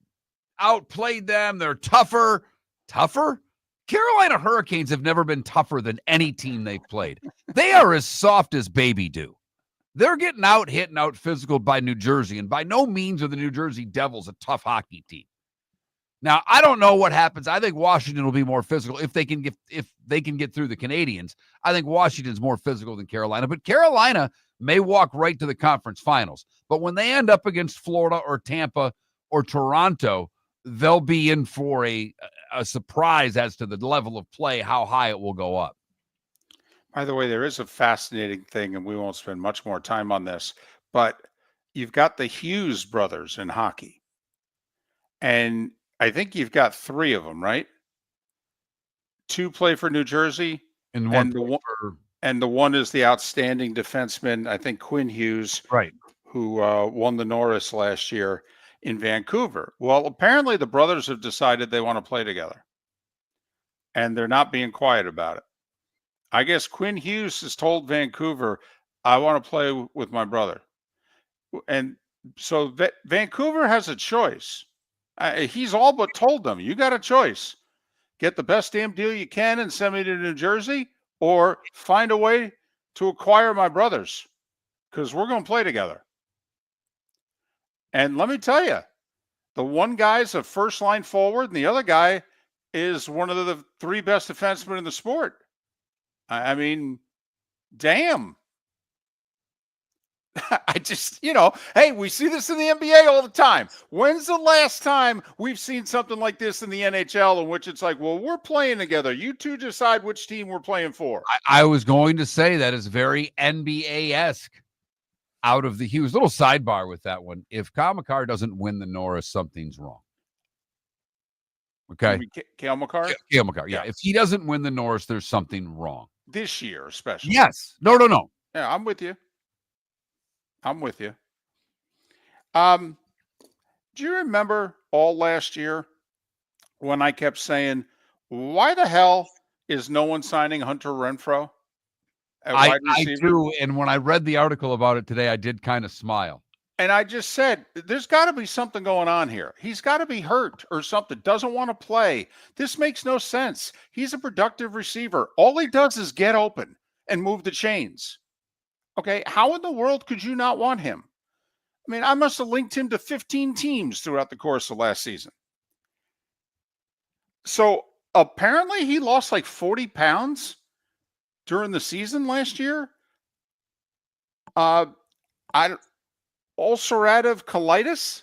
outplayed them. They're tougher. Tougher? Carolina Hurricanes have never been tougher than any team they've played. They are as soft as baby do. They're getting out, hit, and out physical by New Jersey, and by no means are the New Jersey Devils a tough hockey team. Now, I don't know what happens. I think Washington will be more physical if they can get through the Canadians. I think Washington's more physical than Carolina, but Carolina may walk right to the conference finals. But when they end up against Florida or Tampa or Toronto, they'll be in for a surprise as to the level of play, how high it will go up. By the way, there is a fascinating thing, and we won't spend much more time on this, but you've got the Hughes brothers in hockey. And I think you've got 3 of them, right? 2 play for New Jersey, and the one is the outstanding defenseman, I think Quinn Hughes, right, who won the Norris last year in Vancouver. Well, apparently the brothers have decided they want to play together, and they're not being quiet about it. I guess Quinn Hughes has told Vancouver, I want to play with my brother. And so Vancouver has a choice. He's all but told them, you got a choice. Get the best damn deal you can and send me to New Jersey, or find a way to acquire my brothers, because we're going to play together. And let me tell you, the one guy's a first-line forward, and the other guy is one of the 3 best defensemen in the sport. I mean, damn. I just, hey, we see this in the NBA all the time. When's the last time we've seen something like this in the NHL, in which it's like, well, we're playing together. You two decide which team we're playing for. I was going to say that is very NBA-esque out of the Hughes. Little sidebar with that one. If Kyle McCarr doesn't win the Norris, something's wrong. Okay? Cale McCarr? Cale McCarr, yeah. If he doesn't win the Norris, there's something wrong. This year, especially. Yes. No. Yeah, I'm with you. Do you remember all last year when I kept saying, why the hell is no one signing Hunter Renfroe at wide receiver? I do, and when I read the article about it today, I did kind of smile. And I just said, there's got to be something going on here. He's got to be hurt or something. Doesn't want to play. This makes no sense. He's a productive receiver. All he does is get open and move the chains. Okay, how in the world could you not want him? I mean, I must have linked him to 15 teams throughout the course of last season. So apparently he lost like 40 pounds during the season last year. Ulcerative colitis,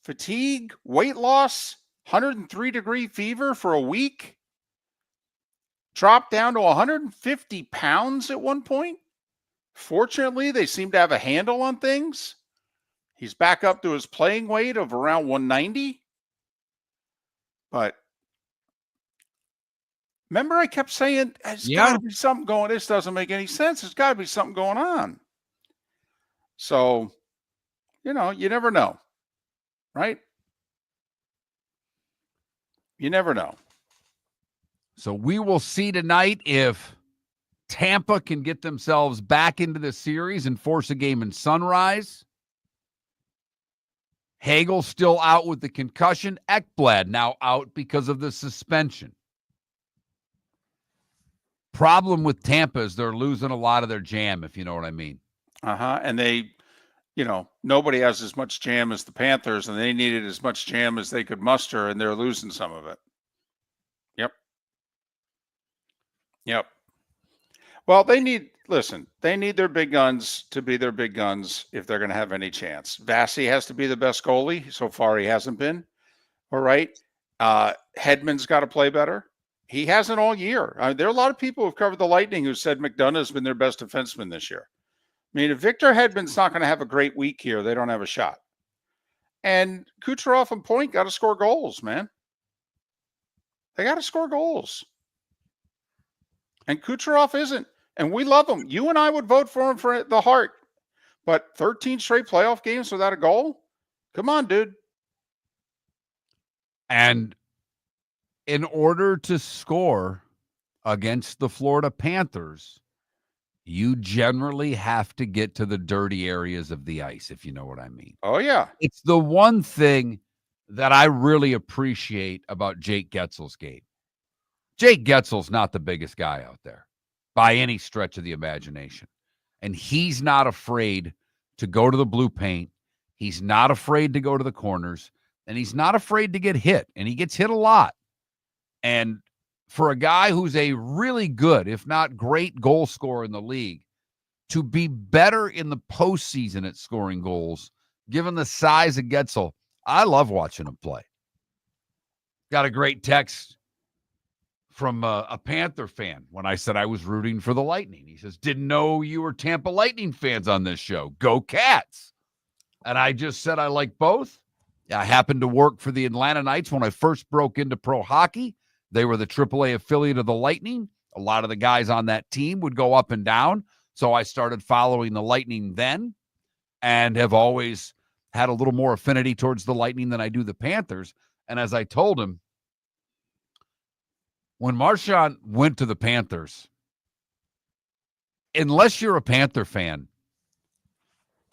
fatigue, weight loss, 103-degree fever for a week. dropped down to 150 pounds at one point. Fortunately, they seem to have a handle on things. He's back up to his playing weight of around 190. But remember, I kept saying, there's got to be something going. This doesn't make any sense. There's got to be something going on. So, you never know, right? You never know. So we will see tonight if Tampa can get themselves back into the series and force a game in Sunrise. Hagel still out with the concussion. Ekblad now out because of the suspension. Problem with Tampa is they're losing a lot of their jam, if you know what I mean. And they, nobody has as much jam as the Panthers, and they needed as much jam as they could muster, and they're losing some of it. Yep. Well, they need their big guns to be their big guns if they're going to have any chance. Vassie has to be the best goalie. So far, he hasn't been. All right. Hedman's got to play better. He hasn't all year. There are a lot of people who've covered the Lightning who said McDonough has been their best defenseman this year. I mean, if Victor Hedman's not going to have a great week here, they don't have a shot. And Kucherov and Point got to score goals, man. They got to score goals. And Kucherov isn't. And we love him. You and I would vote for him for the heart. But 13 straight playoff games without a goal? Come on, dude. And in order to score against the Florida Panthers, you generally have to get to the dirty areas of the ice, if you know what I mean. Oh, yeah. It's the one thing that I really appreciate about Jake Getzel's game. Jake Getzel's not the biggest guy out there by any stretch of the imagination. And he's not afraid to go to the blue paint. He's not afraid to go to the corners. And he's not afraid to get hit. And he gets hit a lot. And for a guy who's a really good, if not great, goal scorer in the league, to be better in the postseason at scoring goals, given the size of Getzel, I love watching him play. Got a great text from a Panther fan when I said I was rooting for the Lightning. He says, didn't know you were Tampa Lightning fans on this show. Go Cats. And I just said I like both. I happened to work for the Atlanta Knights when I first broke into pro hockey. They were the AAA affiliate of the Lightning. A lot of the guys on that team would go up and down. So I started following the Lightning then and have always had a little more affinity towards the Lightning than I do the Panthers. And as I told him, when Marchand went to the Panthers, unless you're a Panther fan,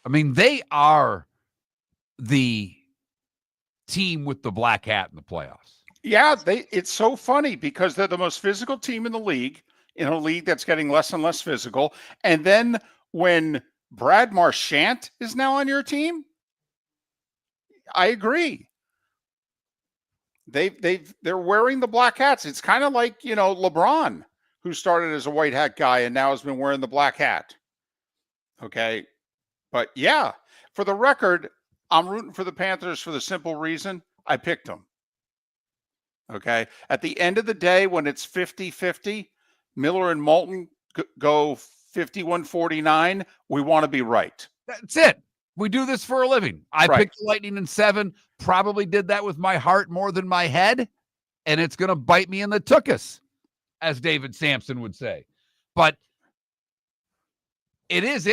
I mean, they are the team with the black hat in the playoffs. Yeah, it's so funny because they're the most physical team in the league, in a league that's getting less and less physical. And then when Brad Marchand is now on your team, I agree. They're wearing the black hats. It's kind of like, LeBron, who started as a white hat guy and now has been wearing the black hat. Okay. But yeah, for the record, I'm rooting for the Panthers for the simple reason I picked them. Okay. At the end of the day, when it's 50-50, Miller and Moulton go 51-49. We want to be right. That's it. We do this for a living. I picked the Lightning in 7, probably did that with my heart more than my head, and it's going to bite me in the tuchus, as David Sampson would say. But it is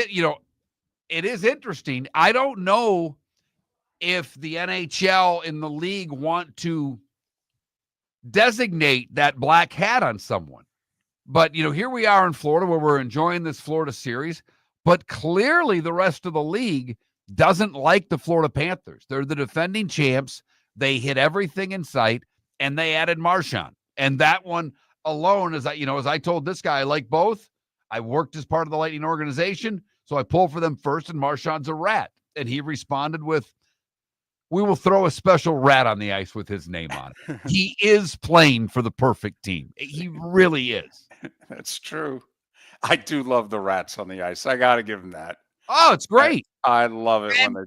interesting. I don't know if the NHL in the league want to designate that black hat on someone. But, here we are in Florida where we're enjoying this Florida series, but clearly the rest of the league doesn't like the Florida Panthers. They're the defending champs. They hit everything in sight, and they added Marchand. And that one alone, as I told this guy, I like both. I worked as part of the Lightning organization, so I pulled for them first, and Marchand's a rat. And he responded with, we will throw a special rat on the ice with his name on it. He is playing for the perfect team. He really is. That's true. I do love the rats on the ice. I got to give them that. Oh, it's great. I love it. And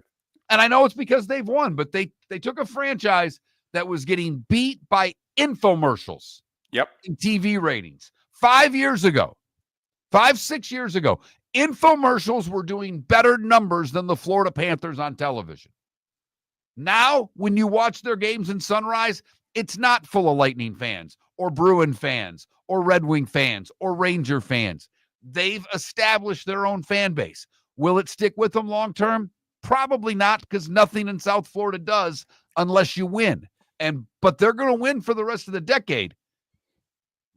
I know it's because they've won, but they took a franchise that was getting beat by infomercials. Yep. In TV ratings 5 years ago, 6 years ago, infomercials were doing better numbers than the Florida Panthers on television. Now, when you watch their games in Sunrise, it's not full of Lightning fans or Bruin fans or Red Wing fans or Ranger fans. They've established their own fan base. Will it stick with them long term? Probably not, because nothing in South Florida does unless you win. But they're going to win for the rest of the decade.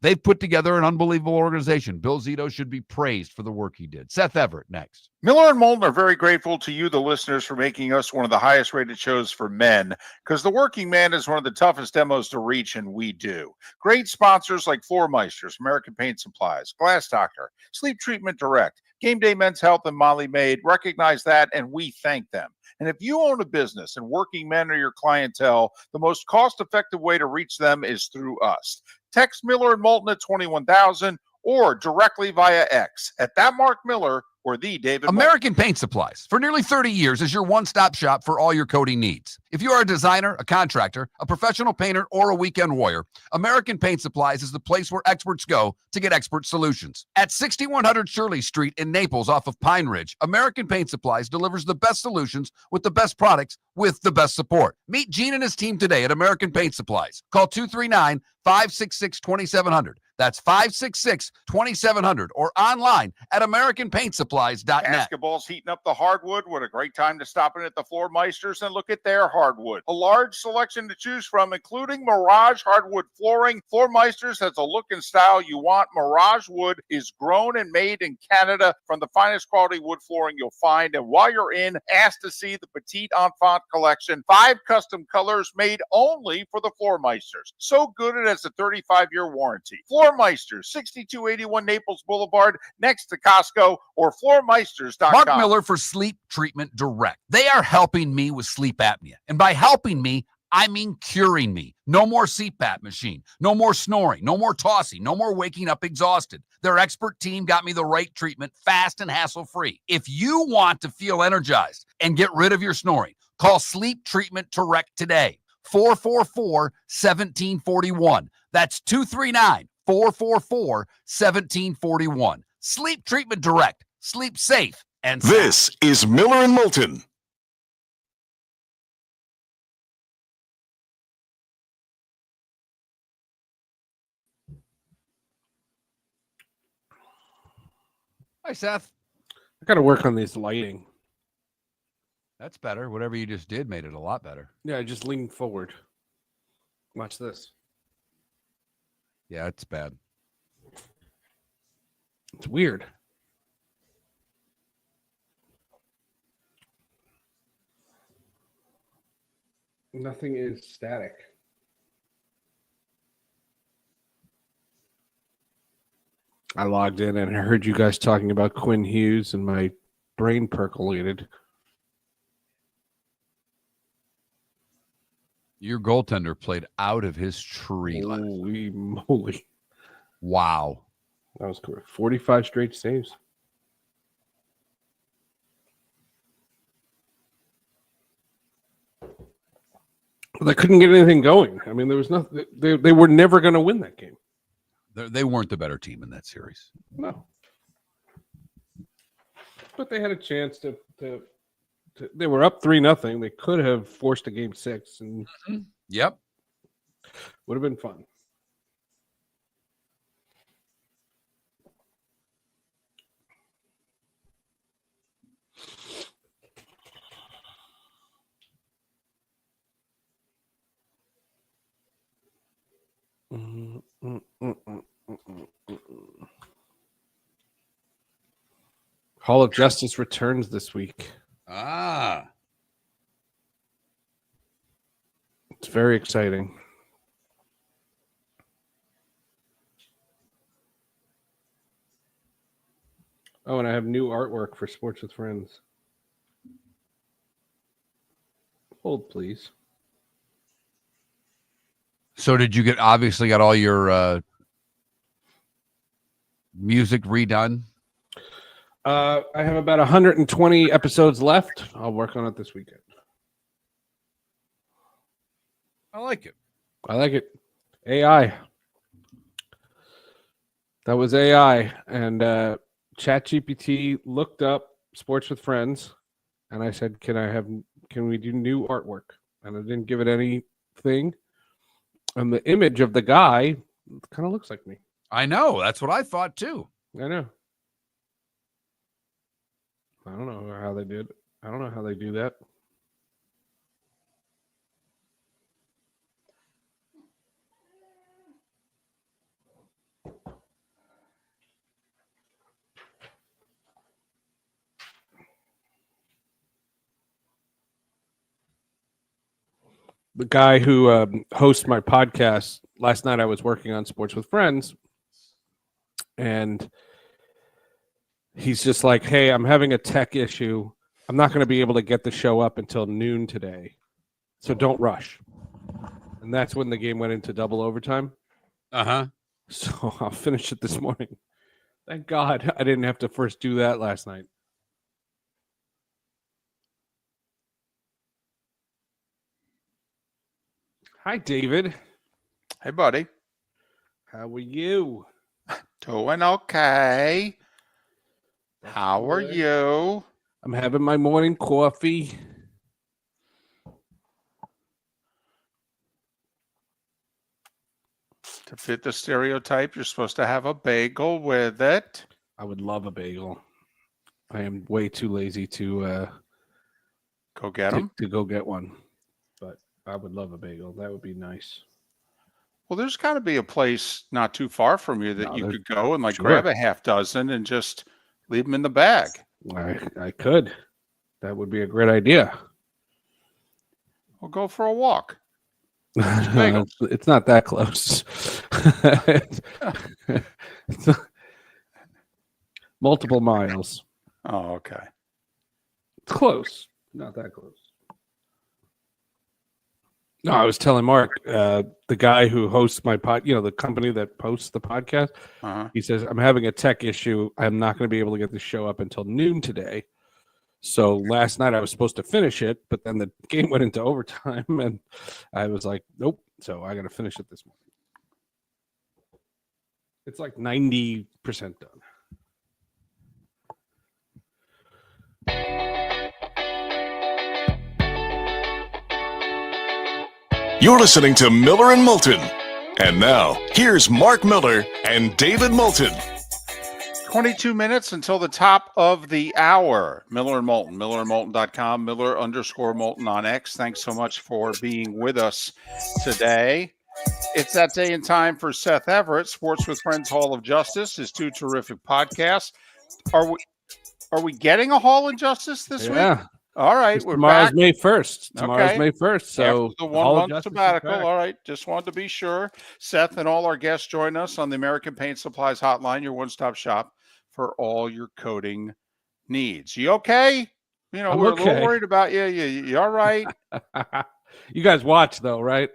They've put together an unbelievable organization. Bill Zito should be praised for the work he did. Seth Everett next. Miller and Moulton are very grateful to you, the listeners, for making us one of the highest rated shows for men, because the working man is one of the toughest demos to reach, and we do. Great sponsors like Floor Meisters, American Paint Supplies, Glass Doctor, Sleep Treatment Direct, Game Day Men's Health, and Molly Maid recognize that, and we thank them. And if you own a business and working men are your clientele, the most cost-effective way to reach them is through us. Text Miller and Moulton at 21,000 or directly via X at that Mark Miller or the David American Paint Supplies for nearly 30 years is your one-stop shop for all your coating needs. If you are a designer, a contractor, a professional painter, or a weekend warrior, American Paint Supplies is the place where experts go to get expert solutions. At 6100 Shirley Street in Naples off of Pine Ridge, American Paint Supplies delivers the best solutions with the best products with the best support. Meet Gene and his team today at American Paint Supplies. Call 239-566-2700. That's 566-2700 or online at AmericanPaintSupplies.net. Basketball's heating up the hardwood. What a great time to stop in at the Floor Meisters and look at their hardwood. A large selection to choose from, including Mirage hardwood flooring. Floor Meisters has a look and style you want. Mirage wood is grown and made in Canada from the finest quality wood flooring you'll find. And while you're in, ask to see the Petite Enfant collection. 5 custom colors made only for the Floor Meisters. So good it has a 35-year warranty. Floor Meisters, 6281 Naples Boulevard, next to Costco, or floormeisters.com. Mark Miller for Sleep Treatment Direct. They are helping me with sleep apnea. And by helping me, I mean curing me. No more CPAP machine. No more snoring. No more tossing. No more waking up exhausted. Their expert team got me the right treatment, fast and hassle-free. If you want to feel energized and get rid of your snoring, call Sleep Treatment Direct today. 444-1741. That's 239-444-1741. Sleep Treatment Direct. Sleep safe and sound. This is Miller and Moulton. Hi, Seth. I got to work on this lighting. That's better. Whatever you just did made it a lot better. Yeah, I just leaned forward. Watch this. Yeah, it's bad. It's weird. Nothing is static. I logged in and I heard you guys talking about Quinn Hughes and my brain percolated. Your goaltender played out of his tree. Holy moly. Wow. That was correct. 45 straight saves. They couldn't get anything going. I mean, there was nothing. They were never going to win that game. They weren't the better team in that series. No. But they had a chance to they were up 3-0. They could have forced a game 6 and Yep. Would have been fun. Hall of Justice returns this week. Ah. It's very exciting. Oh, and I have new artwork for Sports with Friends. Hold, please. So did you obviously got all your music redone? I have about 120 episodes left. I'll work on it this weekend. I like it. I like it. AI. That was AI, and ChatGPT looked up Sports with Friends, and I said, "Can we do new artwork?" And I didn't give it anything. And the image of the guy kind of looks like me. I know. That's what I thought too. I know. I don't know how they did. I don't know how they do that. The guy who hosts my podcast, last night I was working on Sports with Friends, and he's just like, "Hey, I'm having a tech issue. I'm not going to be able to get the show up until noon today, so don't rush." And that's when the game went into double overtime. Uh-huh. So I'll finish it this morning. Thank God I didn't have to first do that last night. Hi, David. Hey, buddy. How are you? Doing okay. How are you? I'm having my morning coffee. To fit the stereotype, you're supposed to have a bagel with it. I would love a bagel. I am way too lazy to go get them. To go get one, but I would love a bagel. That would be nice. Well, there's got to be a place not too far from you that you could go and grab a half dozen and just leave them in the bag. I could. That would be a great idea. We'll go for a walk. It's not that close. It's multiple miles. Oh, okay. It's close. Not that close. No, I was telling Mark, the guy who hosts my the company that posts the podcast, he says, "I'm having a tech issue. I'm not going to be able to get the show up until noon today." So last night I was supposed to finish it, but then the game went into overtime, and I was like, "Nope." So I got to finish it this morning. It's like 90% done. You're listening to Miller and Moulton. And now, here's Mark Miller and David Moulton. 22 minutes until the top of the hour. Miller and Moulton, millerandmoulton.com, Miller_Moulton on X. Thanks so much for being with us today. It's that day and time for Seth Everett, Sports with Friends Hall of Justice, his two terrific podcasts. Are we getting a Hall of Justice this week? Yeah. All right, we're tomorrow's back. May 1st. Tomorrow's Okay. May 1st. So after the 1 month sabbatical. All right, just wanted to be sure. Seth and all our guests join us on the American Paint Supplies Hotline, your one-stop shop for all your coating needs. You okay? You know, we're a little worried about you. You all right? You guys watch though, right?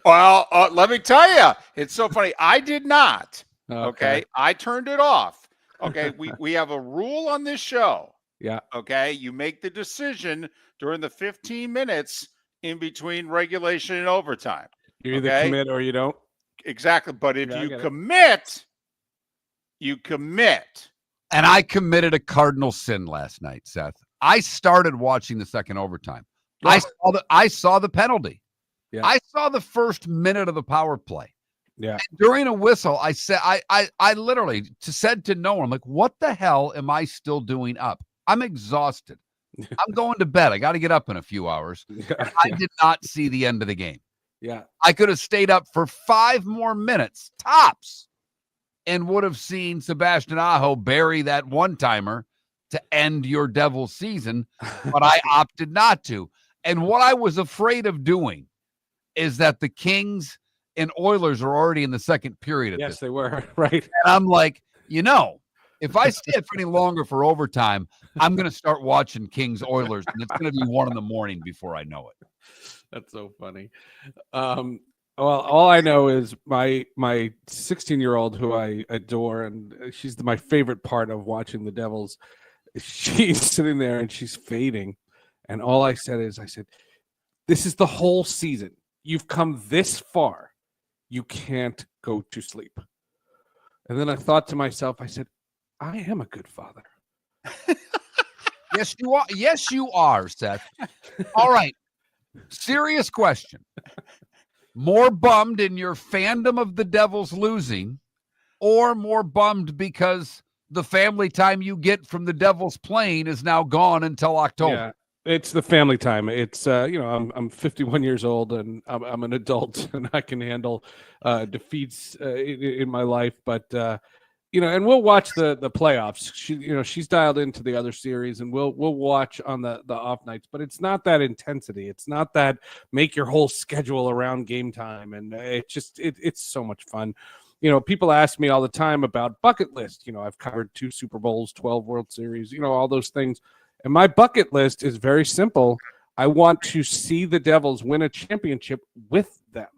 Well, let me tell you, it's so funny. I did not. Okay, I turned it off. Okay, we have a rule on this show. Yeah. Okay. You make the decision during the 15 minutes in between regulation and overtime. You either commit or you don't. Exactly. But if you commit, you commit. And I committed a cardinal sin last night, Seth. I started watching the second overtime. Yeah. I saw the penalty. Yeah. I saw the first minute of the power play. Yeah. And during a whistle, I said, I literally said to no one, I'm like, what the hell am I still doing up? I'm exhausted. I'm going to bed. I got to get up in a few hours. I did not see the end of the game. Yeah. I could have stayed up for 5 more minutes, tops, and would have seen Sebastian Aho bury that one-timer to end your Devils season, but I opted not to. And what I was afraid of doing is that the Kings and Oilers are already in the second period. Yes, they were. Right. And I'm like, if I stay up any longer for overtime, I'm going to start watching Kings Oilers, and it's going to be 1 a.m. before I know it. That's so funny. Well, all I know is my 16-year-old, who I adore, and she's my favorite part of watching the Devils. She's sitting there and she's fading, and all I said, "This is the whole season. You've come this far. You can't go to sleep." And then I thought to myself, I said, I am a good father. Yes, you are. Yes, you are, Seth. All right. Serious question. More bummed in your fandom of the Devils losing, or more bummed because the family time you get from the Devils playing is now gone until October? Yeah, it's the family time. It's I'm 51 years old and I'm an adult and I can handle defeats in my life, but and we'll watch the playoffs. She's dialed into the other series, and we'll watch on the off nights. But it's not that intensity. It's not that make your whole schedule around game time, and it's so much fun. People ask me all the time about bucket list. I've covered 2 Super Bowls, 12 World Series, all those things, and my bucket list is very simple. I want to see the Devils win a championship with them,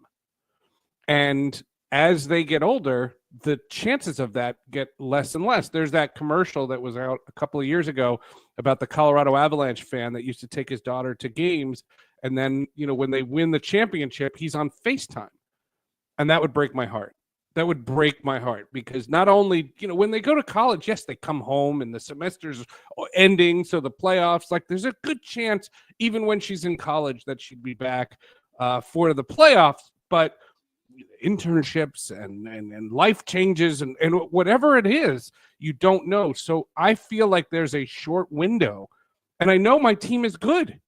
and as they get older, the chances of that get less and less. There's that commercial that was out a couple of years ago about the Colorado Avalanche fan that used to take his daughter to games. And then, when they win the championship, he's on FaceTime. And that would break my heart. That would break my heart because not only, when they go to college, yes, they come home and the semester's ending. So the playoffs, there's a good chance, even when she's in college, that she'd be back for the playoffs. But internships and life changes and whatever it is, you don't know. So I feel like there's a short window, and I know my team is good,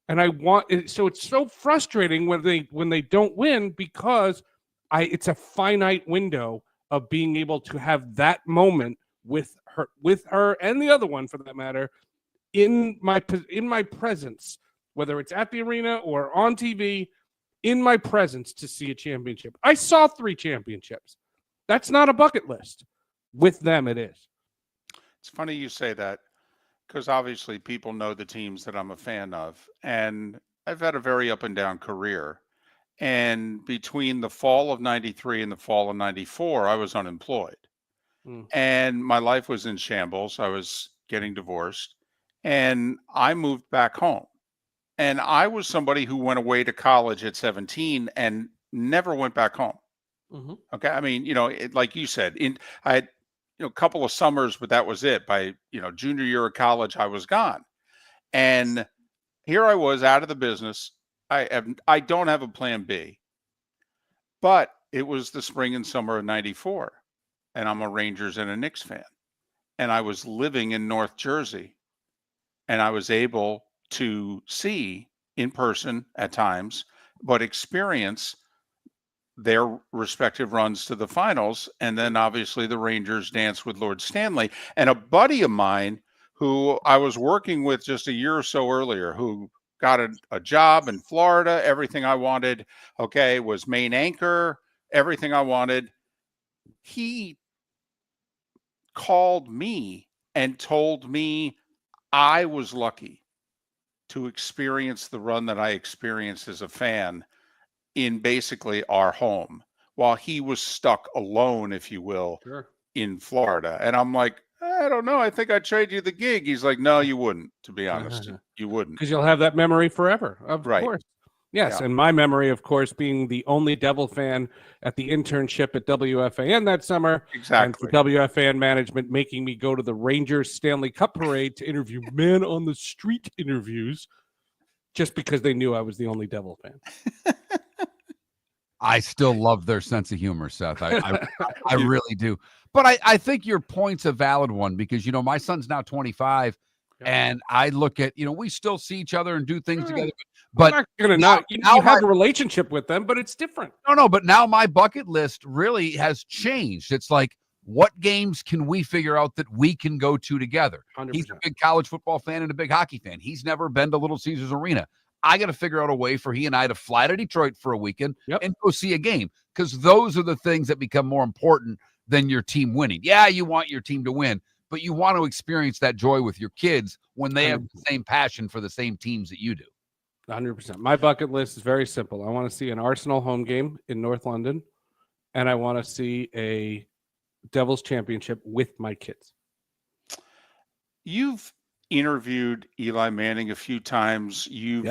and I want it. So it's so frustrating when they don't win because it's a finite window of being able to have that moment with her and the other one for that matter in my presence, whether it's at the arena or on TV. In my presence to see a championship. I saw 3 championships. That's not a bucket list. With them, it is. It's funny you say that because obviously people know the teams that I'm a fan of. And I've had a very up and down career. And between the fall of 93 and the fall of 94, I was unemployed. And my life was in shambles. I was getting divorced. And I moved back home. And I was somebody who went away to college at 17 and never went back home. Mm-hmm. Okay. I mean, like you said, I had, a couple of summers, but that was it. By, junior year of college, I was gone. And here I was out of the business. I don't have a plan B, but it was the spring and summer of 94. And I'm a Rangers and a Knicks fan. And I was living in North Jersey and I was able to see in person at times, but experience their respective runs to the finals. And then obviously the Rangers dance with Lord Stanley. And a buddy of mine who I was working with just a year or so earlier, who got a job in Florida, everything I wanted, was main anchor, everything I wanted. He called me and told me I was lucky to experience the run that I experienced as a fan in basically our home while he was stuck alone, if you will, in Florida. And I'm like, I don't know. I think I'd trade you the gig. He's like, no, you wouldn't, to be honest. You wouldn't. Because you'll have that memory forever. Of course. Yes. Yeah. And my memory, of course, being the only Devil fan at the internship at WFAN that summer. Exactly. And for WFAN management making me go to the Rangers Stanley Cup parade to interview men on the street interviews just because they knew I was the only Devil fan. I still love their sense of humor, Seth. I really do. But I think your point's a valid one because, my son's now 25 and I look at, we still see each other and do things together. But you have a relationship with them, but it's different. No, but now my bucket list really has changed. It's like, what games can we figure out that we can go to together? 100%. He's a big college football fan and a big hockey fan. He's never been to Little Caesars Arena. I got to figure out a way for he and I to fly to Detroit for a weekend and go see a game, because those are the things that become more important than your team winning. Yeah, you want your team to win, but you want to experience that joy with your kids when they 100%. Have the same passion for the same teams that you do. 100%. My bucket list is very simple. I want to see an Arsenal home game in North London, and I want to see a Devils championship with my kids. You've interviewed Eli Manning a few times. You've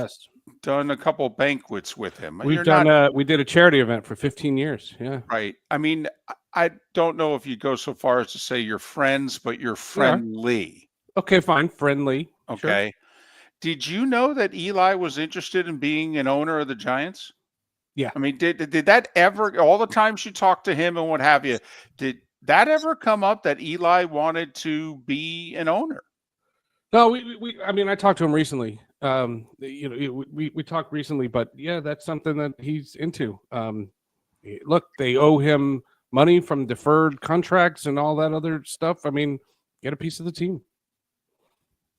done a couple banquets with him. We did a charity event for 15 years. Yeah. Right. I mean, I don't know if you go so far as to say you're friends, but you're friendly. Okay, fine. Friendly. Okay. Sure. Did you know that Eli was interested in being an owner of the Giants? Yeah. I mean, did that ever, all the times you talked to him and what have you, did that ever come up that Eli wanted to be an owner? No, I mean, I talked to him recently. We talked recently, but yeah, that's something that he's into. Look, they owe him money from deferred contracts and all that other stuff. I mean, get a piece of the team.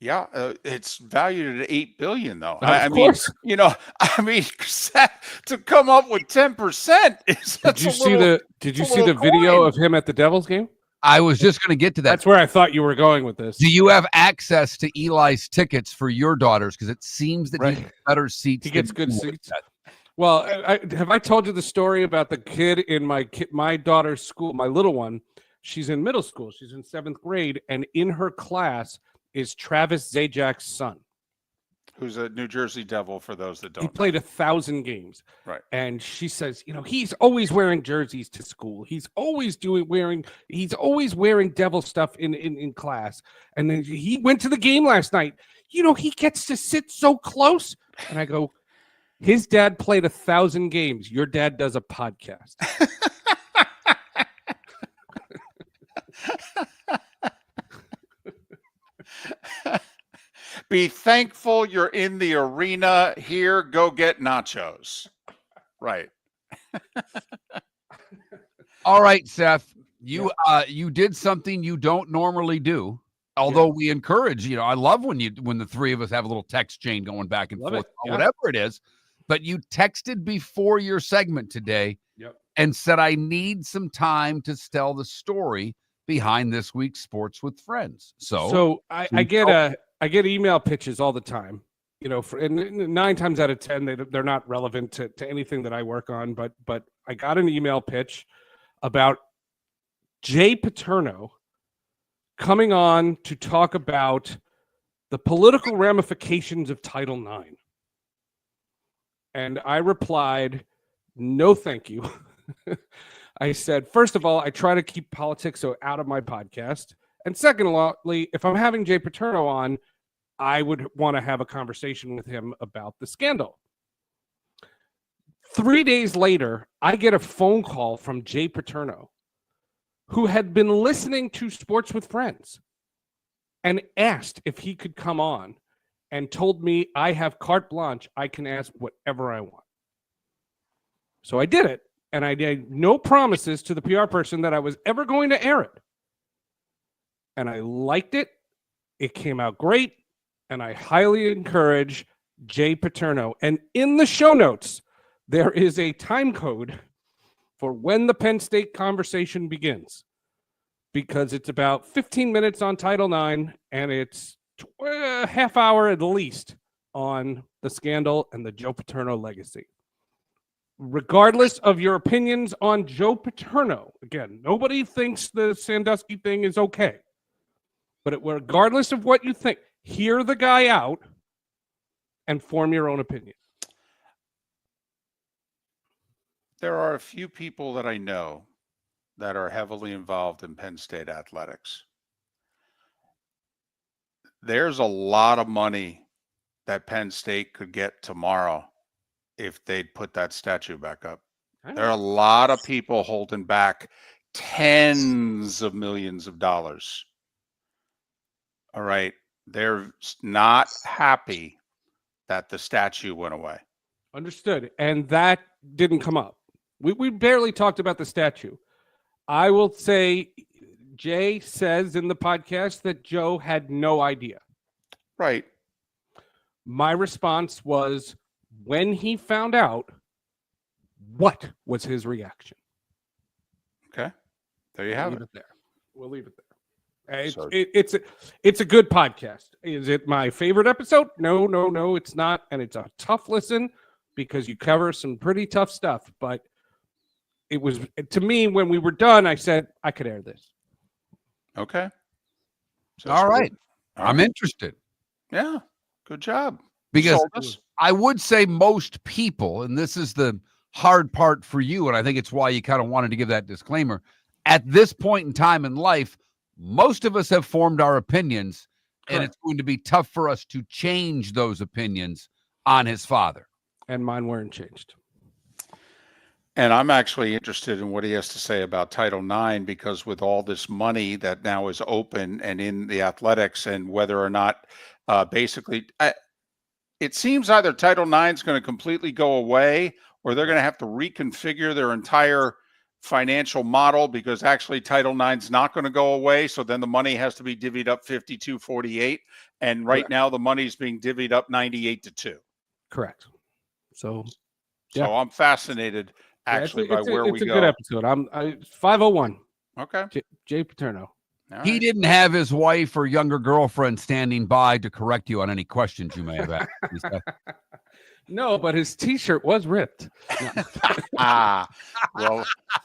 Yeah, it's valued at $8 billion, though. Of course. Mean, to come up with 10% is. Did you see the video of him at the Devils game? I was just going to get to that. That's where I thought you were going with this. Do you have access to Eli's tickets for your daughters? Because it seems that he gets better seats. He gets good seats. Well, have I told you the story about the kid in my daughter's school, my little one? She's in middle school. She's in 7th grade, and in her class is Travis Zajak's son, who's a New Jersey Devil, for those that don't. He played 1,000 games. Right. And she says, he's always wearing jerseys to school. He's always wearing Devil stuff in class. And then he went to the game last night. He gets to sit so close. And I go, his dad played 1,000 games. Your dad does a podcast. Be thankful you're in the arena. Here, go get nachos. Right. All right, Seth. You did something you don't normally do. Although we encourage, I love when the three of us have a little text chain going back and forth, whatever it is. But you texted before your segment today and said, I need some time to tell the story behind this week's Sports with Friends. So I get email pitches all the time, and 9 times out of 10, they're not relevant to anything that I work on. But I got an email pitch about Jay Paterno coming on to talk about the political ramifications of Title IX. And I replied, no, thank you. I said, first of all, I try to keep politics out of my podcast. And secondly, if I'm having Jay Paterno on, I would want to have a conversation with him about the scandal. 3 days later, I get a phone call from Jay Paterno, who had been listening to Sports with Friends and asked if he could come on, and told me I have carte blanche. I can ask whatever I want. So I did it. And I made no promises to the PR person that I was ever going to air it. And I liked it. It came out great. And I highly encourage Jay Paterno. And in the show notes, there is a time code for when the Penn State conversation begins. Because it's about 15 minutes on Title IX, and it's a half hour at least on the scandal and the Joe Paterno legacy. Regardless of your opinions on Joe Paterno, again, nobody thinks the Sandusky thing is okay. But regardless of what you think, hear the guy out and form your own opinion. There are a few people that I know that are heavily involved in Penn State athletics. There's a lot of money that Penn State could get tomorrow if they'd put that statue back up. There are a lot of people holding back tens of millions of dollars. All right. They're not happy that the statue went away. Understood. And that didn't come up. We barely talked about the statue. I will say Jay says in the podcast that Joe had no idea. Right. My response was, when he found out, what was his reaction? Okay. There you have it. We'll leave it there. It's a good podcast. Is it my favorite episode? No, it's not. And it's a tough listen because you cover some pretty tough stuff. But it was, to me, when we were done, I said, I could air this. Okay. All right. I'm interested. Yeah. Good job. Because I would say most people, and this is the hard part for you, and I think it's why you kind of wanted to give that disclaimer. At this point in time in life, most of us have formed our opinions, and it's going to be tough for us to change those opinions on his father. And mine weren't changed. And I'm actually interested in what he has to say about Title IX, because with all this money that now is open and in the athletics, and whether or not it seems either Title IX is going to completely go away, or they're going to have to reconfigure their entire financial model, because actually Title IX is not going to go away. So then the money has to be divvied up 52-48. And right now the money is being divvied up 98-2. Correct. So I'm fascinated actually by where we go. It's a good episode. I'm 501. Okay. Jay Paterno. He didn't have his wife or younger girlfriend standing by to correct you on any questions you may have asked. No, but his T-shirt was ripped. No.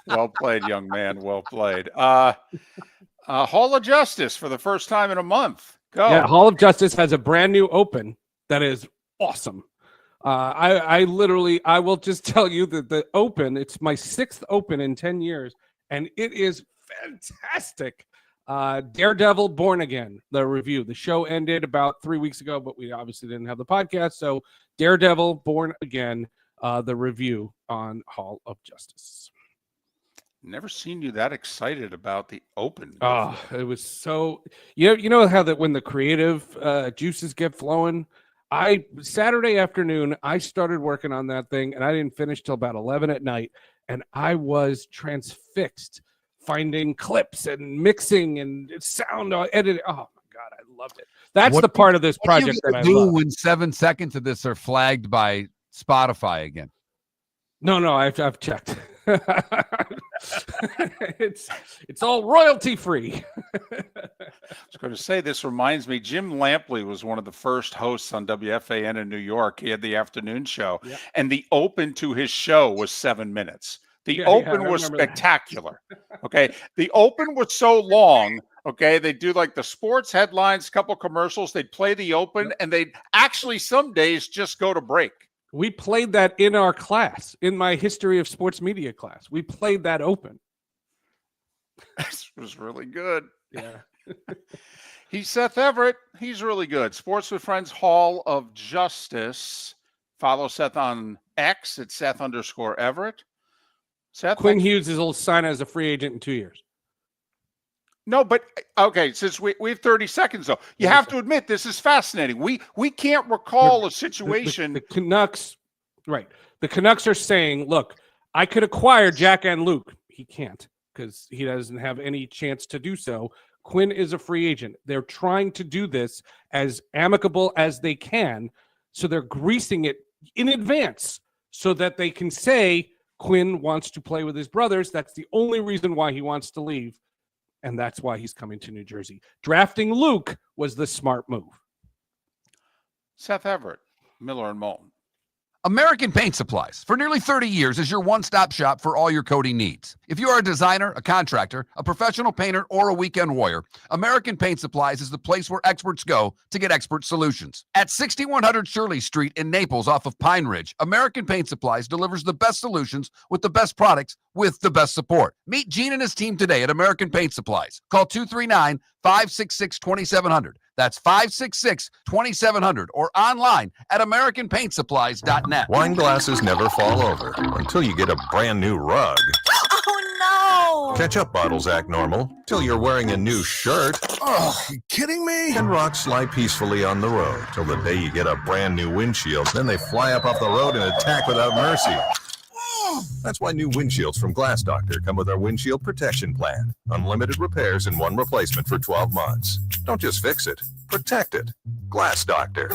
Well played, young man. Well played. Hall of Justice for the first time in a month. Go. Yeah, Hall of Justice has a brand new open that is awesome. I will just tell you that the open, it's my 6th open in 10 years, and it is fantastic. Daredevil Born Again, the review. The show ended about 3 weeks ago, but we obviously didn't have the podcast. So Daredevil Born Again, the review on Hall of Justice. Never seen you that excited about the open. Oh, it was so, you know how that when the creative juices get flowing, Saturday afternoon, I started working on that thing, and I didn't finish till about 11 at night, and I was transfixed, finding clips and mixing and sound editing. Oh my God, I loved it. That's the part of this project that I love. When 7 seconds of this are flagged by Spotify again? No, I've checked. It's all royalty free. I was going to say, this reminds me, Jim Lampley was one of the first hosts on WFAN in New York. He had the afternoon show, and the open to his show was 7 minutes. The open was spectacular. Okay. The open was so long. Okay. They do like the sports headlines, couple commercials. They'd play the open, and they'd actually some days just go to break. We played that in our class, in my history of sports media class. We played that open. This was really good. Yeah. He's Seth Everett. He's really good. Sports with Friends Hall of Justice. Follow Seth on X at Seth_Everett. Seth, Quinn Hughes will sign as a free agent in 2 years. No, but okay, since we have 30 seconds though, you have to admit this is fascinating. We can't recall a situation. The Canucks, right? The Canucks are saying, look, I could acquire Jack and Luke. He can't, because he doesn't have any chance to do so. Quinn is a free agent. They're trying to do this as amicable as they can, so they're greasing it in advance so that they can say Quinn wants to play with his brothers. That's the only reason why he wants to leave. And that's why he's coming to New Jersey. Drafting Luke was the smart move. Seth Everett, Miller and Moulton. American Paint Supplies, for nearly 30 years, is your one-stop shop for all your coating needs. If you are a designer, a contractor, a professional painter, or a weekend warrior, American Paint Supplies is the place where experts go to get expert solutions. At 6100 Shirley Street in Naples off of Pine Ridge, American Paint Supplies delivers the best solutions with the best products with the best support. Meet Gene and his team today at American Paint Supplies. Call 239-566-2700. That's 566-2700 or online at AmericanPaintSupplies.net. Wine glasses never fall over until you get a brand new rug. Oh, no. Ketchup bottles act normal till you're wearing a new shirt. Oh, you kidding me? And rocks lie peacefully on the road till the day you get a brand new windshield. Then they fly up off the road and attack without mercy. That's why new windshields from Glass Doctor come with our windshield protection plan. Unlimited repairs and one replacement for 12 months. Don't just fix it, protect it. Glass Doctor.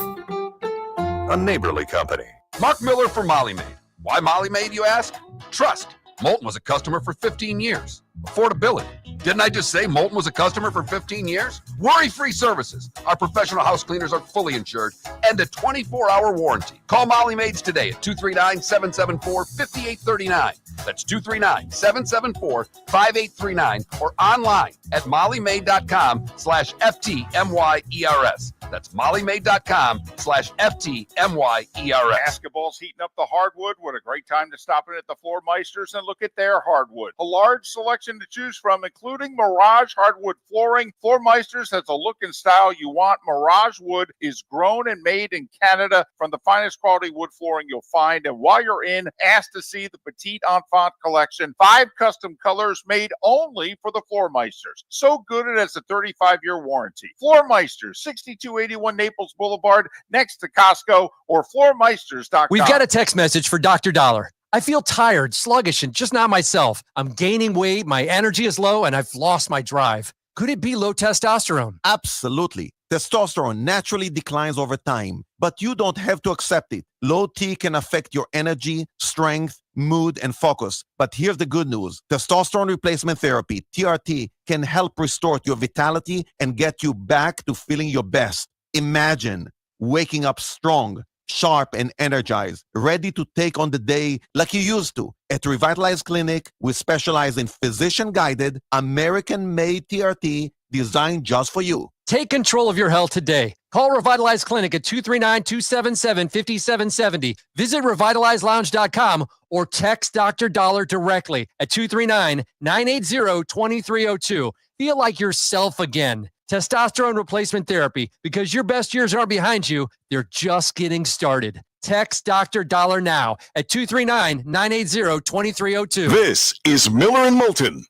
A neighborly company. Mark Miller for Molly Maid. Why Molly Maid, you ask? Trust. Moulton was a customer for 15 years. Affordability. Didn't I just say Moulton was a customer for 15 years? Worry-free services. Our professional house cleaners are fully insured and a 24-hour warranty. Call Molly Maids today at 239-774-5839. That's 239-774-5839 or online at mollymaid.com/FTMYERS. That's mollymade.com/FTMYERS. Basketball's heating up the hardwood. What a great time to stop in at the Floor Meisters and look at their hardwood. A large selection to choose from, including Mirage hardwood flooring. Floor Meisters has the look and style you want. Mirage wood is grown and made in Canada from the finest quality wood flooring you'll find. And while you're in, ask to see the Petite Enfant collection. 5 custom colors made only for the Floor Meisters. So good it has a 35-year warranty. Floor Meisters, 6281 Naples Boulevard, next to Costco, or floormeisters.com. We've got a text message for Dr. Dollar. I feel tired, sluggish, and just not myself. I'm gaining weight, my energy is low, and I've lost my drive. Could it be low testosterone? Absolutely. Testosterone naturally declines over time, but you don't have to accept it. Low T can affect your energy, strength, mood, and focus. But here's the good news. Testosterone replacement therapy, TRT, can help restore your vitality and get you back to feeling your best. Imagine waking up strong, sharp, and energized, ready to take on the day like you used to. At Revitalize Clinic, we specialize in physician-guided, American-made TRT designed just for you. Take control of your health today. Call Revitalize Clinic at 239-277-5770. Visit revitalizelounge.com or text Dr. Dollar directly at 239-980-2302. Feel like yourself again. Testosterone replacement therapy, because your best years aren't behind you, they're just getting started. Text Dr. Dollar now at 239-980-2302. This is Miller and Moulton.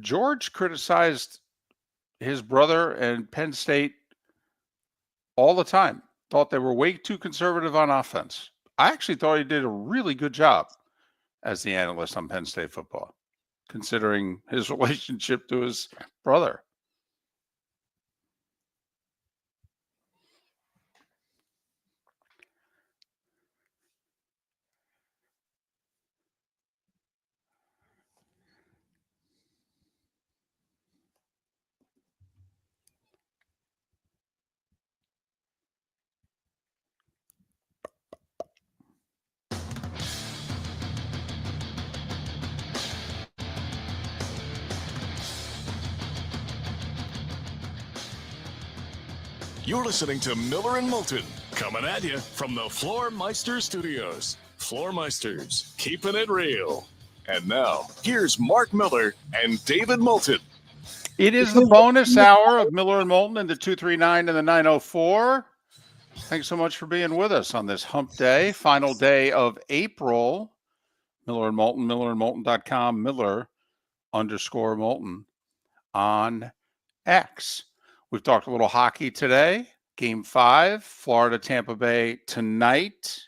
George criticized his brother and Penn State all the time. Thought they were way too conservative on offense. I actually thought he did a really good job as the analyst on Penn State football, considering his relationship to his brother. You're listening to Miller and Moulton, coming at you from the Floor Meister Studios. Floor Meisters, keeping it real. And now, here's Mark Miller and David Moulton. It is the bonus hour of Miller and Moulton in the 239 and the 904. Thanks so much for being with us on this hump day, final day of April. Miller and Moulton, millerandmoulton.com, Miller_Moulton on X. We've talked a little hockey today. Game 5, Florida, Tampa Bay tonight.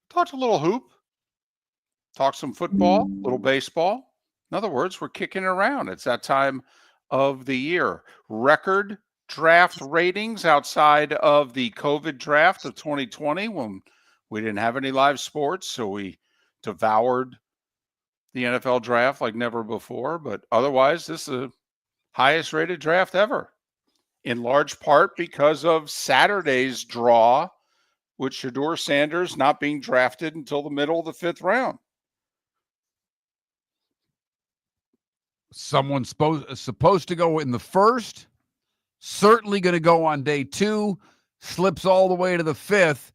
Talked a little hoop. Talked some football, a little baseball. In other words, we're kicking it around. It's that time of the year. Record draft ratings outside of the COVID draft of 2020 when we didn't have any live sports, so we devoured the NFL draft like never before. But otherwise, this is the highest rated draft ever, in large part because of Saturday's draw, with Shedeur Sanders not being drafted until the middle of the 5th round. Someone's supposed to go in the 1st, certainly going to go on day 2, slips all the way to the 5th,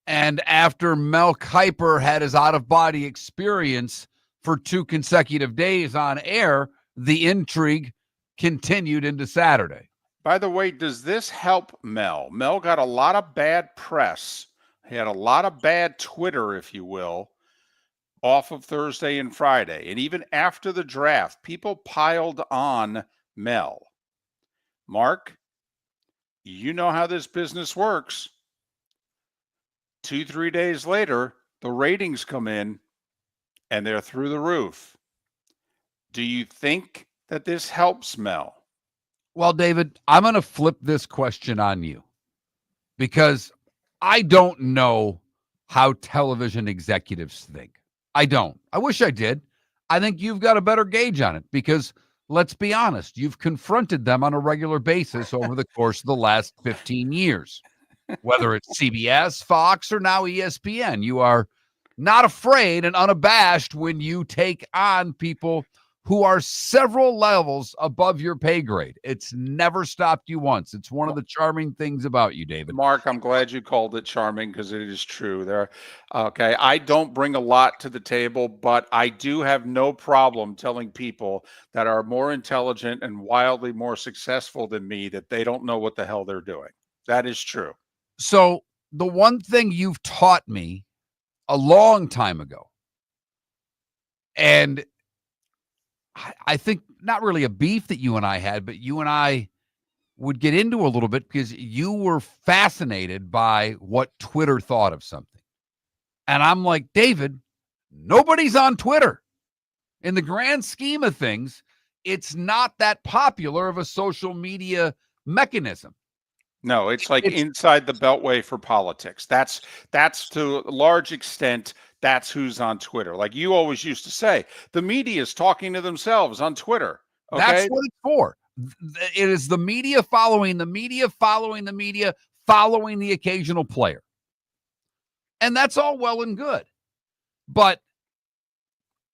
and after Mel Kiper had his out-of-body experience for 2 consecutive days on air, the intrigue continued into Saturday. By the way, does this help Mel? Mel got a lot of bad press. He had a lot of bad Twitter, if you will, off of Thursday and Friday. And even after the draft, people piled on Mel. Mark, you know how this business works. 2-3 days later, the ratings come in and they're through the roof. Do you think that this helps Mel? Well, David, I'm going to flip this question on you because I don't know how television executives think. I don't. I wish I did. I think you've got a better gauge on it because, let's be honest, you've confronted them on a regular basis over the course of the last 15 years, whether it's CBS, Fox, or now ESPN. You are not afraid and unabashed when you take on people who are several levels above your pay grade. It's never stopped you once. It's one of the charming things about you, David. Mark, I'm glad you called it charming because it is true. Okay, I don't bring a lot to the table, but I do have no problem telling people that are more intelligent and wildly more successful than me that they don't know what the hell they're doing. That is true. So the one thing you've taught me a long time ago, and I think not really a beef that you and I had, but you and I would get into a little bit because you were fascinated by what Twitter thought of something. And I'm like, David, nobody's on Twitter. In the grand scheme of things, it's not that popular of a social media mechanism. No, it's like inside the beltway for politics. That's to a large extent, that's who's on Twitter. Like you always used to say, the media is talking to themselves on Twitter. Okay? That's what it's for. It is the media following the media, following the media, following the occasional player. And that's all well and good. But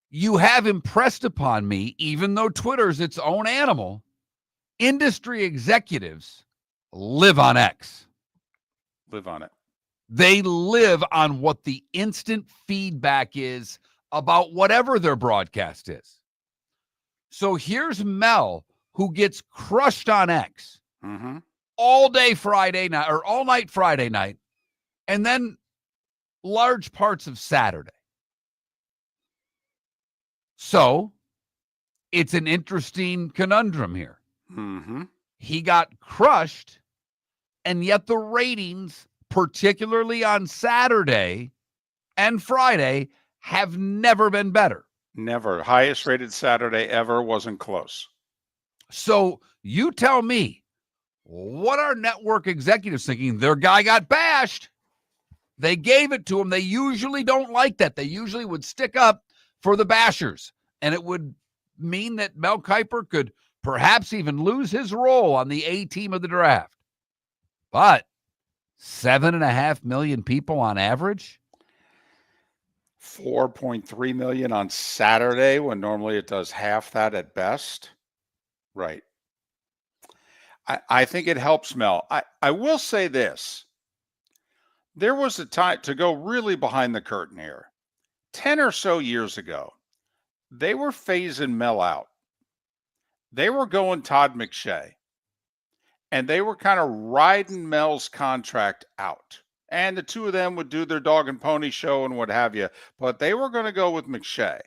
you have impressed upon me, even though Twitter's its own animal, industry executives live on X. Live on it. They live on what the instant feedback is about whatever their broadcast is. So here's Mel, who gets crushed on X all day Friday night, or all night Friday night, and then large parts of Saturday. So it's an interesting conundrum here. Mm-hmm. He got crushed, and yet the ratings, particularly on Saturday and Friday, have never been better. Never. Highest rated Saturday ever, wasn't close. So you tell me, what are network executives thinking? Their guy got bashed. They gave it to him. They usually don't like that. They usually would stick up for the bashers, and it would mean that Mel Kiper could perhaps even lose his role on the A team of the draft. But 7.5 million people on average? 4.3 million on Saturday when normally it does half that at best. Right. I think it helps, Mel. I will say this. There was a time, to go really behind the curtain here, 10 or so years ago, they were phasing Mel out. They were going Todd McShay, and they were kind of riding Mel's contract out. And the two of them would do their dog and pony show and what have you, but they were going to go with McShay.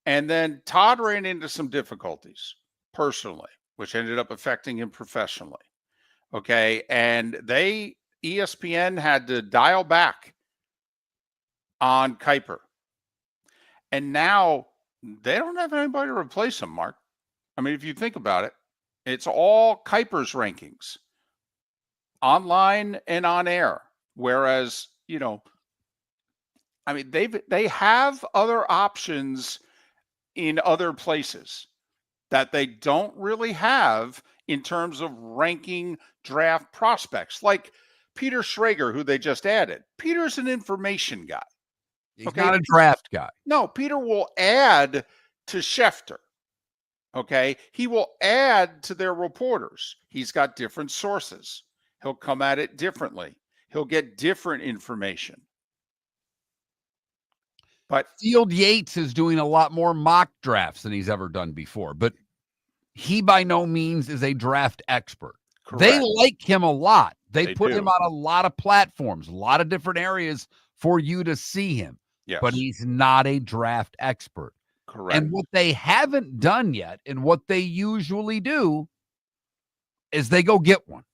And then Todd ran into some difficulties personally, which ended up affecting him professionally. Okay. And ESPN had to dial back on Kiper. And now they don't have anybody to replace him, Mark. I mean, if you think about it, it's all Kiper's rankings online and on air. Whereas, I mean, they have other options in other places that they don't really have in terms of ranking draft prospects, like Peter Schrager, who they just added. Peter's an information guy. He's not a draft guy. No, Peter will add to Schefter. Okay. He will add to their reporters. He's got different sources. He'll come at it differently. He'll get different information. But Field Yates is doing a lot more mock drafts than he's ever done before, but he by no means is a draft expert. Correct. They like him a lot. They put do. him on a lot of platforms, a lot of different areas for you to see him. Yes. But he's not a draft expert. Correct. And what they haven't done yet, and what they usually do, is they go get one.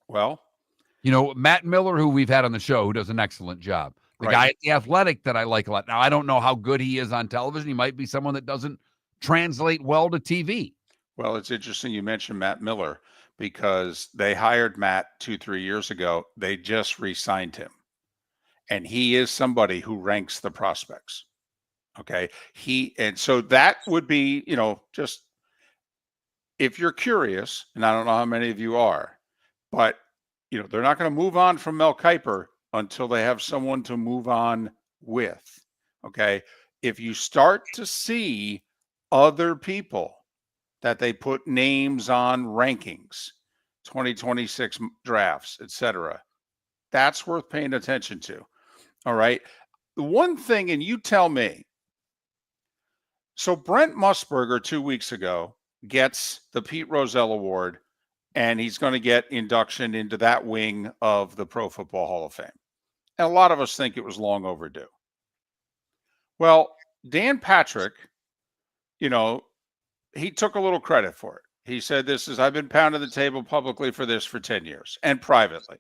Well, Matt Miller, who we've had on the show, who does an excellent job. The guy at The Athletic that I like a lot. Now, I don't know how good he is on television. He might be someone that doesn't translate well to TV. Well, it's interesting you mentioned Matt Miller because they hired Matt 2-3 years ago. They just re-signed him. And he is somebody who ranks the prospects. Okay. And so that would be, just if you're curious, and I don't know how many of you are, but, they're not going to move on from Mel Kiper until they have someone to move on with. Okay. If you start to see other people that they put names on rankings, 2026 drafts, etc., that's worth paying attention to. All right. The one thing, and you tell me, so Brent Musburger 2 weeks ago gets the Pete Rozelle Award, and he's going to get induction into that wing of the Pro Football Hall of Fame. And a lot of us think it was long overdue. Well, Dan Patrick, he took a little credit for it. He said, I've been pounding the table publicly for this for 10 years and privately.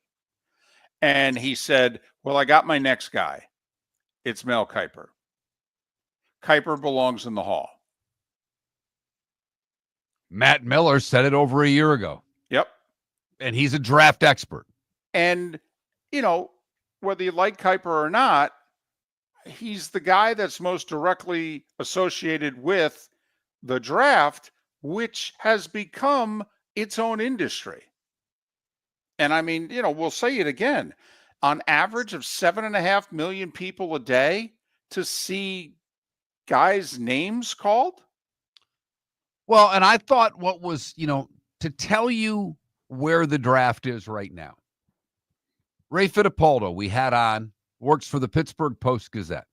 And he said, well, I got my next guy. It's Mel Kiper. Kiper belongs in the Hall. Matt Miller said it over a year ago. Yep. And he's a draft expert. And, whether you like Kiper or not, he's the guy that's most directly associated with the draft, which has become its own industry. And I mean, we'll say it again, on average of 7.5 million people a day to see guys' names called. Well, and I thought what was, to tell you where the draft is right now. Ray Fittipaldo, we had on, works for the Pittsburgh Post-Gazette.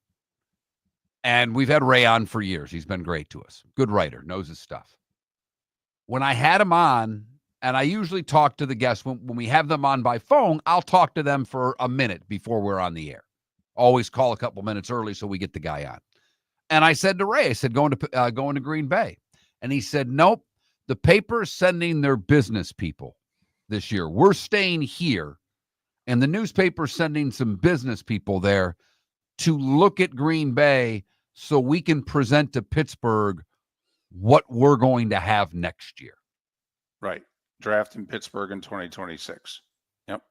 And we've had Ray on for years. He's been great to us. Good writer, knows his stuff. When I had him on, and I usually talk to the guests when we have them on by phone, I'll talk to them for a minute before we're on the air. Always call a couple minutes early so we get the guy on. And I said to Ray, I said, going to Green Bay. And he said, nope, the paper's sending their business people this year. We're staying here. And the newspaper's sending some business people there to look at Green Bay so we can present to Pittsburgh what we're going to have next year. Right. Draft in Pittsburgh in 2026. Yep.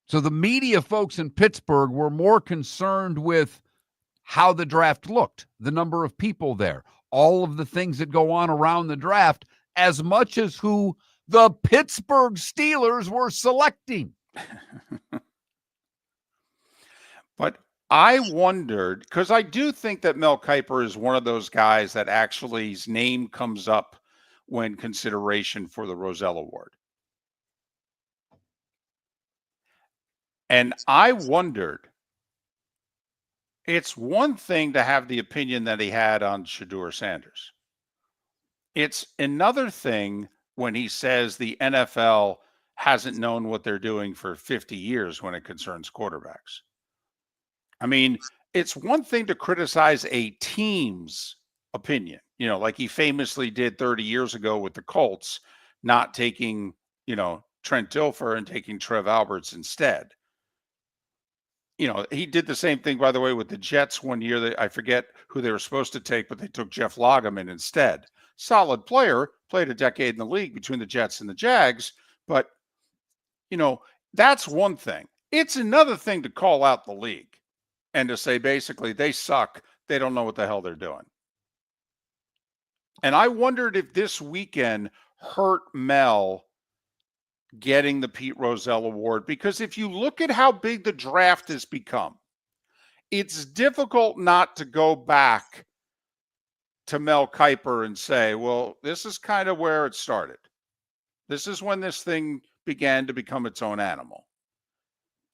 So the media folks in Pittsburgh were more concerned with how the draft looked, the number of people there, all of the things that go on around the draft, as much as who the Pittsburgh Steelers were selecting. But I wondered, because I do think that Mel Kiper is one of those guys that actually his name comes up when consideration for the Rozelle Award. And I wondered, it's one thing to have the opinion that he had on Shedeur Sanders. It's another thing when he says the NFL hasn't known what they're doing for 50 years when it concerns quarterbacks. I mean, it's one thing to criticize a team's opinion, like he famously did 30 years ago with the Colts, not taking, Trent Dilfer and taking Trev Alberts instead. He did the same thing, by the way, with the Jets one year. I forget who they were supposed to take, but they took Jeff Lageman instead. Solid player, played a decade in the league between the Jets and the Jags. But, that's one thing. It's another thing to call out the league and to say, basically, they suck. They don't know what the hell they're doing. And I wondered if this weekend hurt Mel getting the Pete Rozelle Award, because if you look at how big the draft has become, it's difficult not to go back to Mel Kiper and say, well, this is kind of where it started. This is when this thing began to become its own animal.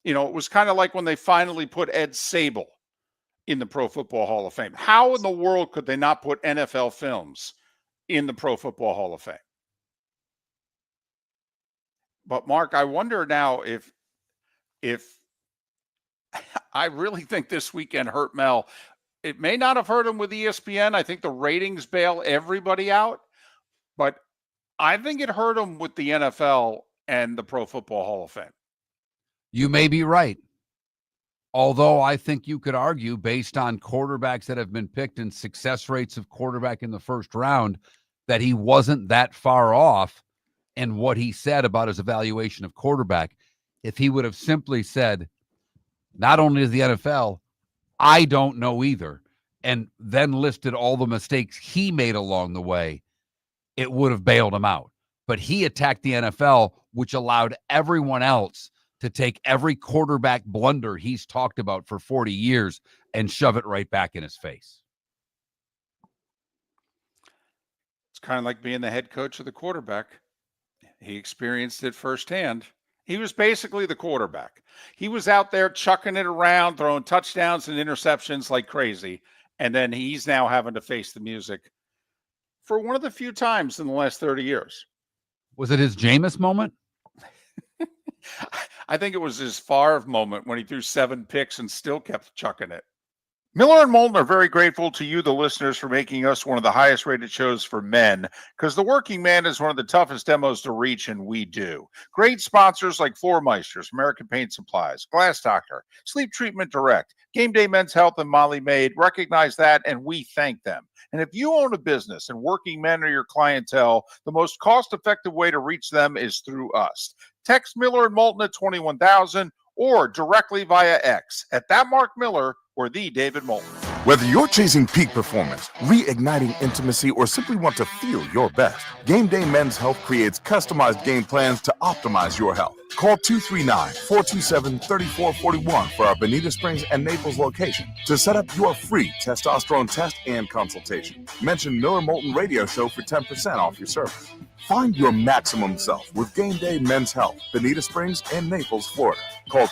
It was kind of like when they finally put Ed Sable in the Pro Football Hall of Fame. How in the world could they not put NFL films in the Pro Football Hall of Fame? But Mark, I wonder now if I really think this weekend hurt Mel. It may not have hurt him with ESPN. I think the ratings bail everybody out, but I think it hurt him with the NFL and the Pro Football Hall of Fame. You may be right. Although I think you could argue, based on quarterbacks that have been picked and success rates of quarterback in the first round, that he wasn't that far off in what he said about his evaluation of quarterback. If he would have simply said, not only is the NFL, I don't know either, and then listed all the mistakes he made along the way, it would have bailed him out. But he attacked the NFL, which allowed everyone else to take every quarterback blunder he's talked about for 40 years and shove it right back in his face. It's kind of like being the head coach of the quarterback. He experienced it firsthand. He was basically the quarterback. He was out there chucking it around, throwing touchdowns and interceptions like crazy. And then he's now having to face the music for one of the few times in the last 30 years. Was it his Jameis moment? I think it was his Favre moment when he threw 7 picks and still kept chucking it. Miller and Moulton are very grateful to you, the listeners, for making us one of the highest rated shows for men, because the working man is one of the toughest demos to reach, and we do. Great sponsors like Floor Meisters, American Paint Supplies, Glass Doctor, Sleep Treatment Direct, Game Day Men's Health, and Molly Maid recognize that, and we thank them. And if you own a business and working men are your clientele, the most cost-effective way to reach them is through us. Text Miller and Moulton at 21,000 or directly via X at @MarkMiller or the David Moulton. Whether you're chasing peak performance, reigniting intimacy, or simply want to feel your best, Game Day Men's Health creates customized game plans to optimize your health. Call 239-427-3441 for our Bonita Springs and Naples location to set up your free testosterone test and consultation. Mention Miller Moulton Radio Show for 10% off your service. Find your maximum self with Game Day Men's Health, Bonita Springs and Naples, Florida. Call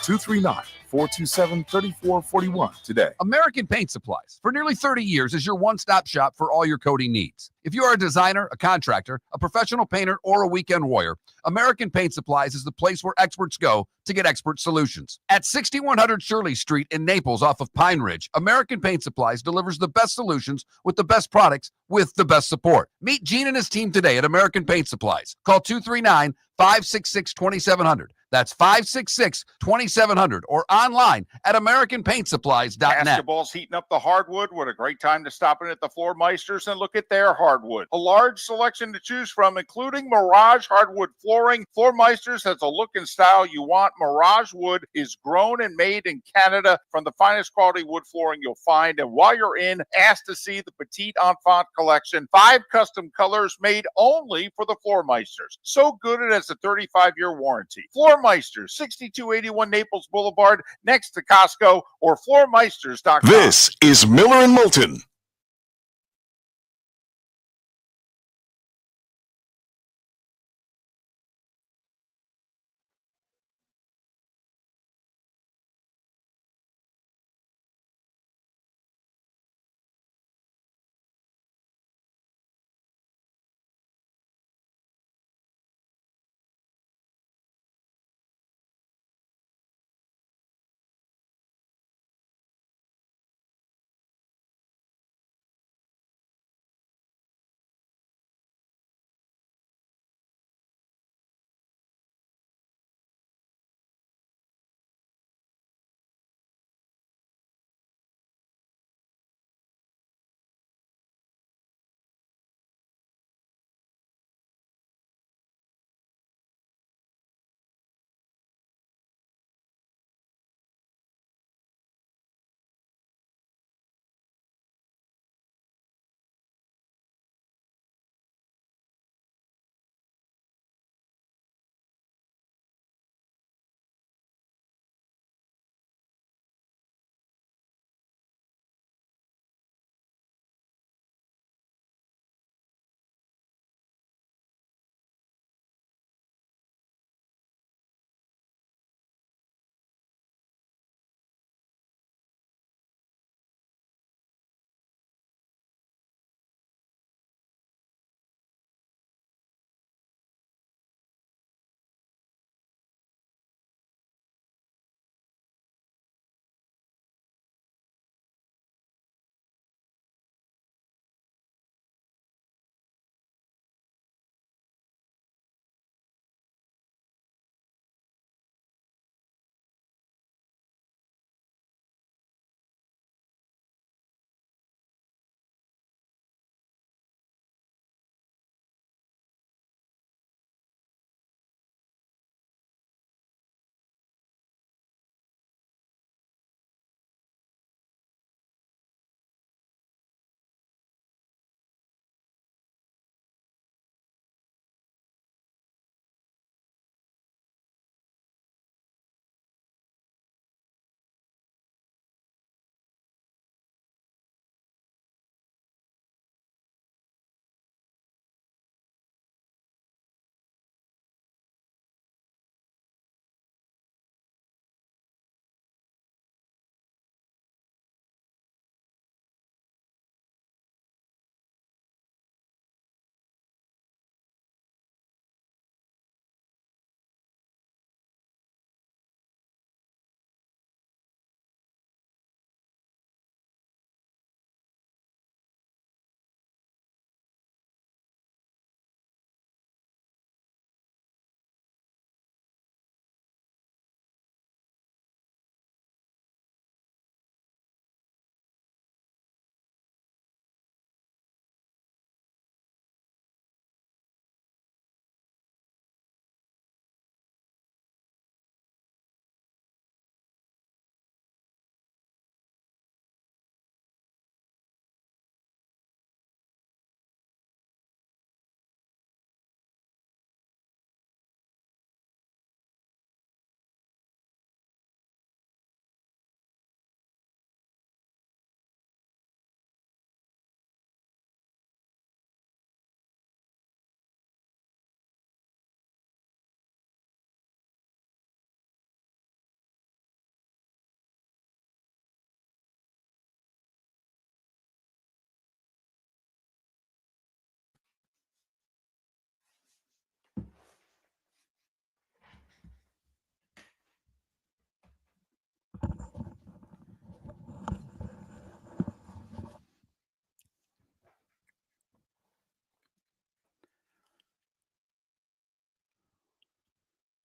427-3441 today. American Paint Supplies, for nearly 30 years, is your one-stop shop for all your coating needs. If you are a designer, a contractor, a professional painter, or a weekend warrior, American Paint Supplies is the place where experts go to get expert solutions. At 6100 Shirley Street in Naples off of Pine Ridge, American Paint Supplies delivers the best solutions with the best products with the best support. Meet Gene and his team today at American Paint Supplies. Call 239-566-2700. That's 566-2700 or online at AmericanPaintSupplies.net. Basketball's heating up the hardwood. What a great time to stop in at the Floor Meisters and look at their hardwood. A large selection to choose from, including Mirage hardwood flooring. Floor Meisters has a look and style you want. Mirage wood is grown and made in Canada from the finest quality wood flooring you'll find. And while you're in, ask to see the Petite Enfant collection. 5 custom colors made only for the Floor Meisters. So good it has a 35-year warranty. Floor Meisters, 6281 Naples Boulevard, next to Costco, or floormeisters.com. This is Miller and Moulton.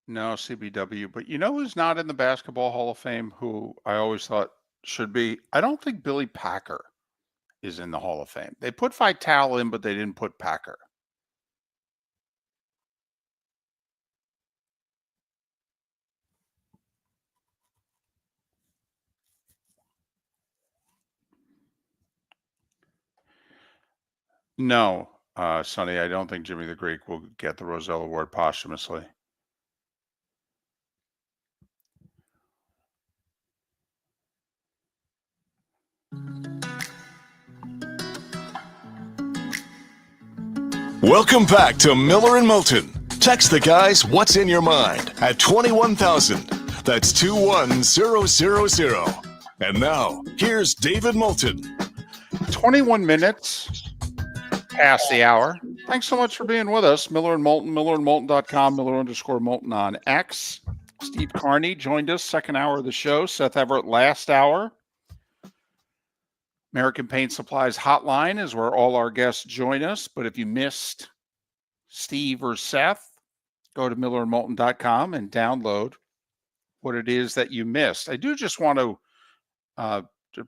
No, CBW. But you know who's not in the Basketball Hall of Fame, who I always thought should be? I don't think Billy Packer is in the Hall of Fame. They put Vitale in, but they didn't put Packer. No, Sonny, I don't think Jimmy the Greek will get the Roselle Award posthumously. Welcome back to Miller and Moulton. Text the guys what's in your mind at 21,000. That's 21000. And now, here's David Moulton. 21 minutes past the hour. Thanks so much for being with us. Miller and Moulton, millerandmoulton.com, Miller_Moulton on X. Steve Carney joined us, second hour of the show. Seth Everett, last hour. American Paint Supply's hotline is where all our guests join us. But if you missed Steve or Seth, go to millerandmoulton.com and download what it is that you missed. I do just want to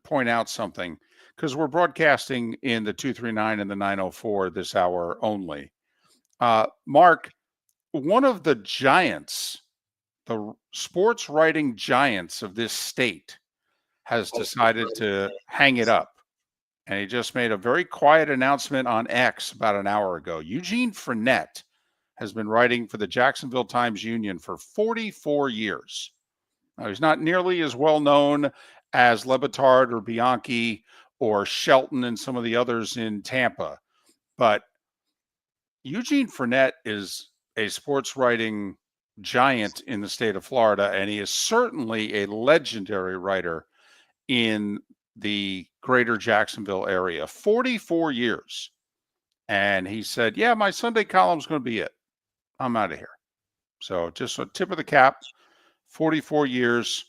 point out something, because we're broadcasting in the 239 and the 904 this hour only. Mark, one of the giants, the sports writing giants of this state, has decided to hang it up. And he just made a very quiet announcement on X about an hour ago. Eugene Frenette has been writing for the Jacksonville Times-Union for 44 years. Now, he's not nearly as well known as Lebitard or Bianchi or Shelton and some of the others in Tampa. But Eugene Frenette is a sports writing giant in the state of Florida, and he is certainly a legendary writer in the greater Jacksonville area. 44 years. And he said, yeah, my Sunday column's going to be it. I'm out of here. So just a tip of the cap, 44 years,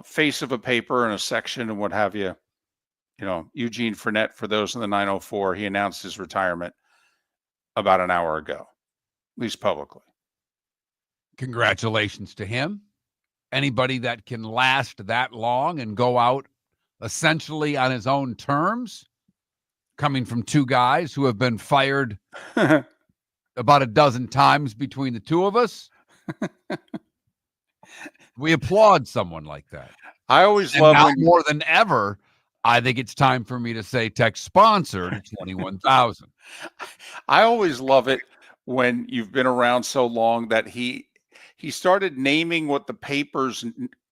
face of a paper and a section and what have you. Eugene Frenette, for those in the 904, he announced his retirement about an hour ago, at least publicly. Congratulations to him. Anybody that can last that long and go out essentially on his own terms, coming from two guys who have been fired about a dozen times between the two of us. We applaud someone like that. I always love now more than ever. I think it's time for me to say text sponsor to 21,000. I always love it when you've been around so long that he started naming what the papers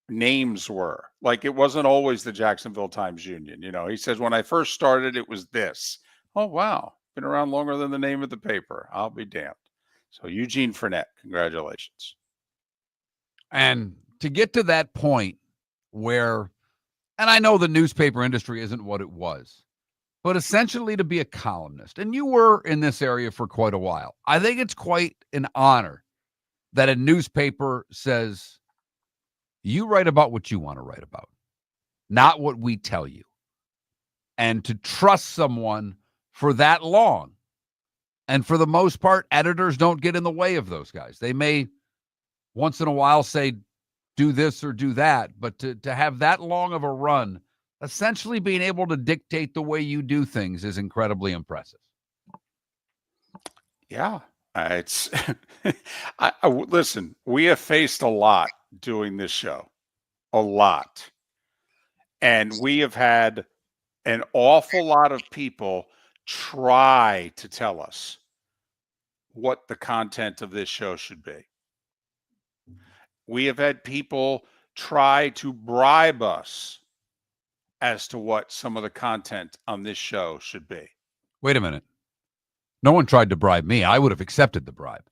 names were. Like, it wasn't always the Jacksonville Times-Union. He says, when I first started, it was this. Oh, wow. Been around longer than the name of the paper. I'll be damned. So Eugene Frenette, congratulations. And to get to that point where, and I know the newspaper industry isn't what it was, but essentially to be a columnist, and you were in this area for quite a while, I think it's quite an honor that a newspaper says, you write about what you want to write about, not what we tell you. And to trust someone for that long. And for the most part, editors don't get in the way of those guys. They may once in a while say, do this or do that. But to have that long of a run, essentially being able to dictate the way you do things is incredibly impressive. Yeah. It's listen, we have faced a lot doing this show, a lot. And we have had an awful lot of people try to tell us what the content of this show should be. We have had people try to bribe us as to what some of the content on this show should be. Wait a minute. No one tried to bribe me. I would have accepted the bribe.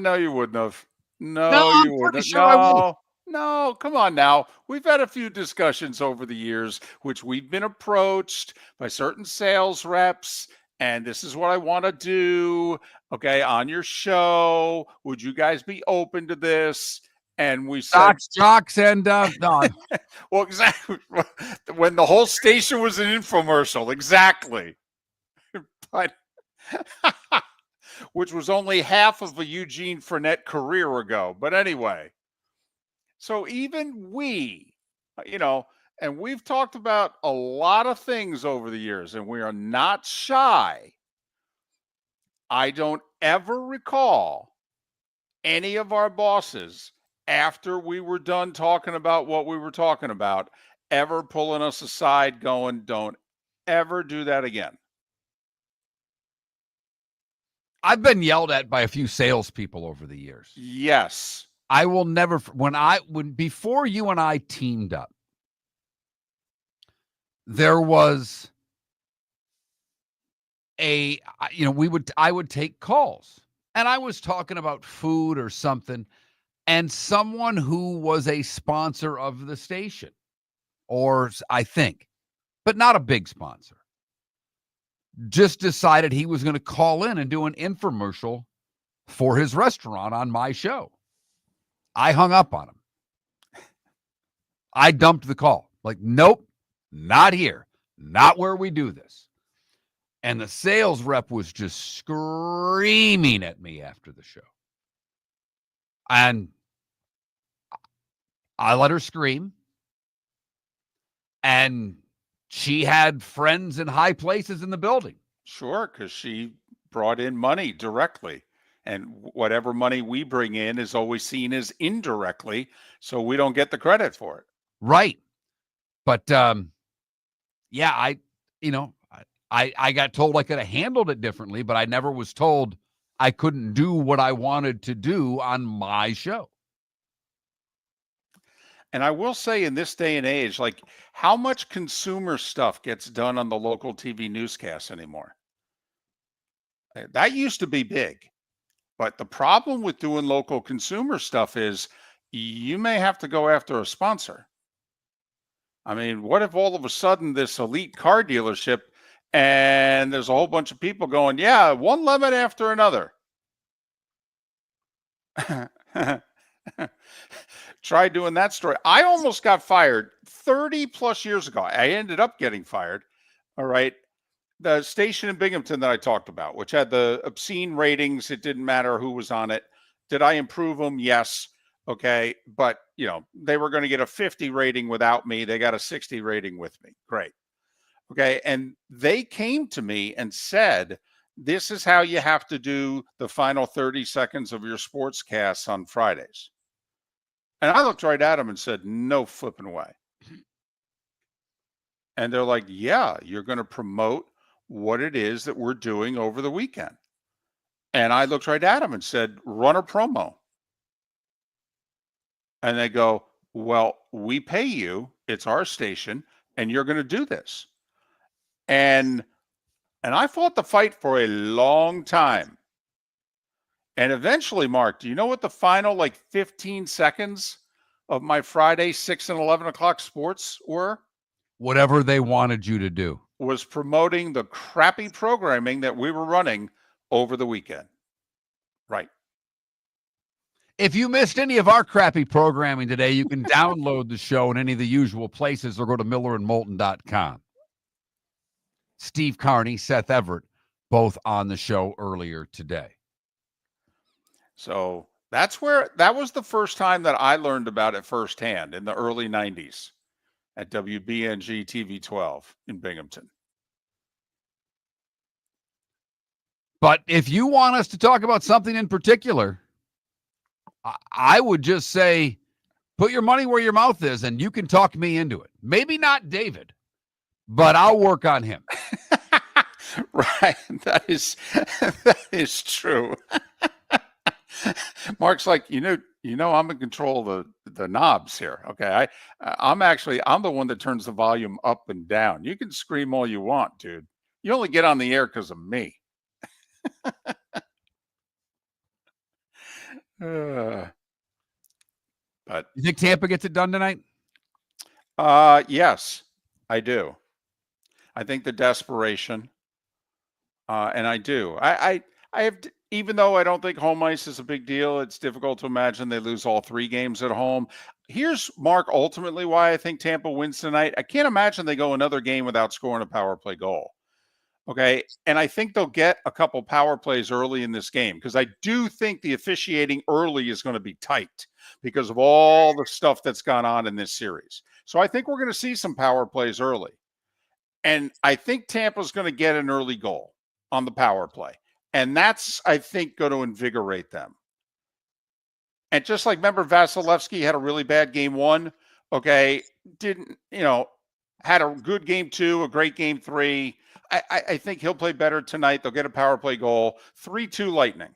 No, you wouldn't have. No, you wouldn't. Sure No, come on now. We've had a few discussions over the years, which we've been approached by certain sales reps, and this is what I want to do, okay, on your show. Would you guys be open to this? And we said... Jocks, and Don. Well, exactly. When the whole station was an infomercial, exactly. But which was only half of a Eugene Fournette career ago. But anyway, so even we, and we've talked about a lot of things over the years, and we are not shy. I don't ever recall any of our bosses, after we were done talking about what we were talking about, ever pulling us aside going, don't ever do that again. I've been yelled at by a few salespeople over the years. Yes. I will never, before you and I teamed up, there was I would take calls, and I was talking about food or something, and someone who was a sponsor of the station, or I think, but not a big sponsor, just decided he was going to call in and do an infomercial for his restaurant on my show. I hung up on him. I dumped the call. Like, nope, not here. Not where we do this. And the sales rep was just screaming at me after the show. And I let her scream. And she had friends in high places in the building. Sure, because she brought in money directly. And whatever money we bring in is always seen as indirectly, so we don't get the credit for it. Right. But, yeah, I got told I could have handled it differently, but I never was told I couldn't do what I wanted to do on my show. And I will say, in this day and age, like, how much consumer stuff gets done on the local TV newscasts anymore? That used to be big. But the problem with doing local consumer stuff is you may have to go after a sponsor. I mean, what if all of a sudden this elite car dealership, and there's a whole bunch of people going, yeah, one lemon after another. Try doing that story. I almost got fired 30 plus years ago. I ended up getting fired. All right. The station in Binghamton that I talked about, which had the obscene ratings, it didn't matter who was on it. Did I improve them? Yes. Okay. But, they were going to get a 50 rating without me. They got a 60 rating with me. Great. Okay. And they came to me and said, this is how you have to do the final 30 seconds of your sportscasts on Fridays. And I looked right at them and said, no flipping way. And they're like, yeah, you're going to promote what it is that we're doing over the weekend. And I looked right at them and said, run a promo. And they go, well, we pay you. It's our station, and you're going to do this. And I fought the fight for a long time. And eventually, Mark, do you know what the final 15 seconds of my Friday 6 and 11 o'clock sports were? Whatever they wanted you to do. Was promoting the crappy programming that we were running over the weekend. Right. If you missed any of our crappy programming today, you can download the show in any of the usual places or go to millerandmoulton.com. Steve Carney, Seth Everett, both on the show earlier today. So that was the first time that I learned about it firsthand in the early 90s at WBNG TV 12 in Binghamton. But if you want us to talk about something in particular, I would just say, put your money where your mouth is, and you can talk me into it. Maybe not David, but I'll work on him. Right. That is true. Mark's like, I'm in control of the knobs here. Okay. I'm the one that turns the volume up and down. You can scream all you want, dude. You only get on the air because of me. But you think Tampa gets it done tonight? Yes, I do. I think the desperation, and I do. I have, even though I don't think home ice is a big deal, it's difficult to imagine they lose all 3 games at home. Here's, Mark, ultimately why I think Tampa wins tonight. I can't imagine they go another game without scoring a power play goal. Okay. And I think they'll get a couple power plays early in this game because I do think the officiating early is going to be tight because of all the stuff that's gone on in this series. So I think we're going to see some power plays early. And I think Tampa's going to get an early goal on the power play. And that's, I think, going to invigorate them. And just like, remember, Vasilevsky had a really bad game one. Okay. Didn't, had a good game two, a great game three. I think he'll play better tonight. They'll get a power play goal. 3-2 Lightning.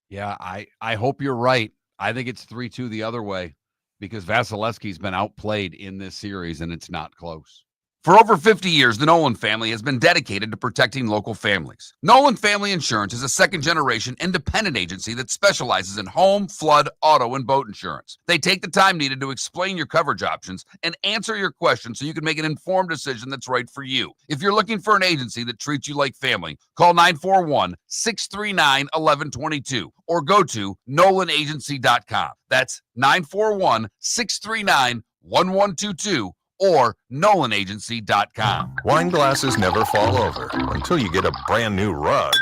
Yeah, I hope you're right. I think it's 3-2 the other way because Vasilevsky's been outplayed in this series, and it's not close. For over 50 years, the Nolan family has been dedicated to protecting local families. Nolan Family Insurance is a second-generation independent agency that specializes in home, flood, auto, and boat insurance. They take the time needed to explain your coverage options and answer your questions so you can make an informed decision that's right for you. If you're looking for an agency that treats you like family, call 941-639-1122 or go to nolanagency.com. That's 941-639-1122. or nolanagency.com. Wine glasses never fall over until you get a brand new rug.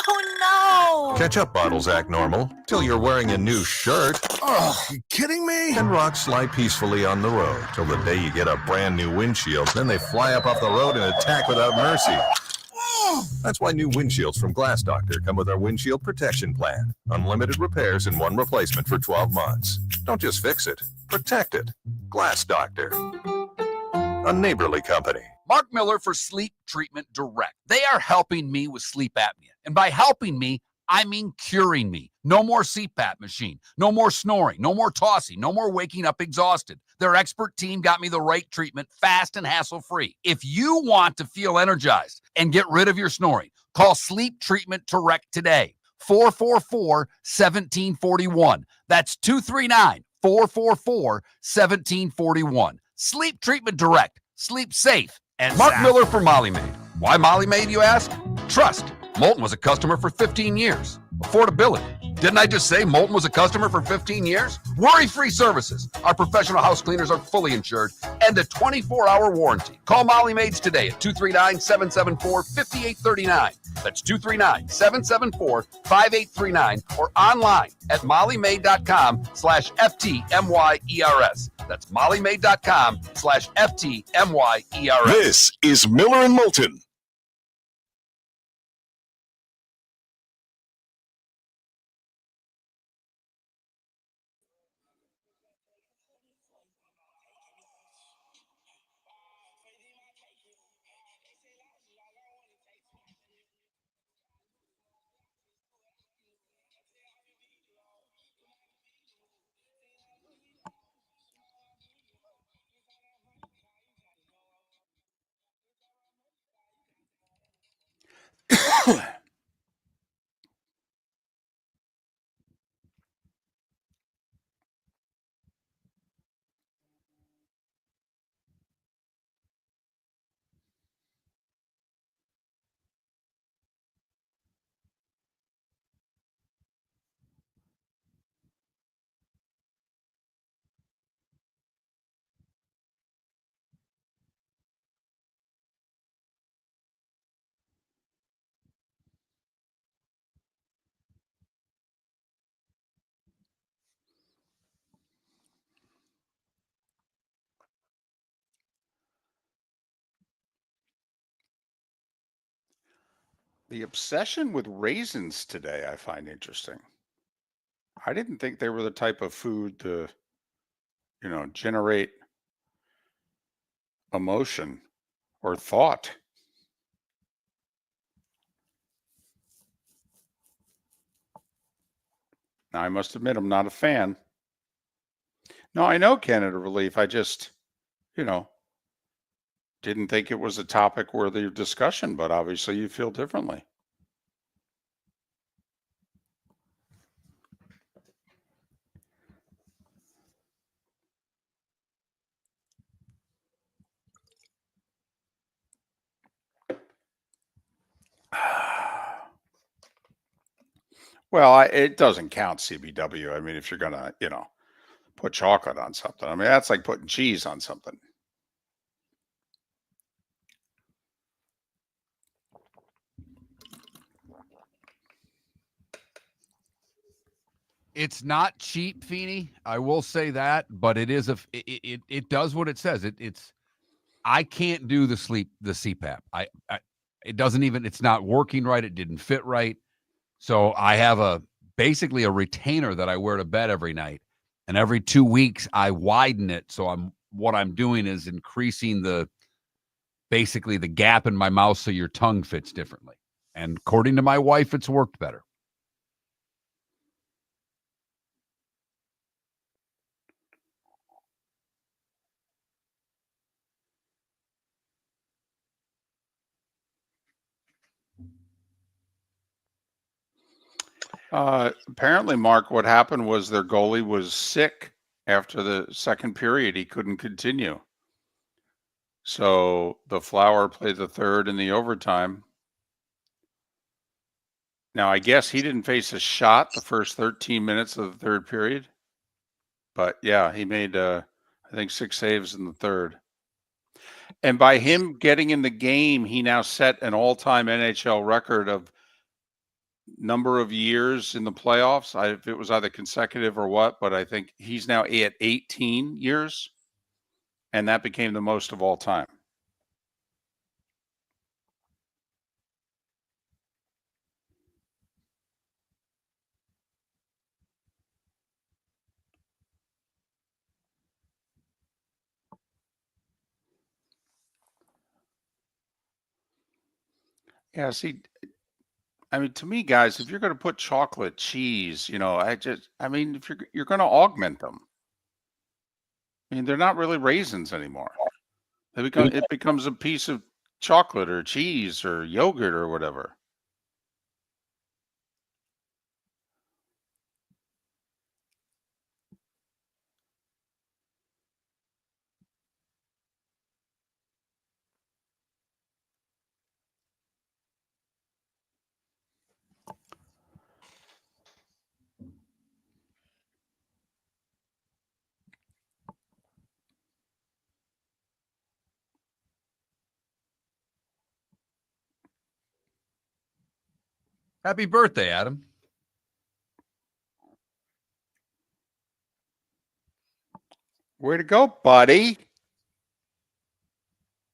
Oh no! Ketchup bottles act normal till you're wearing a new shirt. Oh, you kidding me? And rocks slide peacefully on the road till the day you get a brand new windshield. Then they fly up off the road and attack without mercy. That's why new windshields from Glass Doctor come with our windshield protection plan. Unlimited repairs and one replacement for 12 months. Don't just fix it, protect it. Glass Doctor. A neighborly company. Mark Miller for Sleep Treatment Direct. They are helping me with sleep apnea. And by helping me, I mean curing me. No more CPAP machine. No more snoring. No more tossing. No more waking up exhausted. Their expert team got me the right treatment fast and hassle-free. If you want to feel energized and get rid of your snoring, call Sleep Treatment Direct today. 444-1741. That's 239-444-1741. Sleep Treatment Direct. Sleep safe and Mark sound. Miller for Molly Maid. Why Molly Maid, you ask? Trust. Moulton was a customer for 15 years. Affordability. Didn't I just say Moulton was a customer for 15 years? Worry-free services. Our professional house cleaners are fully insured and a 24-hour warranty. Call Molly Maids today at 239-774-5839. That's 239-774-5839 or online at mollymaid.com/FTMYERS. That's mollymaid.com/FTMYERS. This is Miller and Moulton. The obsession with raisins today, I find interesting. I didn't think they were the type of food to, generate emotion or thought. Now, I must admit, I'm not a fan. No, I know Canada Relief. I just, didn't think it was a topic worthy of discussion, but obviously you feel differently. Well, it doesn't count CBW. I mean, if you're going to, put chocolate on something, I mean, that's like putting cheese on something. It's not cheap, Feeney. I will say that, but it is it does what it says. It's I can't do the CPAP. It doesn't even, it's not working right. It didn't fit right. So I have basically a retainer that I wear to bed every night. And every 2 weeks I widen it. So what I'm doing is increasing basically the gap in my mouth so your tongue fits differently. And according to my wife, it's worked better. Apparently, Mark, what happened was their goalie was sick after the second period. He couldn't continue. So the Flower played the third in the overtime. Now, I guess he didn't face a shot the first 13 minutes of the third period. But yeah, he made, I think, 6 saves in the third. And by him getting in the game, he now set an all-time NHL record of number of years in the playoffs. If it was either consecutive or what, but I think he's now at 18 years, and that became the most of all time. Yeah, see, I mean, to me, guys, if you're going to put chocolate, cheese, I mean, if you're going to augment them, I mean, they're not really raisins anymore. It becomes a piece of chocolate or cheese or yogurt or whatever. Happy birthday, Adam. Way to go, buddy.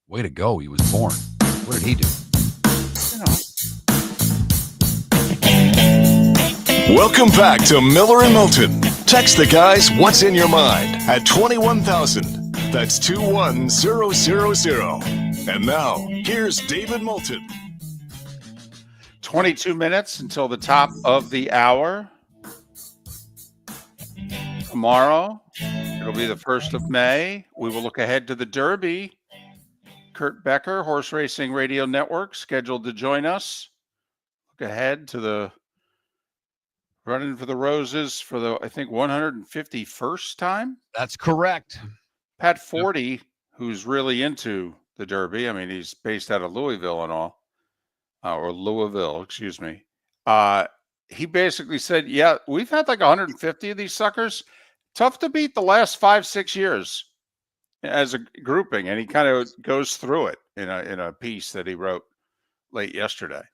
Way to go. He was born. What did he do? Welcome back to Miller and Moulton. Text the guys what's in your mind at 21,000. That's 21000. And now, here's David Moulton. 22 minutes until the top of the hour. Tomorrow, it'll be the 1st of May. We will look ahead to the Derby. Kurt Becker, Horse Racing Radio Network, scheduled to join us. Look ahead to the Running for the Roses for the, I think, 151st time. That's correct. Pat Forty, who's really into the Derby. I mean, he's based out of Louisville and all. Or Louisville, excuse me. He basically said, yeah, we've had like 150 of these suckers. Tough to beat the last 5-6 years as a grouping. And he kind of goes through it in a piece that he wrote late yesterday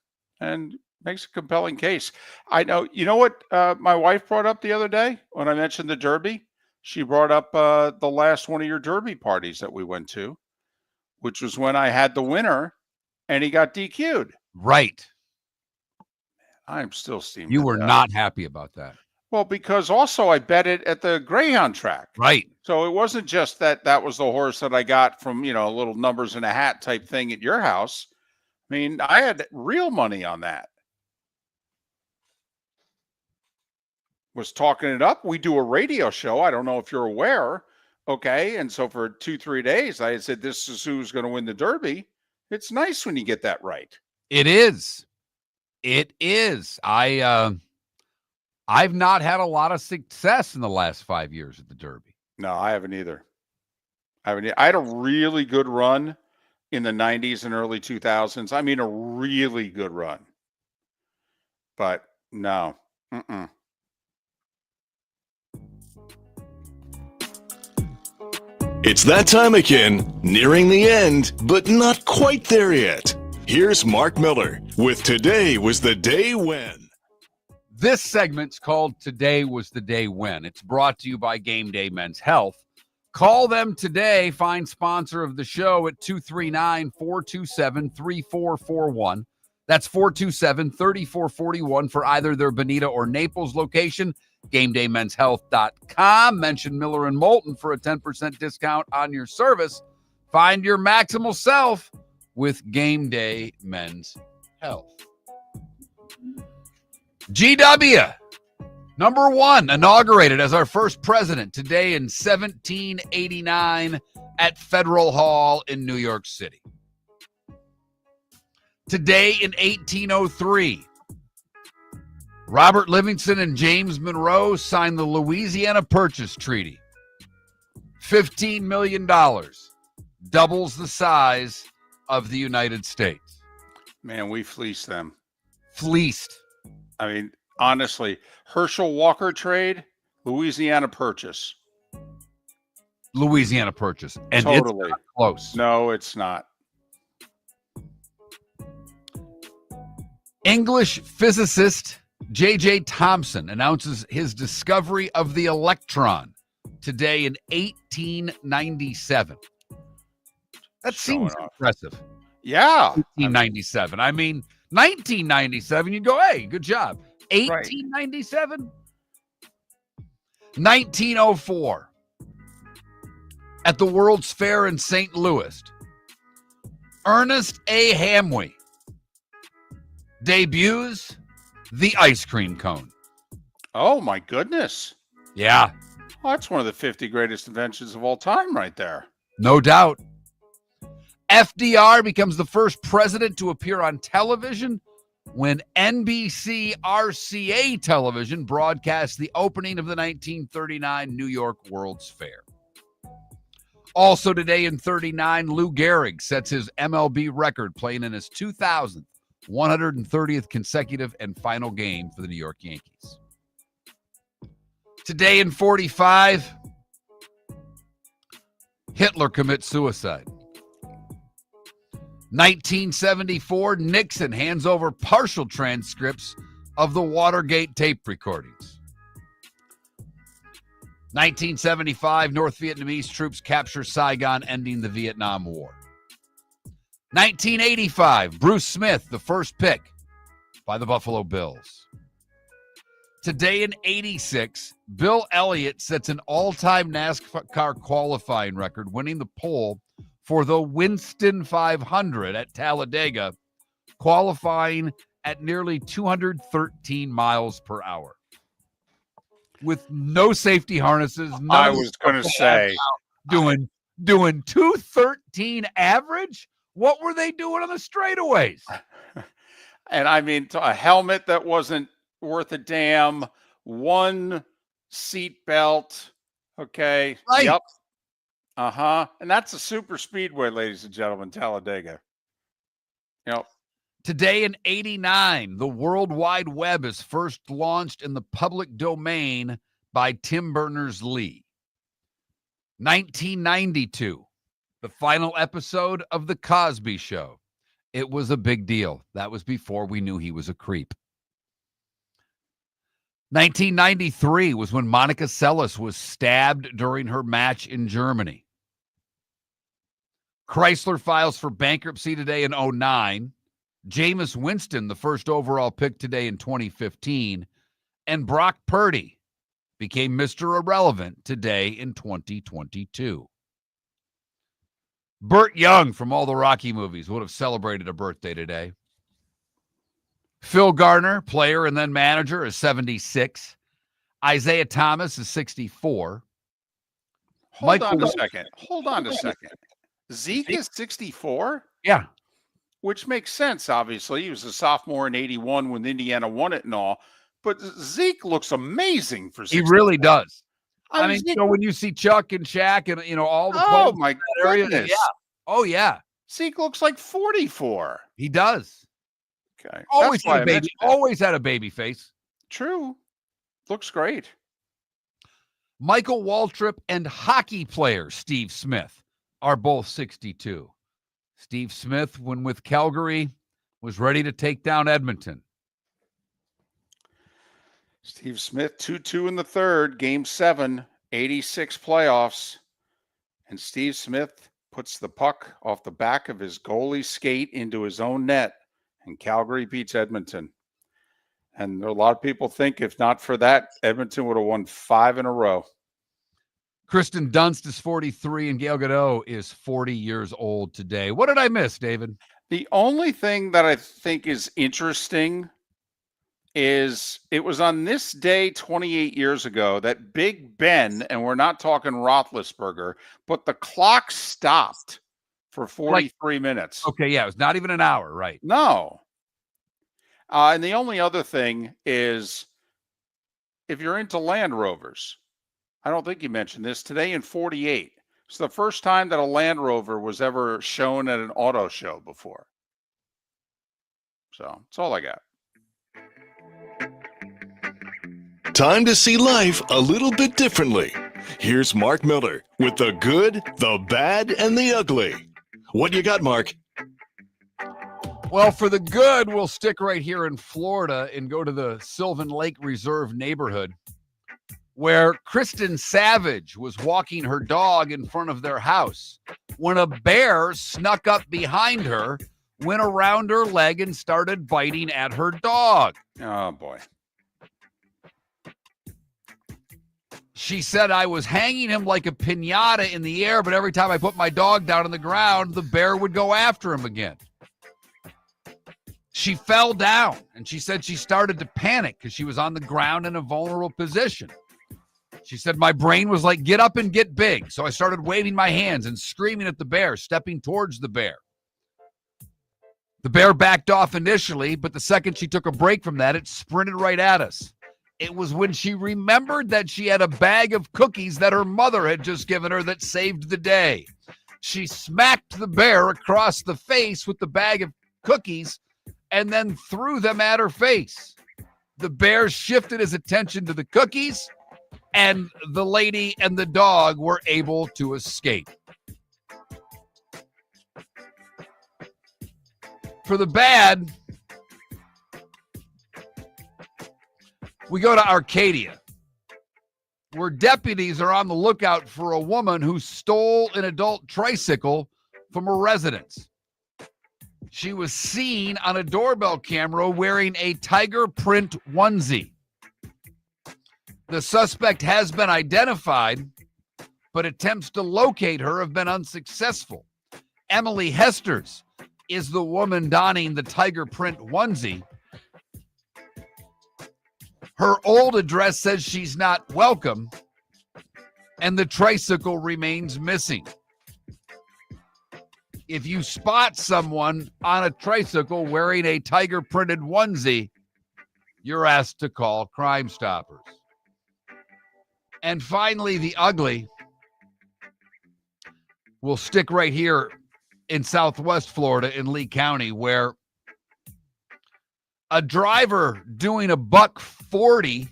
and makes a compelling case. I know, you know what my wife brought up the other day when I mentioned the Derby? She brought up the last one of your Derby parties that we went to, which was when I had the winner and he got DQ'd. Right. I'm still steaming. You were not happy about that. Well, because also I bet it at the Greyhound track. Right. So it wasn't just that was the horse that I got from, a little numbers in a hat type thing at your house. I mean, I had real money on that. Was talking it up. We do a radio show. I don't know if you're aware. Okay. And so for 2-3 days, I had said, this is who's going to win the Derby. It's nice when you get that right. It is. It is. I've not had a lot of success in the last 5 years at the Derby. No, I haven't either. I had a really good run in the 90s and early 2000s. I mean, a really good run. But no. It's that time again, nearing the end, but not quite there yet. Here's Mark Miller with Today Was the Day When. This segment's called Today Was the Day When. It's brought to you by Game Day Men's Health. Call them today. Find sponsor of the show at 239-427-3441. That's 427-3441 for either their Bonita or Naples location. GameDayMen'sHealth.com. Mention Miller and Moulton for a 10% discount on your service. Find your maximal self with Game Day Men's Health. GW, number 1, inaugurated as our first president today in 1789 at Federal Hall in New York City. Today in 1803, Robert Livingston and James Monroe signed the Louisiana Purchase Treaty. $15 million, doubles the size of the United States. Man, we fleeced them. Fleeced. I mean, honestly, Herschel Walker trade, Louisiana Purchase. Louisiana Purchase. And totally. It's not close. No, it's not. English physicist J.J. Thomson announces his discovery of the electron today in 1897. That seems impressive. Yeah. 1897. I mean, 1997, you go, hey, good job. 1897? 1904. At the World's Fair in St. Louis, Ernest A. Hamway debuts the ice cream cone. Oh, my goodness. Yeah. Well, that's one of the 50 greatest inventions of all time right there. No doubt. FDR becomes the first president to appear on television when NBC RCA television broadcast the opening of the 1939 New York World's Fair. Also today in 39, Lou Gehrig sets his MLB record playing in his 2000th 130th consecutive and final game for the New York Yankees. Today in 45, Hitler commits suicide. 1974, Nixon hands over partial transcripts of the Watergate tape recordings. 1975, North Vietnamese troops capture Saigon, ending the Vietnam War. 1985, Bruce Smith, the first pick by the Buffalo Bills. Today in 86, Bill Elliott sets an all-time NASCAR qualifying record, winning the pole for the Winston 500 at Talladega, qualifying at nearly 213 miles per hour. With no safety harnesses. I was going to say. Doing 213 average? What were they doing on the straightaways? And I mean, a helmet that wasn't worth a damn, one seat belt. Okay. Right. Yep. Uh-huh. And that's a super speedway, ladies and gentlemen, Talladega. Yep. Today in 89, the World Wide Web is first launched in the public domain by Tim Berners-Lee. 1992, the final episode of The Cosby Show. It was a big deal. That was before we knew he was a creep. 1993 was when Monica Seles was stabbed during her match in Germany. Chrysler files for bankruptcy today in 2009. Jameis Winston, the first overall pick today in 2015. And Brock Purdy became Mr. Irrelevant today in 2022. Burt Young from all the Rocky movies would have celebrated a birthday today. Phil Garner, player and then manager, is 76. Isaiah Thomas is 64. Hold on a second. Zeke is 64? Yeah. Which makes sense, obviously. He was a sophomore in 81 when Indiana won it and all. But Zeke looks amazing for 64. He really does. I mean, Zeke, when you see Chuck and Shaq and, all the oh, players my in that area, goodness. yeah. Oh, yeah. Zeke looks like 44. He does. Okay. Always had a baby face. True. Looks great. Michael Waltrip and hockey player Steve Smith are both 62. Steve Smith, when with Calgary, was ready to take down Edmonton. Steve Smith, 2-2 in the third, game 7, 86 playoffs. And Steve Smith puts the puck off the back of his goalie skate into his own net, and Calgary beats Edmonton. And a lot of people think if not for that, Edmonton would have won 5 in a row. Kristen Dunst is 43 and Gail Godot is 40 years old today. What did I miss, David? The only thing that I think is interesting is it was on this day 28 years ago that Big Ben, and we're not talking Roethlisberger, but the clock stopped for 43 minutes. Okay, yeah, it was not even an hour, right? No. And the only other thing is if you're into Land Rovers, I don't think you mentioned this, today in 48. It's the first time that a Land Rover was ever shown at an auto show before. So that's all I got. Time to see life a little bit differently. Here's Mark Miller with the good, the bad, and the ugly. What you got, Mark? Well, for the good, we'll stick right here in Florida and go to the Sylvan Lake Reserve neighborhood, where Kristen Savage was walking her dog in front of their house when a bear snuck up behind her, went around her leg, and started biting at her dog. Oh, boy. She said, I was hanging him like a piñata in the air, but every time I put my dog down on the ground, the bear would go after him again. She fell down, and she said she started to panic because she was on the ground in a vulnerable position. She said, my brain was like, get up and get big. So I started waving my hands and screaming at the bear, stepping towards the bear. The bear backed off initially, but the second she took a break from that, it sprinted right at us. It was when she remembered that she had a bag of cookies that her mother had just given her that saved the day. She smacked the bear across the face with the bag of cookies and then threw them at her face. The bear shifted his attention to the cookies, and the lady and the dog were able to escape. For the bad, we go to Arcadia, where deputies are on the lookout for a woman who stole an adult tricycle from a residence. She was seen on a doorbell camera wearing a tiger print onesie. The suspect has been identified, but attempts to locate her have been unsuccessful. Emily Hesters is the woman donning the tiger print onesie. Her old address says she's not welcome, and the tricycle remains missing. If you spot someone on a tricycle wearing a tiger printed onesie, you're asked to call Crime Stoppers. And finally, the ugly. We'll stick right here in Southwest Florida in Lee County, where a driver doing a $140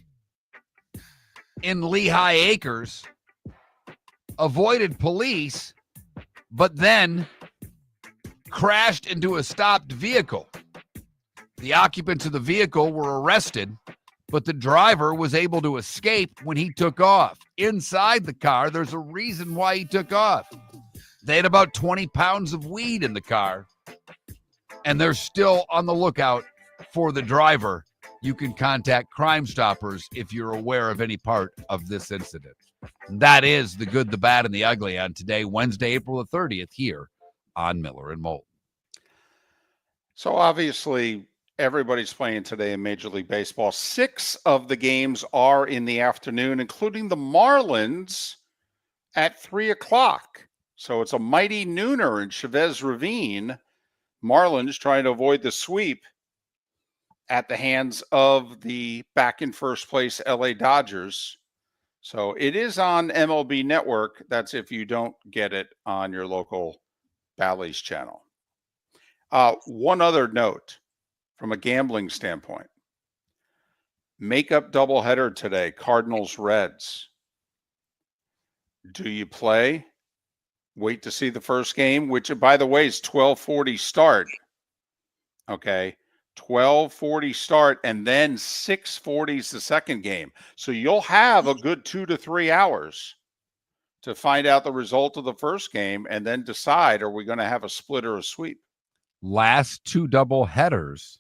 in Lehigh Acres avoided police, but then crashed into a stopped vehicle. The occupants of the vehicle were arrested, but the driver was able to escape when he took off. Inside the car, there's a reason why he took off. They had about 20 pounds of weed in the car, and they're still on the lookout for the driver. You can contact Crime Stoppers if you're aware of any part of this incident. And that is the good, the bad, and the ugly on today, Wednesday, April the 30th, here on Miller and Moulton. So obviously, everybody's playing today in Major League Baseball. 6 of the games are in the afternoon, including the Marlins at 3 o'clock. So it's a mighty nooner in Chavez Ravine. Marlins trying to avoid the sweep at the hands of the back in first place LA Dodgers. So it is on MLB Network. That's if you don't get it on your local Bally's channel. One other note from a gambling standpoint. Makeup doubleheader today, Cardinals Reds. Do you play? Wait to see the first game, which, by the way, is 12:40 start. Okay. 12:40 start, and then 6:40 is the second game. So you'll have a good 2 to 3 hours to find out the result of the first game and then decide, are we going to have a split or a sweep? Last two double headers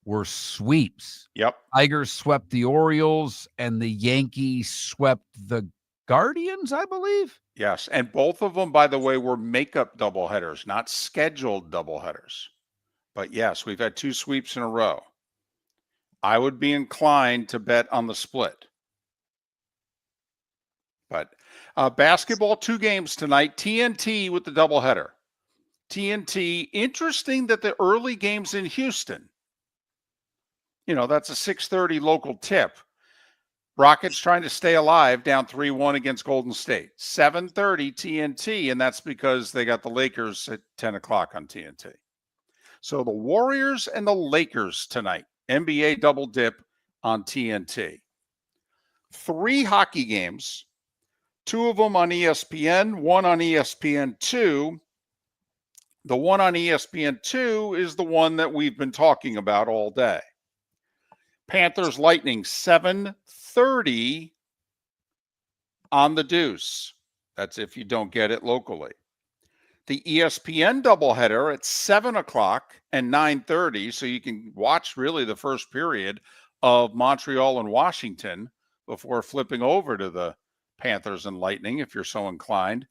were sweeps. Yep. Tigers swept the Orioles and the Yankees swept the Guardians, I believe. Yes. And both of them, by the way, were makeup doubleheaders, not scheduled doubleheaders. But yes, we've had 2 sweeps in a row. I would be inclined to bet on the split. But basketball, 2 games tonight. TNT with the doubleheader. TNT, interesting that the early games in Houston, that's a 6:30 local tip. Rockets trying to stay alive, down 3-1 against Golden State. 7:30 TNT, and that's because they got the Lakers at 10 o'clock on TNT. So the Warriors and the Lakers tonight, NBA double dip on TNT. 3 hockey games, 2 of them on ESPN, 1 on ESPN2. The one on ESPN2 is the one that we've been talking about all day. Panthers Lightning, 7:30 on the Deuce. That's if you don't get it locally. The ESPN doubleheader at 7 o'clock and 9:30, so you can watch really the first period of Montreal and Washington before flipping over to the Panthers and Lightning if you're so inclined.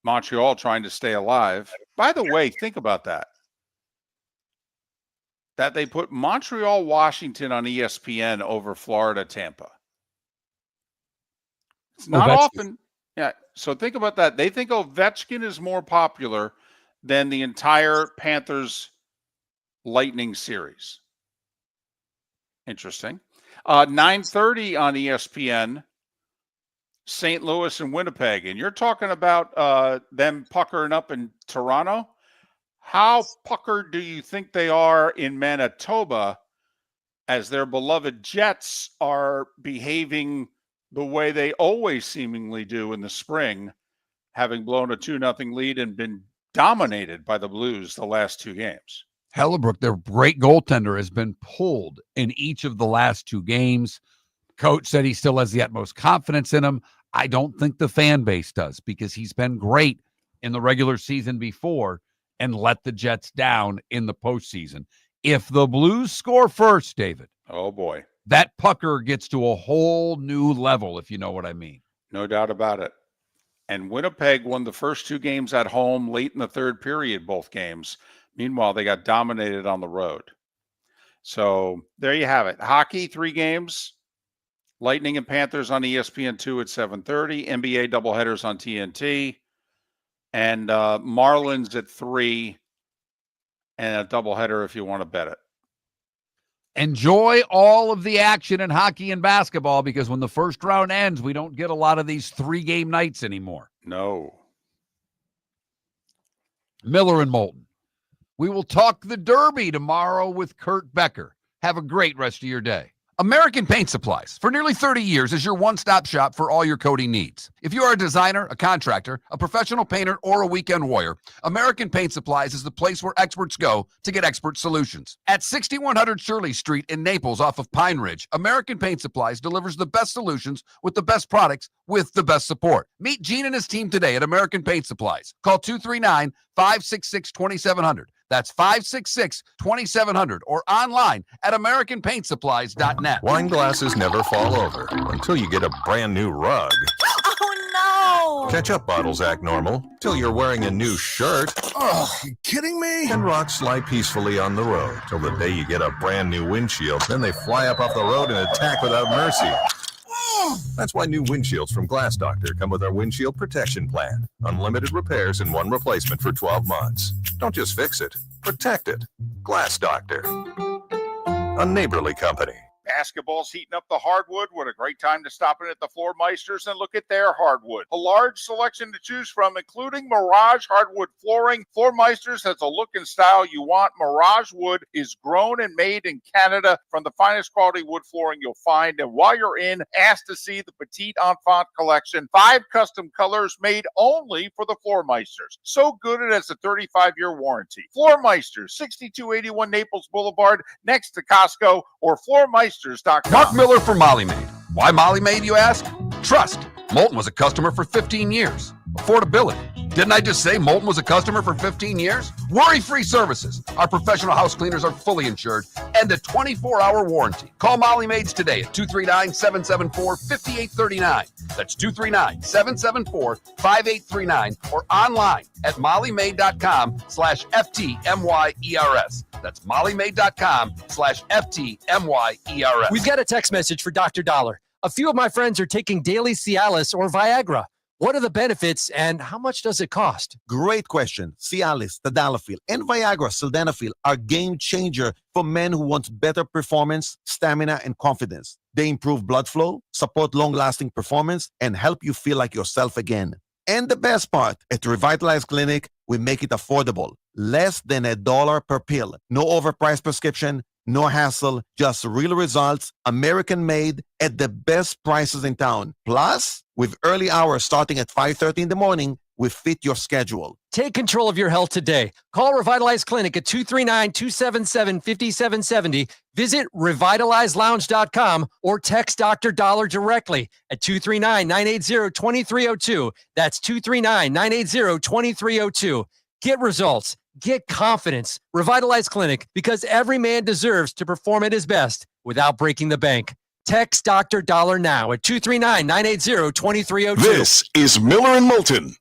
Montreal trying to stay alive. By the way, think about that. That they put Montreal, Washington on ESPN over Florida, Tampa. It's not often. Yeah. So think about that. They think Ovechkin is more popular than the entire Panthers Lightning series. Interesting. 9:30 on ESPN, St. Louis and Winnipeg. And you're talking about them puckering up in Toronto. How puckered do you think they are in Manitoba as their beloved Jets are behaving the way they always seemingly do in the spring, having blown a 2-0 lead and been dominated by the Blues the last 2 games? Hellebuyck, their great goaltender, has been pulled in each of the last 2 games. Coach said he still has the utmost confidence in him. I don't think the fan base does, because he's been great in the regular season before and let the Jets down in the postseason. If the Blues score first, David, oh boy, that pucker gets to a whole new level, if you know what I mean. No doubt about it. And Winnipeg won the first 2 games at home late in the third period, both games. Meanwhile, they got dominated on the road. So there you have it. Hockey, 3 games. Lightning and Panthers on ESPN2 at 7:30. NBA doubleheaders on TNT. And Marlins at 3. And a doubleheader if you want to bet it. Enjoy all of the action in hockey and basketball, because when the first round ends, we don't get a lot of these 3-game nights anymore. No. Miller and Moulton. We will talk the Derby tomorrow with Kurt Becker. Have a great rest of your day. American Paint Supplies, for nearly 30 years, is your one-stop shop for all your coating needs. If you are a designer, a contractor, a professional painter, or a weekend warrior, American Paint Supplies is the place where experts go to get expert solutions. At 6100 Shirley Street in Naples off of Pine Ridge, American Paint Supplies delivers the best solutions with the best products with the best support. Meet Gene and his team today at American Paint Supplies. Call 239-566-2700. That's 566-2700, or online at AmericanPaintSupplies.net. Wine glasses never fall over until you get a brand new rug. Oh, no! Ketchup bottles act normal till you're wearing a new shirt. Oh, you kidding me? And rocks lie peacefully on the road till the day you get a brand new windshield. Then they fly up off the road and attack without mercy. That's why new windshields from Glass Doctor come with our windshield protection plan. Unlimited repairs and 1 replacement for 12 months. Don't just fix it, protect it. Glass Doctor. A neighborly company. Basketball's heating up the hardwood. What a great time to stop in at the Floor Meisters and look at their hardwood. A large selection to choose from, including Mirage hardwood flooring. Floor Meisters has a look and style you want. Mirage wood is grown and made in Canada from the finest quality wood flooring you'll find. And while you're in, ask to see the Petite Enfant collection. 5 custom colors made only for the Floor Meisters. So good it has a 35-year warranty. Floor Meisters, 6281 Naples Boulevard, next to Costco, or floormeisters.com. Mark Miller for Molly Maid. Why Molly Maid, you ask? Trust. Moulton was a customer for 15 years. Affordability. Didn't I just say Moulton was a customer for 15 years? Worry-free services. Our professional house cleaners are fully insured and a 24-hour warranty. Call Molly Maids today at 239-774-5839. That's 239-774-5839 or online at mollymaid.com/FTMYERS. That's mollymaid.com/FTMYERS. We've got a text message for Dr. Dollar. A few of my friends are taking daily Cialis or Viagra. What are the benefits and how much does it cost? Great question. Cialis, tadalafil, and Viagra, sildenafil are game changer for men who want better performance, stamina, and confidence. They improve blood flow, support long-lasting performance, and help you feel like yourself again. And the best part, at Revitalize Clinic, we make it affordable. Less than $1 per pill. No overpriced prescription, no hassle, just real results, American-made, at the best prices in town. Plus, with early hours starting at 5:30 in the morning, we fit your schedule. Take control of your health today. Call Revitalize Clinic at 239-277-5770. Visit revitalizelounge.com or text Dr. Dollar directly at 239-980-2302. That's 239-980-2302. Get results. Get confidence. Revitalize Clinic, because every man deserves to perform at his best without breaking the bank. Text Dr. Dollar now at 239-980-2302. This is Miller and Moulton.